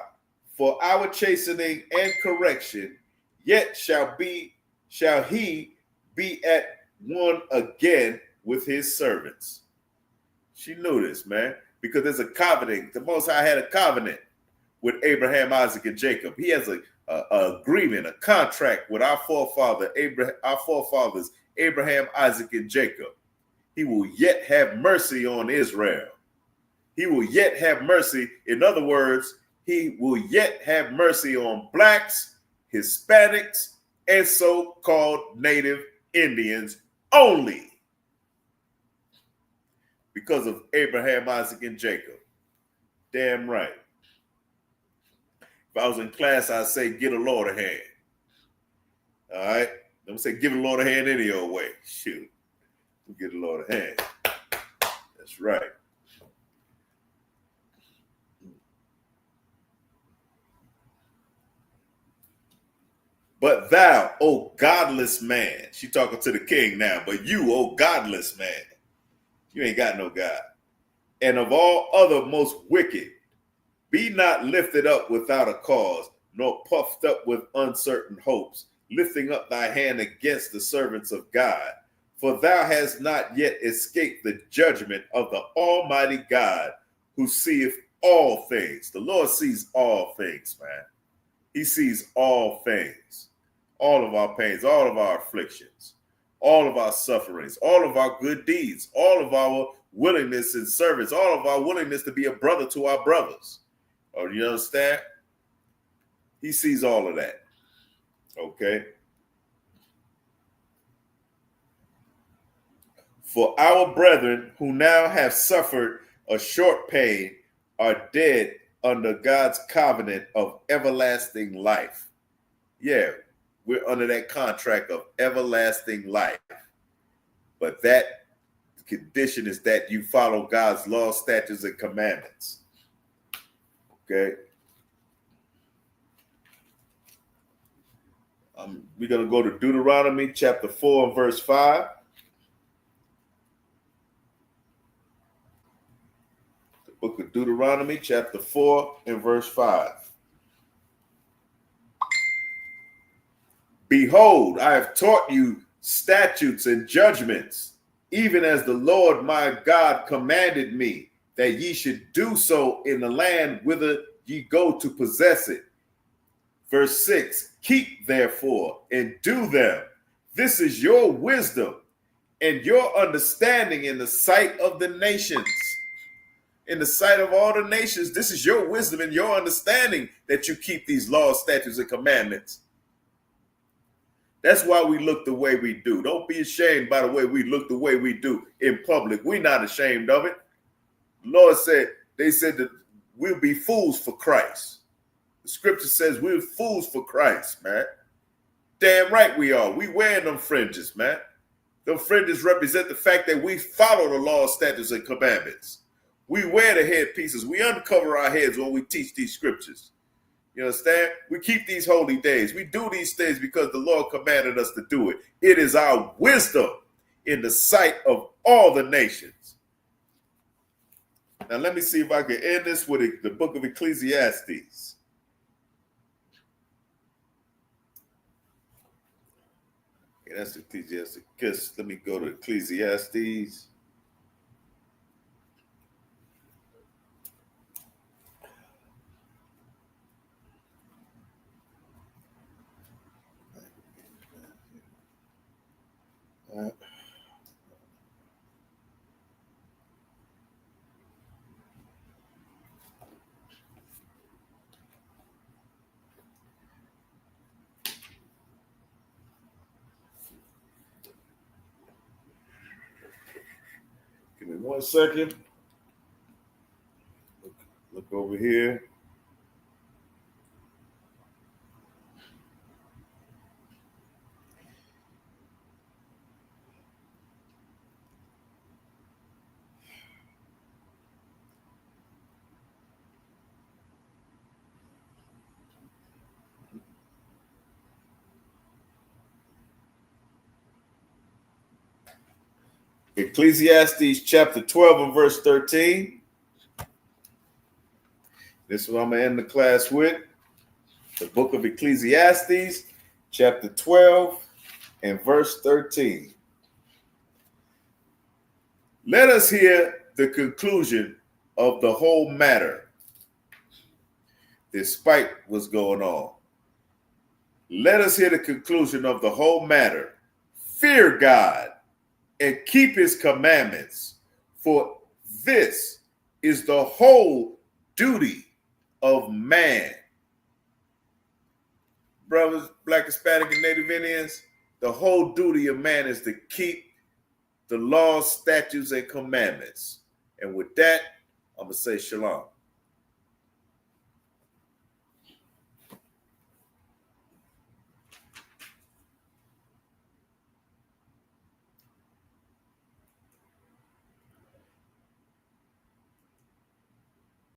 for our chastening and correction, yet shall he be at one again with his servants. She knew this, man, because there's a covenant. The Most High had a covenant with Abraham, Isaac, and Jacob. He has a agreement, a contract with our forefathers, Abraham, Isaac, and Jacob. He will yet have mercy on Israel. He will yet have mercy. In other words, he will yet have mercy on blacks, Hispanics, and so-called native Indians only because of Abraham, Isaac, and Jacob. Damn right. If I was in class, I'd say, get a Lord a hand. All right? Don't say, give a Lord a hand any old way. Shoot. Get a Lord a hand. That's right. But thou, O godless man, she talking to the king now, but you, O godless man, you ain't got no God. And of all other most wicked, be not lifted up without a cause, nor puffed up with uncertain hopes, lifting up thy hand against the servants of God. For thou hast not yet escaped the judgment of the Almighty God, who seeth all things. The Lord sees all things, man. He sees all things, all of our pains, all of our afflictions, all of our sufferings, all of our good deeds, all of our willingness and service, all of our willingness to be a brother to our brothers. Oh, you understand? He sees all of that. Okay? For our brethren who now have suffered a short pain are dead under God's covenant of everlasting life. Yeah, we're under that contract of everlasting life. But that condition is that you follow God's laws, statutes, and commandments. Okay? We're going to go to Deuteronomy chapter 4 and verse 5. The book of Deuteronomy chapter 4 and verse 5. Behold, I have taught you statutes and judgments, even as the Lord my God commanded me, that ye should do so in the land whither ye go to possess it. Verse 6, keep therefore and do them. This is your wisdom and your understanding in the sight of the nations. In the sight of all the nations, this is your wisdom and your understanding that you keep these laws, statutes, and commandments. That's why we look the way we do. Don't be ashamed by the way we look the way we do in public. We're not ashamed of it. The Lord said, they said that we'll be fools for Christ. The scripture says we're fools for Christ, man. Damn right we are. We wearing them fringes, man. Them fringes represent the fact that we follow the law, statutes, and commandments. We wear the headpieces. We uncover our heads when we teach these scriptures. You understand? We keep these holy days. We do these things because the Lord commanded us to do it. It is our wisdom in the sight of all the nations. Now, let me see if I can end this with the book of Ecclesiastes. Okay, that's Ecclesiastes. Let me go to Ecclesiastes. Give me 1 second. Look over here. Ecclesiastes chapter 12 and verse 13. This is what I'm going to end the class with. The book of Ecclesiastes, chapter 12 and verse 13. Let us hear the conclusion of the whole matter, despite what's going on. Let us hear the conclusion of the whole matter. Fear God and keep his commandments, for this is the whole duty of man. Brothers, Black, Hispanic, and Native Indians, the whole duty of man is to keep the laws, statutes, and commandments. And with that, I'm going to say shalom.